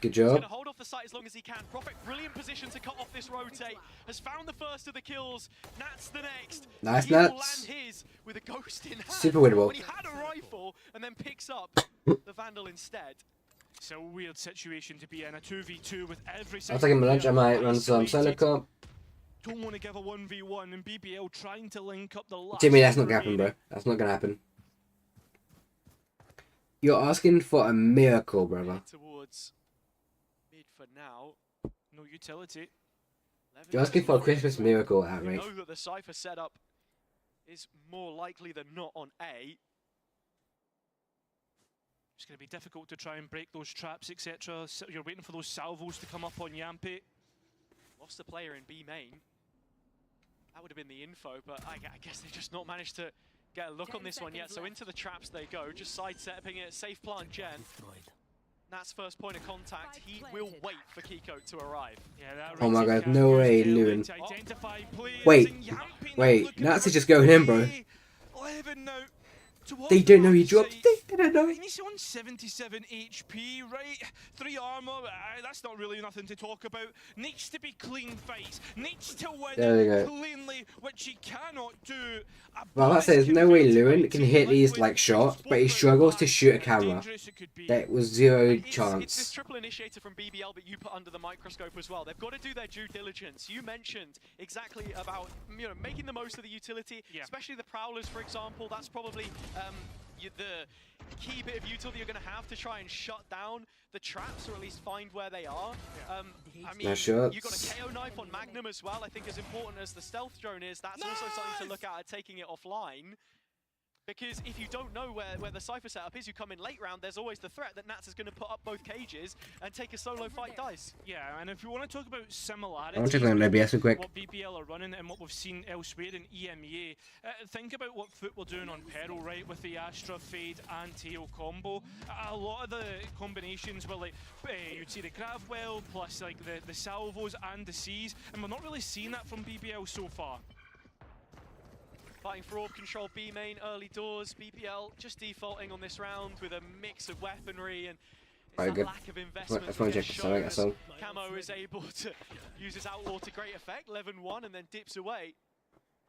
Good job.
He's going to hold off the site as long as he can. Prophet, brilliant position to cut off this rotate. Has found the first of the kills. Nats the next.
Nice,
he will
Nats.
land his with a ghost in hand.
Super winnable.
When he had a rifle and then picks up the Vandal instead.
It's a weird situation to be in, a 2v2 with every
I'll take him lunch. I might run some solo comp.
Don't want to give a 1v1, and BBL trying to link up the last.
Jimmy, that's not gonna happen, bro. That's not gonna happen. You're asking for a miracle, brother.
Towards mid for now.
No utility.
You're asking for a Christmas miracle at
We
rate.
know that the Cypher setup is more likely than not on A.
It's going to be difficult to try and break those traps, etc. So you're waiting for those salvos to come up on Yampi.
Lost a player in B main. That would have been the info, but I guess they've just not managed to get a look on this one yet. So into the traps they go, just side-stepping it. Safe plant Gen. Nat's first point of contact. He will wait for Kiko to arrive.
Yeah, that
Oh my god, no way, Lewin. Wait, Nats is just going in, bro. They don't know he dropped. They don't know.
He's on 77 HP, right? 3 armor, that's not really nothing to talk about. Needs to be clean fights. Needs to win cleanly, which he cannot do.
Well, that says no way Lewin can hit these like shots, but he struggles to shoot a camera. That was zero chance.
It's this triple initiator from BBL that you put under the microscope as well. They've got to do their due diligence. You mentioned exactly about making the most of the utility, especially the Prowlers, for example. That's probably the key bit of utility you're going to have to try and shut down the traps, or at least find where they are. I mean, you've got a KO knife on Magnum as well. I think as important as the stealth drone is, that's also something to look at taking it offline. Because if you don't know where the Cypher setup is, you come in late round, there's always the threat that Nats is going to put up both cages and take a solo fight dice.
Yeah, and if you want to talk about similarities,
I want to check on OBS real quick.
What BBL are running and what we've seen elsewhere in EMEA, think about what Foot were doing on Peril, right, with the Astra, Fade and Tail combo. A lot of the combinations were like, you'd see the Gravwell plus like the Salvos and the Cs, and we're not really seeing that from BBL so far.
Fighting for orb control B main, early doors, BBL just defaulting on this round with a mix of weaponry and it's that lack of investment. Camo is able to use his outlaw to great effect, 11-1 and then dips away.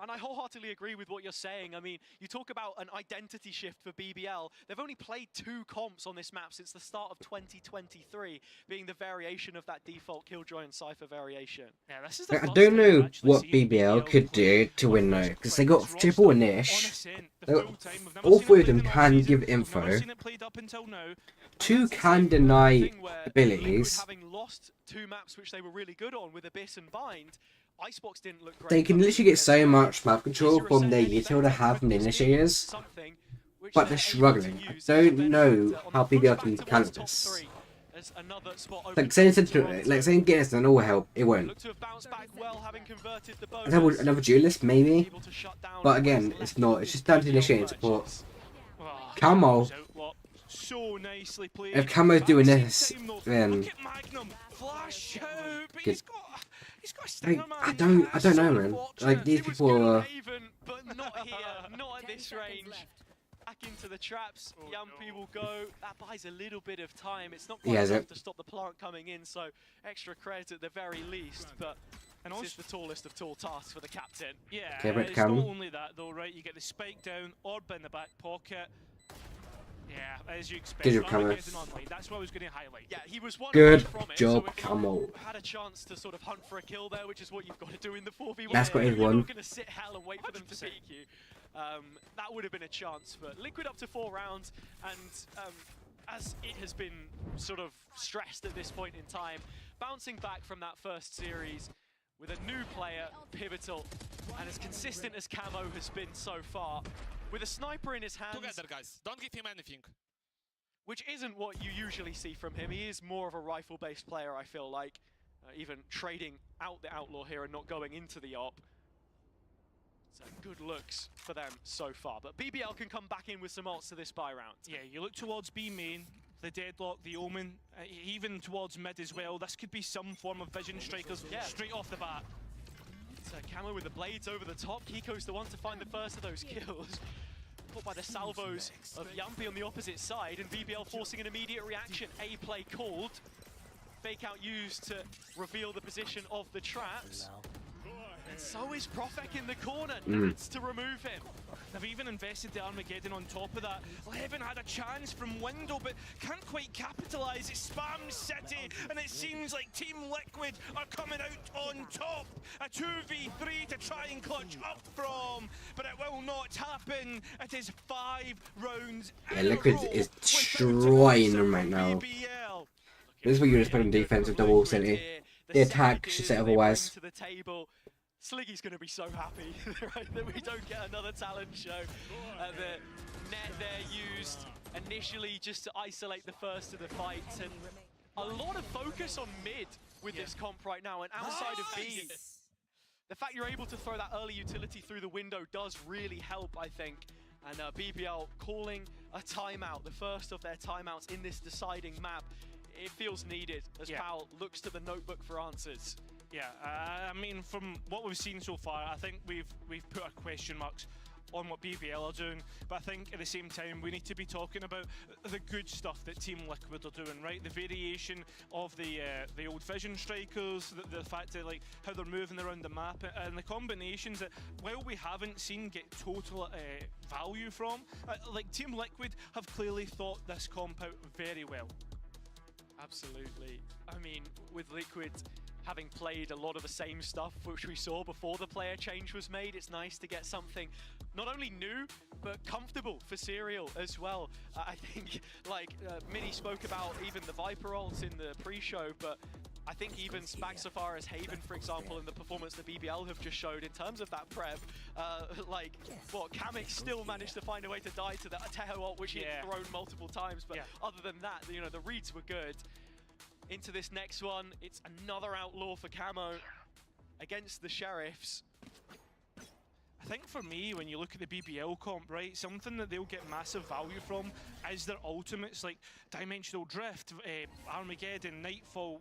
And I wholeheartedly agree with what you're saying. I mean, you talk about an identity shift for BBL. They've only played 2 comps on this map since the start of 2023, being the variation of that default Killjoy and Cypher variation.
Yeah, this is
I don't know what BBL could do to win though, because they got triple Inish. All 3 of them can give info. 2 can deny abilities.
Having lost 2 maps which they were really good on with Abyss and Bind, Icebox didn't look great.
They can literally get so much map control from their util to have initiators, but they're struggling. I don't know how BBL can counter this. Like saying get us an all help, it won't. Another duelist maybe, but again, it's not. It's just down to initiating support. Camo. If Camo's doing this, then I don't know, man. Like these people are.
But not here, not at this range. Back into the traps, Yumpy will go. That buys a little bit of time. It's not quite enough to stop the plant coming in, so extra credit at the very least. But this is the tallest of tall tasks for the captain.
Yeah, it's not only that though, right? You get the spike down, orb in the back pocket. Yeah, as you expect.
Good job, Camo.
That's what I was going to highlight.
Yeah, he was one
Good
from it,
job,
so
Camo.
Had a chance to sort of hunt for a kill there, which is what you've got to do in the 4v1.
That's what everyone.
You're not going to sit hell and wait for them to peek you. That would have been a chance, but Liquid up to 4 rounds, and as it has been sort of stressed at this point in time, bouncing back from that first series with a new player, pivotal, and as consistent as Camo has been so far, with a sniper in his hands.
Together, guys. Don't give him anything.
Which isn't what you usually see from him. He is more of a rifle-based player, I feel like. Even trading out the outlaw here and not going into the op. So good looks for them so far. But BBL can come back in with some ults to this buy round.
Yeah, you look towards B main, the Deadlock, the Omen, even towards mid as well. This could be some form of Vision Strikers straight off the bat.
So Camo with the blades over the top. Kiko's the one to find the first of those kills. Caught by the salvos of Yumpy on the opposite side, and BBL forcing an immediate reaction. A play called. Fake out used to reveal the position of the traps. And so is Profek in the corner. Nats to remove him.
They've even invested the Armageddon on top of that. Levin had a chance from window, but can't quite capitalise. It's Spam City, and it seems like Team Liquid are coming out on top. A 2v3 to try and clutch up from, but it will not happen. It is 5 rounds.
Yeah, Liquid is destroying them right now. This is what you're just putting defense with double city. The attack should say otherwise.
Sliggy's going to be so happy right, that we don't get another talent show. The net there used initially just to isolate the first of the fights, and a lot of focus on mid with this comp right now, and outside of B. The fact you're able to throw that early utility through the window does really help, I think. And BBL calling a timeout, the first of their timeouts in this deciding map. It feels needed as Powell looks to the notebook for answers.
Yeah, I mean, from what we've seen so far, I think we've put our question marks on what BBL are doing, but I think at the same time we need to be talking about the good stuff that Team Liquid are doing, right? The variation of the old Vision Strikers, the fact that like how they're moving around the map, and the combinations that while we haven't seen get total value from, like Team Liquid have clearly thought this comp out very well.
Absolutely. I mean, with Liquid having played a lot of the same stuff which we saw before the player change was made, it's nice to get something not only new, but comfortable for Serial as well. I think, like Mini spoke about even the Viper ults in the pre-show, but I think even back so far as Haven, for example, in the performance that BBL have just showed in terms of that prep, like, what, Kamik still managed to find a way to die to that Teho ult, which he had thrown multiple times, but other than that, you know, the reads were good. Into this next one, it's another outlaw for Camo against the Sheriffs.
I think for me, when you look at the BBL comp, right, something that they'll get massive value from is their ultimates like Dimensional Drift, Armageddon, Nightfall,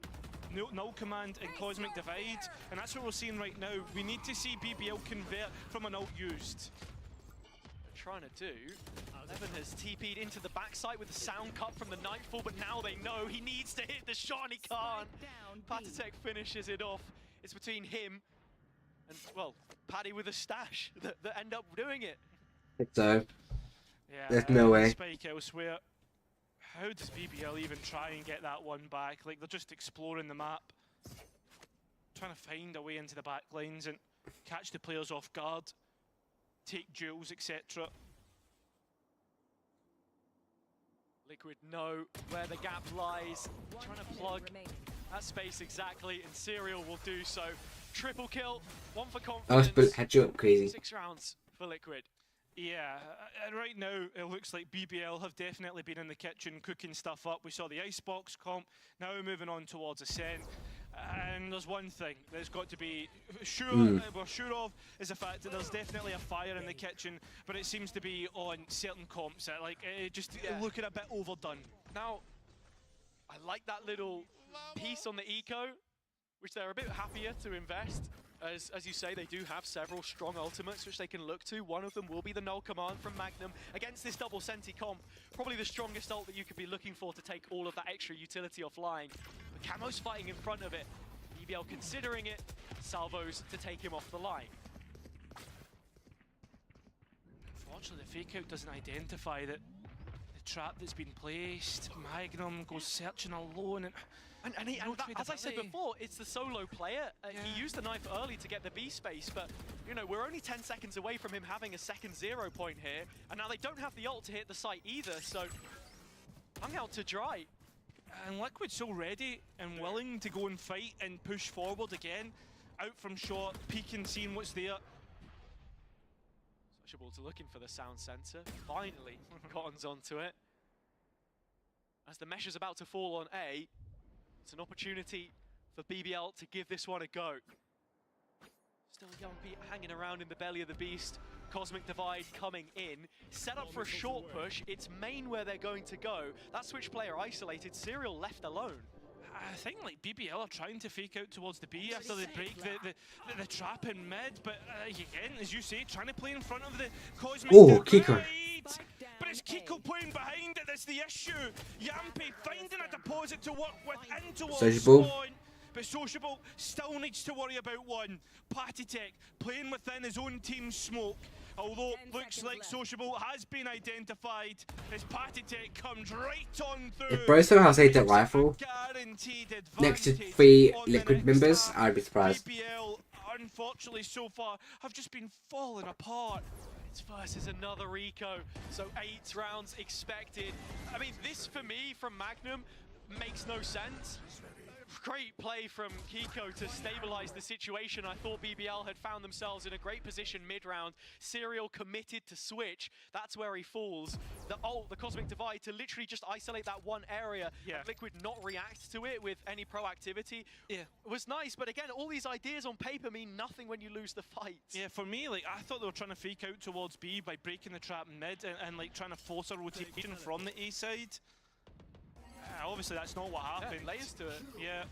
Null Command and Cosmic Divide, and that's what we're seeing right now. We need to see BBL convert from an ult used.
Trying to do. Levin has TP'd into the backside with the sound cut from the Nightfall, but now they know he needs to hit the shot and he can't. Patitek finishes it off. It's between him and, well, Paddy with a stash that end up doing it.
So,
yeah,
there's no way.
Spike elsewhere. How does BBL even try and get that one back? Like, they're just exploring the map, trying to find a way into the back lines and catch the players off guard, take duels, etc.
Liquid know where the gap lies, trying to plug that space exactly, and Serial will do so. Triple kill, one for confidence.
I was headshot crazy.
6 rounds for Liquid.
Yeah, and right now it looks like BBL have definitely been in the kitchen cooking stuff up. We saw the Icebox comp, now moving on towards Ascent. And there's one thing that's got to be we're sure of is the fact that there's definitely a fire in the kitchen, but it seems to be on certain comps that like just looking a bit overdone.
Now, I like that little piece on the eco, which they're a bit happier to invest. As you say, they do have several strong ultimates which they can look to. One of them will be the Null Command from Magnum against this double Senti comp. Probably the strongest ult that you could be looking for to take all of that extra utility offline. But Camo's fighting in front of it. BBL considering it. Salvos to take him off the line.
Unfortunately, the fake out doesn't identify that the trap that's been placed. Magnum goes searching alone and
as I said before, it's the solo player. He used the knife early to get the B space, but you know, we're only 10 seconds away from him having a second 0 point here, and now they don't have the ult to hit the site either, so hung out to dry.
And Liquid's so ready and willing to go and fight and push forward again. Out from short, peeking, seeing what's there.
Sociables looking for the sound sensor. Finally, Cotton's onto it. As the mesh is about to fall on A, it's an opportunity for BBL to give this one a go. Still Young Pete hanging around in the belly of the beast. Cosmic Divide coming in. Set up for a short push. It's main where they're going to go. That switch player isolated. Serial left alone.
I think like BBL are trying to fake out towards the B after they break the trap in mid, but again, as you say, trying to play in front of the Cosmic
Kiko.
But it's Kiko playing behind it that's the issue. Yampi finding a deposit to work with in towards spawn, but Sociable still needs to worry about one. Patitek playing within his own team's smoke. Although looks like Sociable has been identified as Patitek comes right on through.
If Bro somehow saved that rifle next to 3 Liquid members, I'd be surprised.
BBL, unfortunately, so far have just been falling apart.
It's versus another eco, so 8 rounds expected. I mean, this for me from Magnum makes no sense. Great play from Kiko to stabilize the situation. I thought BBL had found themselves in a great position mid-round. Serial committed to switch. That's where he falls. The ult, the Cosmic Divide, to literally just isolate that one area. And Liquid not react to it with any proactivity. It was nice, but again, all these ideas on paper mean nothing when you lose the fight.
Yeah, for me, like, I thought they were trying to fake out towards B by breaking the trap mid and like trying to force a rotation from the A side. Obviously, that's not what happened.
Layers to it.
Yeah.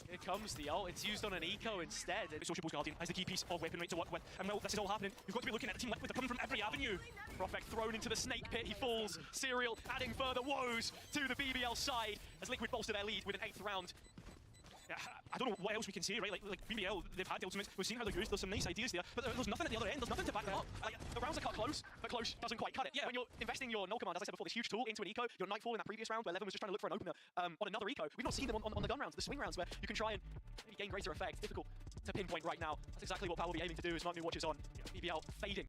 Here comes the ult. It's used on an eco instead.
Sociable's Guardian has the key piece of weaponry to work with. And now this is all happening. You've got to be looking at the team Liquid. They're coming from every avenue.
Prospect thrown into the snake pit. He falls. Serial adding further woes to the BBL side as Liquid bolster their lead with an 8th round.
I don't know what else we can say, right? Like BBL, they've had the ultimates. We've seen how they're used. There's some nice ideas there, but there's nothing at the other end. There's nothing to back them up.
Like, the rounds are cut close, but close doesn't quite cut it. When you're investing your Null Command, as I said before, this huge tool into an eco, your Nightfall in that previous round where Levin was just trying to look for an opener on another eco. We've not seen them on the gun rounds, the swing rounds, where you can try and maybe gain greater effect. Difficult to pinpoint right now. That's exactly what Power will be aiming to do as Magnum watches on. BBL fading.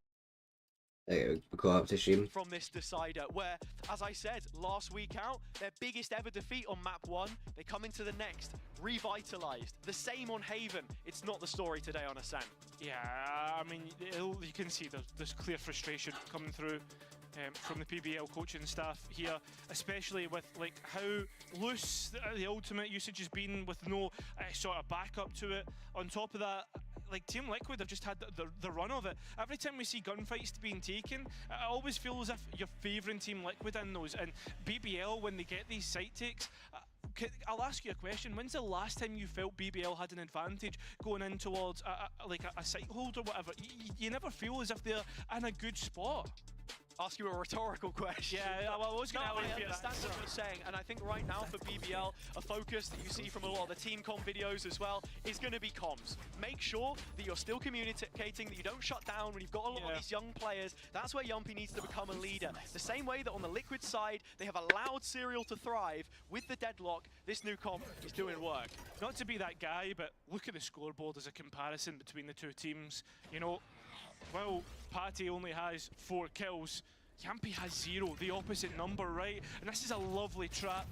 There we go up to stream.
From this decider, where, as I said, last week out, their biggest ever defeat on map 1, they come into the next, revitalized. The same on Haven. It's not the story today on Ascent.
Yeah, I mean, you can see there's clear frustration coming through from the PBL coaching staff here, especially with like how loose the ultimate usage has been with no sort of backup to it. On top of that, like Team Liquid have just had the run of it. Every time we see gunfights being taken, I always feel as if you're favouring Team Liquid in those. And BBL, when they get these site takes, I'll ask you a question. When's the last time you felt BBL had an advantage going in towards a site hold or whatever? You never feel as if they're in a good spot.
Ask you a rhetorical question.
Yeah, well, I was going to
I understand what you're saying, and I think right now for BBL, a focus that you see from a lot of the team comm videos as well is going to be comms. Make sure that you're still communicating, that you don't shut down when you've got a lot of these young players. That's where Yumpy needs to become a leader. The same way that on the Liquid side, they have allowed Serial to thrive with the deadlock, this new comp is doing work.
Not to be that guy, but look at the scoreboard as a comparison between the two teams. You know, well, Patty only has 4 kills. Yumpy has 0, the opposite number, right? And this is a lovely trap,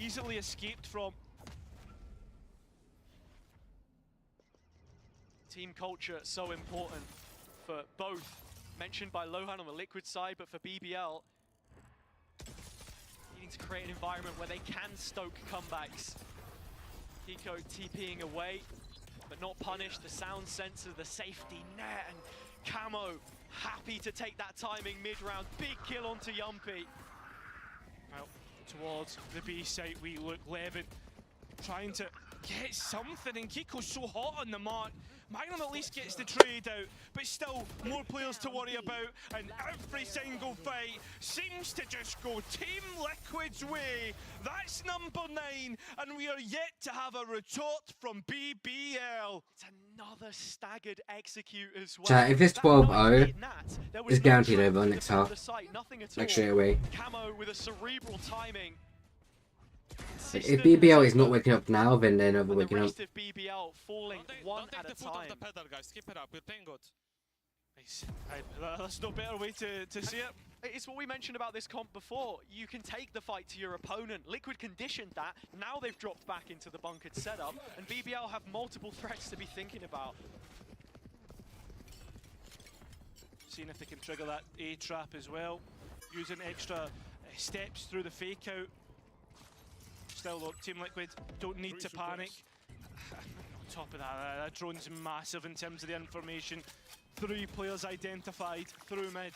easily escaped from.
Team culture so important for both, mentioned by Lohan on the Liquid side, but for BBL, needing to create an environment where they can stoke comebacks. Kiko TPing away, but not punished. The sound sensor, the safety net, and Camo happy to take that timing mid-round. Big kill onto Yumpy.
Well, towards the B site we look. Levin trying to get something, and Kiko's so hot on the mark. Magnum at least gets the trade out, but still more players to worry about, and every single fight seems to just go Team Liquid's way. That's number 9, and we are yet to have a retort from BBL.
It's another staggered execute as well.
Chat, if it's 12-0, it's guaranteed over next half. Like straight away.
Camo with a cerebral timing.
If BBL is not waking up now, then they're never waking up.
BBL falling one at a time.
Keep it up, we're playing good.
That's no better way to see it.
It's what we mentioned about this comp before. You can take the fight to your opponent. Liquid conditioned that. Now they've dropped back into the bunkered setup, and BBL have multiple threats to be thinking about.
Seeing if they can trigger that A trap as well. Using extra steps through the fake out. Still, look, Team Liquid don't need to panic. On top of that drone's massive in terms of the information. 3 players identified through mid.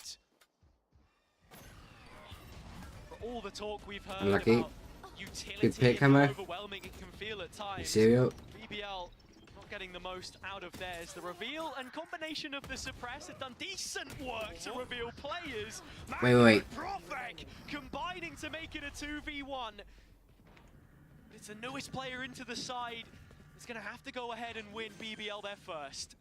For all the talk we've heard
Unlucky.
about utility
Good pick,
and how
Camo.
overwhelming it can feel at times.
Serial.
BBL not getting the most out of theirs. The reveal and combination of the suppress have done decent work to reveal players.
Wait.
Profek combining to make it a 2v1. It's the newest player into the side. It's going to have to go ahead and win BBL there first.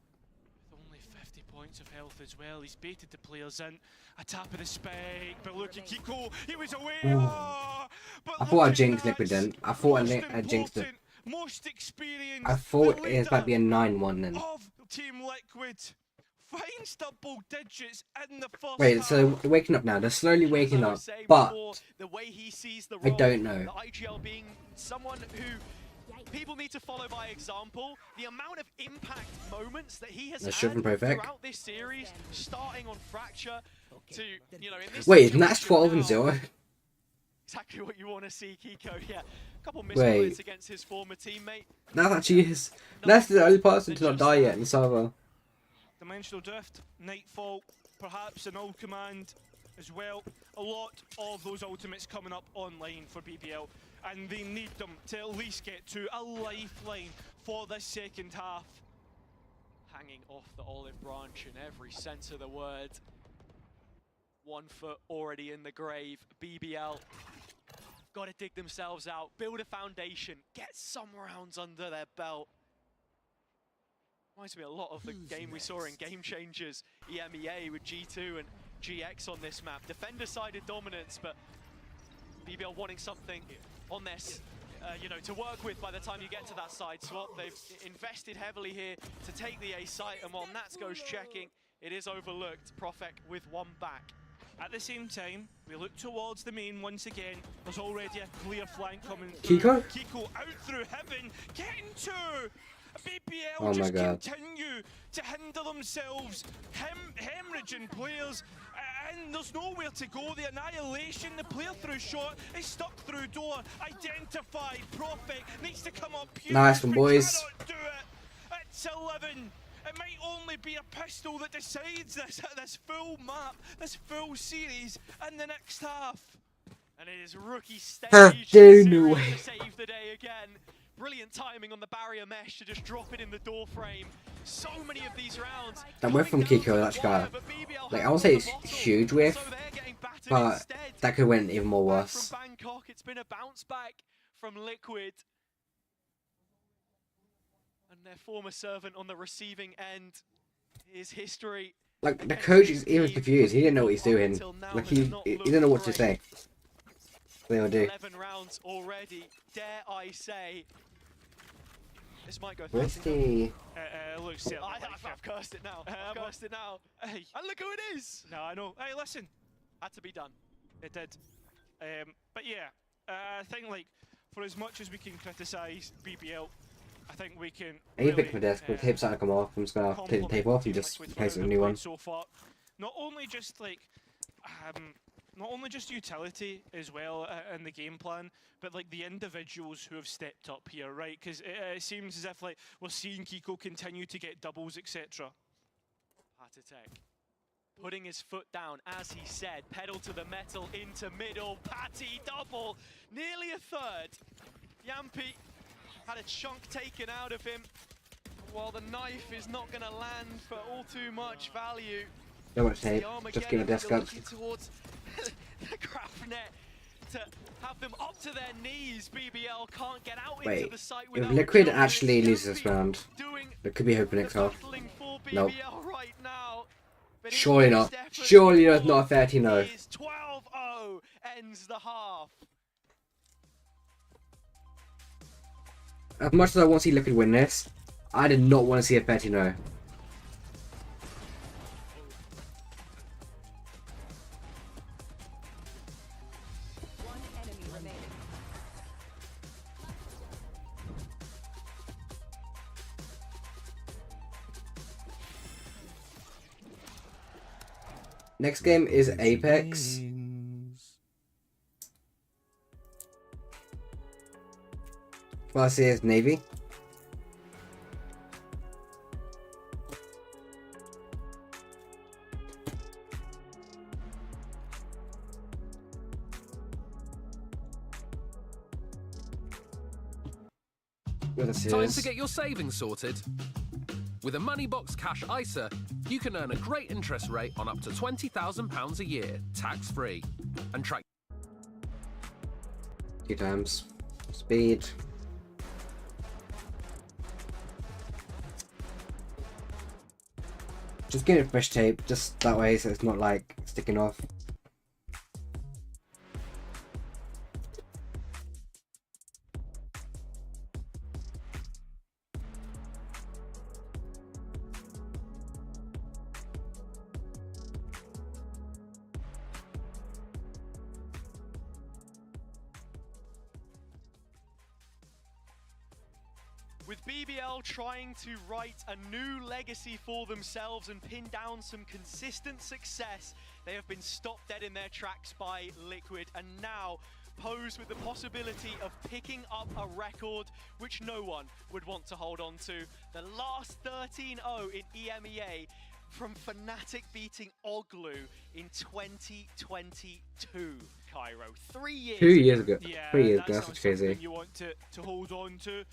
With only 50 points of health as well, he's baited the players in. A tap of the spike, but look at Kiko, he was away! Oh,
I thought I jinxed Liquid then. I thought I jinxed it.
Most experienced.
I thought it was about to be a 9-1 then.
Of Team Liquid. Finds double digits in the first
Wait,
half.
so they're waking up now. They're slowly waking up, but
the way he sees the
I
role,
don't know.
the IGL being someone who people need to follow by example. The amount of impact moments that he has
That's
had
driven Profek.
throughout this series, starting on Fracture to, you know, in this
Wait, and that's
situation
12-0.
now, exactly what you want to see, Kiko. Yeah, a couple misplays against his former teammate.
That actually is. That's the only person to not die yet in the server.
Dimensional Drift, Nightfall, perhaps an All Command as well. A lot of those ultimates coming up online for BBL, and they need them to at least get to a lifeline for the second half.
Hanging off the olive branch in every sense of the word. 1 foot already in the grave. BBL got to dig themselves out, build a foundation, get some rounds under their belt. Reminds me a lot of the game we saw in Game Changers, Emea with G2 and GX on this map. Defender-sided dominance, but BBL wanting something on this, you know, to work with by the time you get to that side swap. They've invested heavily here to take the A site, and while Nats goes checking,
it is overlooked. Profek with one back. At the same time, we look towards the main once again. There's already a clear flank coming through. Kiko out through heaven, getting to BBL just continue to hinder themselves, hemorrhaging players, and there's nowhere to go. The annihilation, the player through shot is stuck through door. Identified, Profek needs to come up here.
Nice one, boys.
Cannot do it. It's 11. It might only be a pistol that decides this full map, this full series, in the next half. And it is rookie stage to save the day again. Brilliant timing on the barrier mesh to just drop it in the door frame. So many of these rounds.
That whiff from Kiko, that's got, like, I won't say it's huge whiff, but that could have went even more worse.
From Bangkok, it's been a bounce back from Liquid. And their former servant on the receiving end is history.
Like, the coach is even confused. He didn't know what he's doing. Like, he didn't know what to say. What do they do?
11 rounds already, dare I say. This might go
Risky.
Look, I've cursed it now. I've cursed it now. Hey, and look who it is. No, I know. Hey, listen. Had to be done. It did. But yeah, I think, like, for as much as we can criticise BBL, I think we can.
Really, pick my desk, but the tape's starting to come off. I'm just gonna take the tape off and just replace it with a new one.
So far, not only just like, not only just utility as well in the game plan, but like the individuals who have stepped up here, right? Because it seems as if like we're seeing Kiko continue to get doubles, etc. Heart attack. Putting his foot down, as he said, pedal to the metal into middle, Patty double, nearly a third. Yampi had a chunk taken out of him, while the knife is not going to land for all too much value.
Don't want to tape, just give a desk up.
Towards the graph net to have them up to their knees. BBL can't get out into the site.
If Liquid actually loses this round, there could be hope for next half. Nope.
Right now,
surely not. Surely not a 13-0.
12-0 ends the half.
As much as I want to see Liquid win this, I did not want to see a 13-0. Next game is Apex. Well, I see it's Navy.
Time to get your savings sorted. With a Moneybox Cash ISA, you can earn a great interest rate on up to £20,000 a year, tax-free, and track
2 times speed. Just give it fresh tape, just that way so it's not like sticking off.
With BBL trying to write a new legacy for themselves and pin down some consistent success, they have been stopped dead in their tracks by Liquid and now pose with the possibility of picking up a record which no one would want to hold on to. The last 13-0 in EMEA from Fnatic beating Oglu in 2022. Cairo, 3 years
2 years ago.
Yeah,
3 years ago,
that's
that's crazy.
you want to hold on to.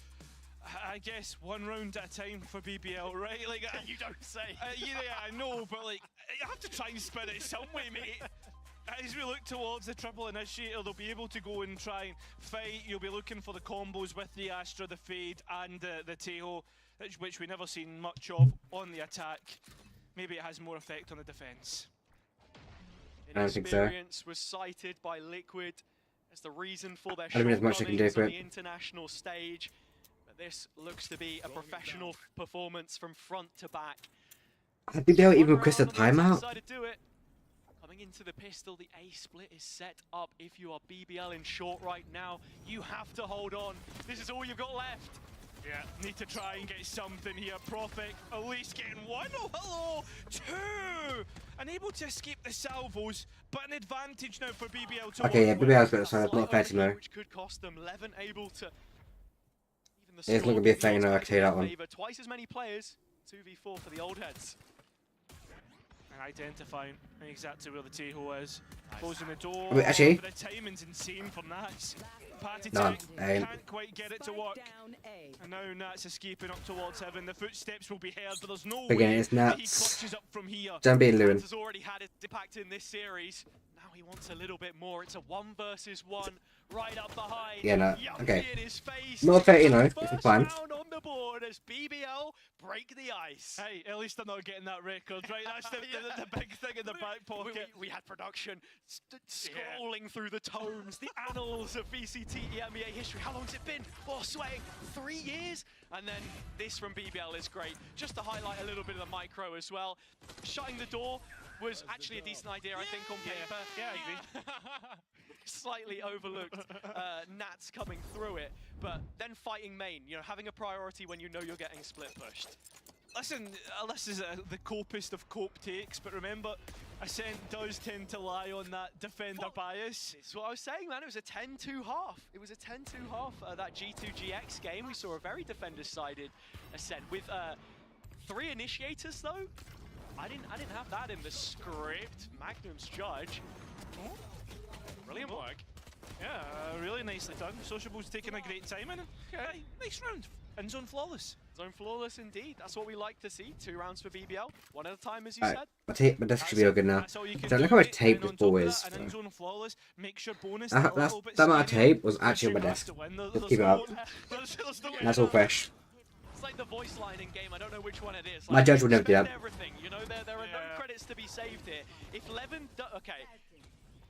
I guess one round at a time for BBL, right? Like
you don't say.
Yeah, I know, but like you have to try and spin it some way, mate. As we look towards the triple initiator, they'll be able to go and try and fight. You'll be looking for the combos with the Astra, the Fade, and the Teho, which we never seen much of on the attack. Maybe it has more effect on the defense.
I don't think so.
Inexperience was cited by Liquid as the reason for their
I don't think there's much they can do
shortcomings
for
on
it.
the international stage. This looks to be a professional performance from front to back.
I think they'll even request a timeout.
Coming into the pistol, the A split is set up. If you are BBL in short right now, you have to hold on. This is all you've got left.
Yeah, need to try and get something here. Prophet at least getting one. Oh, hello! Two! Unable to escape the salvos, but an advantage now for BBL to
Okay, yeah,
work with.
BBL's got to sign up, not fair to know.
Which could cost them. Levin able to...
It's not going to be a thing, no, I can tell you that one.
Twice as many players. 2v4 for the old heads.
And identifying exactly where the Teho is. Closing the door.
Wait, actually?
The timing's insane from Nats. Patty
No,
can't quite get it to work. And now Nats escaping up towards heaven. The footsteps will be heard, but there's no
Again,
way
it's
that he
Nats.
clutches up from here.
Jambi and Lewin.
Nats has already had his impact in this series. Now he wants a little bit more. It's a 1 versus 1 right up behind.
Yeah, no,
Yuppie
okay.
in his face.
Not fair, you know, it's
First
fine.
round on the board as BBL break the ice.
Hey, at least they're not getting that record, right? That's the big thing in the back pocket.
We had production scrolling through the tomes, the annals of Vct Emea history. How long has it been? Oh, sweating 3 years? And then this from BBL is great. Just to highlight a little bit of the micro as well. Shutting the door was actually a decent idea, I think, on paper.
Yeah, I agree.
Slightly overlooked Nats coming through it, but then fighting main, you know, having a priority when you know you're getting split pushed.
Listen, this is the copest of cope takes, but remember, Ascent does tend to lie on that defender bias.
That's what I was saying, man. It was a 10-2 half. It was a 10-2 half. That G2GX game, we saw a very defender-sided Ascent with 3 initiators, though. I didn't have that in the script. Magnum's judge.
Oh.
Brilliant work.
Yeah, really nicely done. Sociable's taking a great time in it. Okay, nice round. In zone flawless.
Zone flawless indeed. That's what we like to see. 2 rounds for BBL. 1 at a time, as you
Right,
said.
my desk should be all good now.
So
look how much tape this ball is.
In zone flawless, make sure bonus
That amount of tape was actually on my desk. Just keep it up. That's all fresh.
It's like the voice line in game. I don't know which one it is.
My judge would never do that.
Everything. You know, there are no credits to be saved here. If Levin, okay.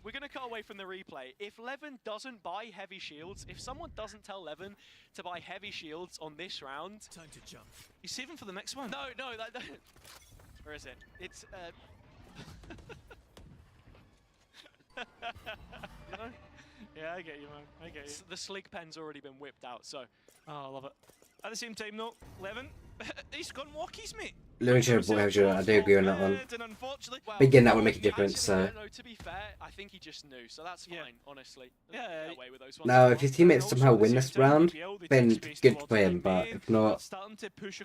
We're going to cut away from the replay. If Levin doesn't buy heavy shields, if someone doesn't tell Levin to buy heavy shields on this round...
Time to jump. He's saving for the next one.
No, where is it? It's...
You know? Yeah, I get you, man. I get you.
The slig pen's already been whipped out, so...
Oh, I love it. At the same time, though, Levin, he's gone walkies, mate.
Lewin should have bought heavy shield. I do agree on that one.
Well,
But again, that would make a difference, so...
No, to be fair, I think he just knew, so that's fine, honestly.
Yeah.
Away with those ones.
Now, if his teammates somehow win this round, then good for him, but if not, I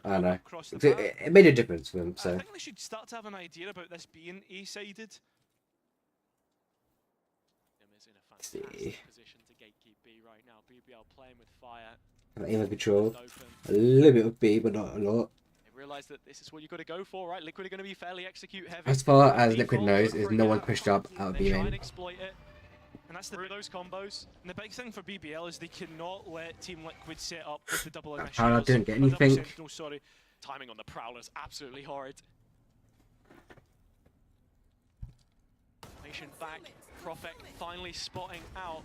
don't know. It made a difference for him, so...
I think they should start to have an idea about this being A-sided.
Is in a fantastic position to gatekeep B right now. BBL playing with fire.
Aim of control. A little bit of B, but not a lot.
They realise that this is what you've got to go for, right? Liquid are going to be fairly execute heavy.
As far as Liquid knows, is no one pushed up out of B
Try and
main.
exploit it.
And that's
Through those combos.
And the big thing for BBL is they cannot let Team Liquid set up with the double initials.
Prowler didn't get anything.
No, sorry.
Timing on the Prowler's absolutely horrid. Nation back. Prophet finally spotting out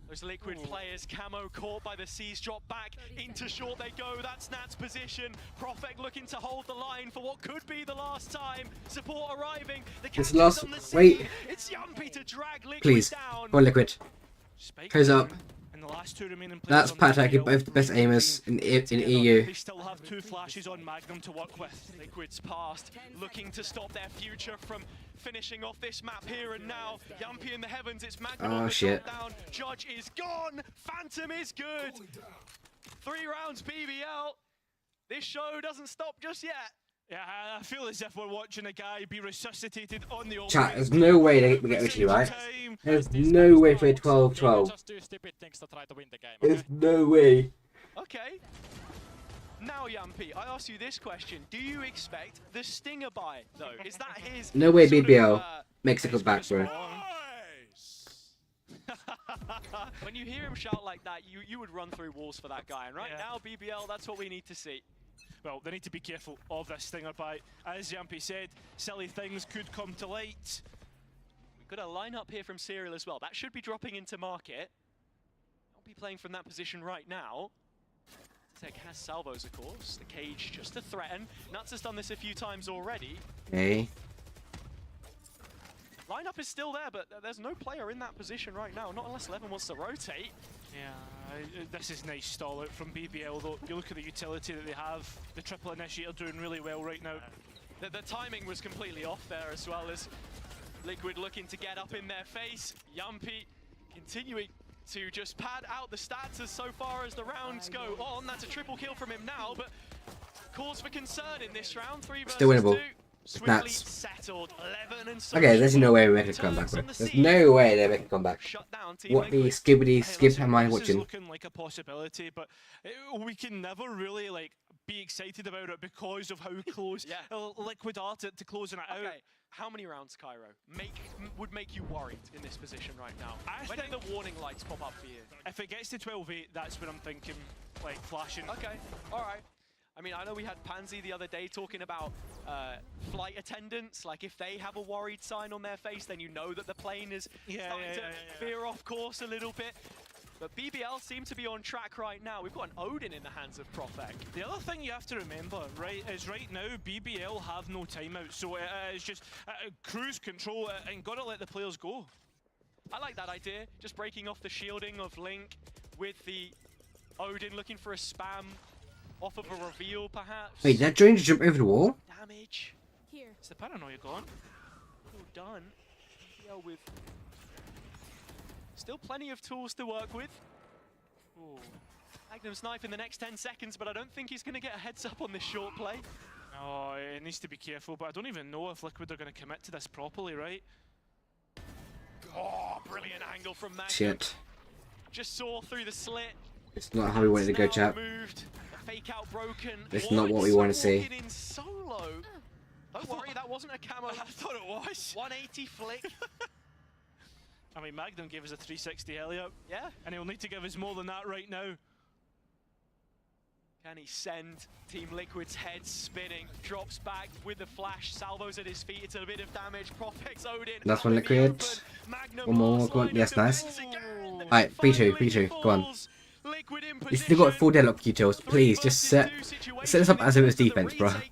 those Liquid players. Camo caught by the Seas, drop back into short they go. That's Nat's position. Prophet looking to hold the line for what could be the last time. Support arriving. The
This
captain's
last...
on the scene.
Wait.
It's Yumpy to drag Liquid
Please.
down.
Go on, Liquid. Close up.
And the last 2 remaining
That's Patek, both the best aimers in EU.
They still have 2 flashes on Magnum to work with.
Liquid's past, looking to stop their future from finishing off this map here and now. Yumpy in the heavens, it's Magnum on the
shit.
down. Judge is gone, Phantom is good. 3 rounds BBL. This show doesn't stop just yet.
Yeah, I feel as if we're watching a guy be resuscitated on the open.
Chat, there's no way we get Richie, right? There's no way for a 12-12. There's no way.
Okay. Now, Yumpy, I ask you this question. Do you expect the Stinger buy, though? Is that his...
No way
sort
BBL
of,
makes it go back, bro.
When you hear him shout like that, you would run through walls for that guy. And right now, BBL, that's what we need to see.
Well, they need to be careful of this Stinger buy. As Yumpy said, silly things could come to light.
We've got a line-up here from Serial as well. That should be dropping into market. I'll be playing from that position right now. Tech has salvos, of course. The cage just to threaten. Nuts has done this a few times already.
Okay.
Lineup is still there, but there's no player in that position right now, not unless Levin wants to rotate.
Yeah, this is nice stall out from BBL, though. You look at the utility that they have. The triple initiator doing really well right now.
The timing was completely off there, as well as Liquid looking to get up in their face. Yumpy continuing to just pad out the stats as so far as the rounds go on. That's a triple kill from him now, but cause for concern in this round. 3 versus 2.
Still winnable.
Swiftly settled. 11 and
Okay, there's no way we make a comeback, bro. There's no way they make a comeback. What the skibbity skip am I watching?
This is looking like a possibility, but we can never really like be excited about it because of how close Liquid are to closing it out.
Okay. How many rounds, Cairo, would make you worried in this position right now? When do the warning lights pop up for you?
If it gets to 12-8, that's when I'm thinking, like, flashing.
Okay, all right. I mean, I know we had Pansy the other day talking about flight attendants. Like, if they have a worried sign on their face, then you know that the plane is starting to veer off course a little bit. But BBL seem to be on track right now. We've got an Odin in the hands of Profek.
The other thing you have to remember, right, is right now BBL have no timeout, so it's just cruise control and gotta let the players go.
I like that idea, just breaking off the shielding of Link with the Odin looking for a spam off of a reveal, perhaps.
Wait, that drone just jump over the wall?
Damage.
Here. Is the paranoia gone?
Well done. BBL with still plenty of tools to work with. Ooh. Magnum's knife in the next 10 seconds, but I don't think he's going to get a heads up on this short play.
Oh, it needs to be careful, but I don't even know if Liquid are going to commit to this properly, right?
Oh, brilliant angle from Magnum.
Shit.
Just saw through the slit.
It's not how we wanted to go, chap.
Moved. The fake out broken.
It's not what we want to see.
In solo. Don't worry, that wasn't a camo.
I thought it was.
180 flick.
I mean, Magnum gave us a 360 earlier.
Yeah.
And he'll need to give us more than that right now.
Can he send Team Liquid's head spinning? Drops back with the flash. Salvos at his feet. It's a bit of damage. Profek's Odin.
Last one, Liquid. One more. Go on. Yes, nice. Alright, B2. Go on. If they've got full deadlock Q-tills, please just set us up as if it was defense, bro. I'd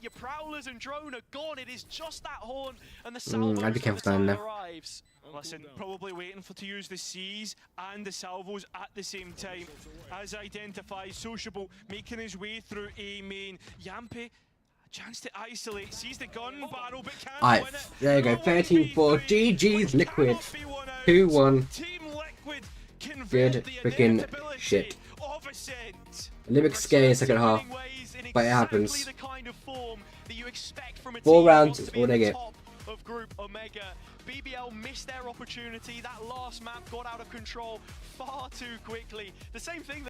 be careful standing there.
Listen, probably waiting to use the C's and the salvos at the same time. As identifies Sociable, making his way through A main. Yumpy, a chance to isolate, sees the gun barrel, but can't win it.
There you go, 13-4, GG's Liquid. 2-1.
Team Liquid
Good freaking shit. A little bit scary in the second half, but it happens. 4 rounds is all they get.
Of Group Omega. BBL missed their opportunity. That last map got out of control far too quickly. The same thing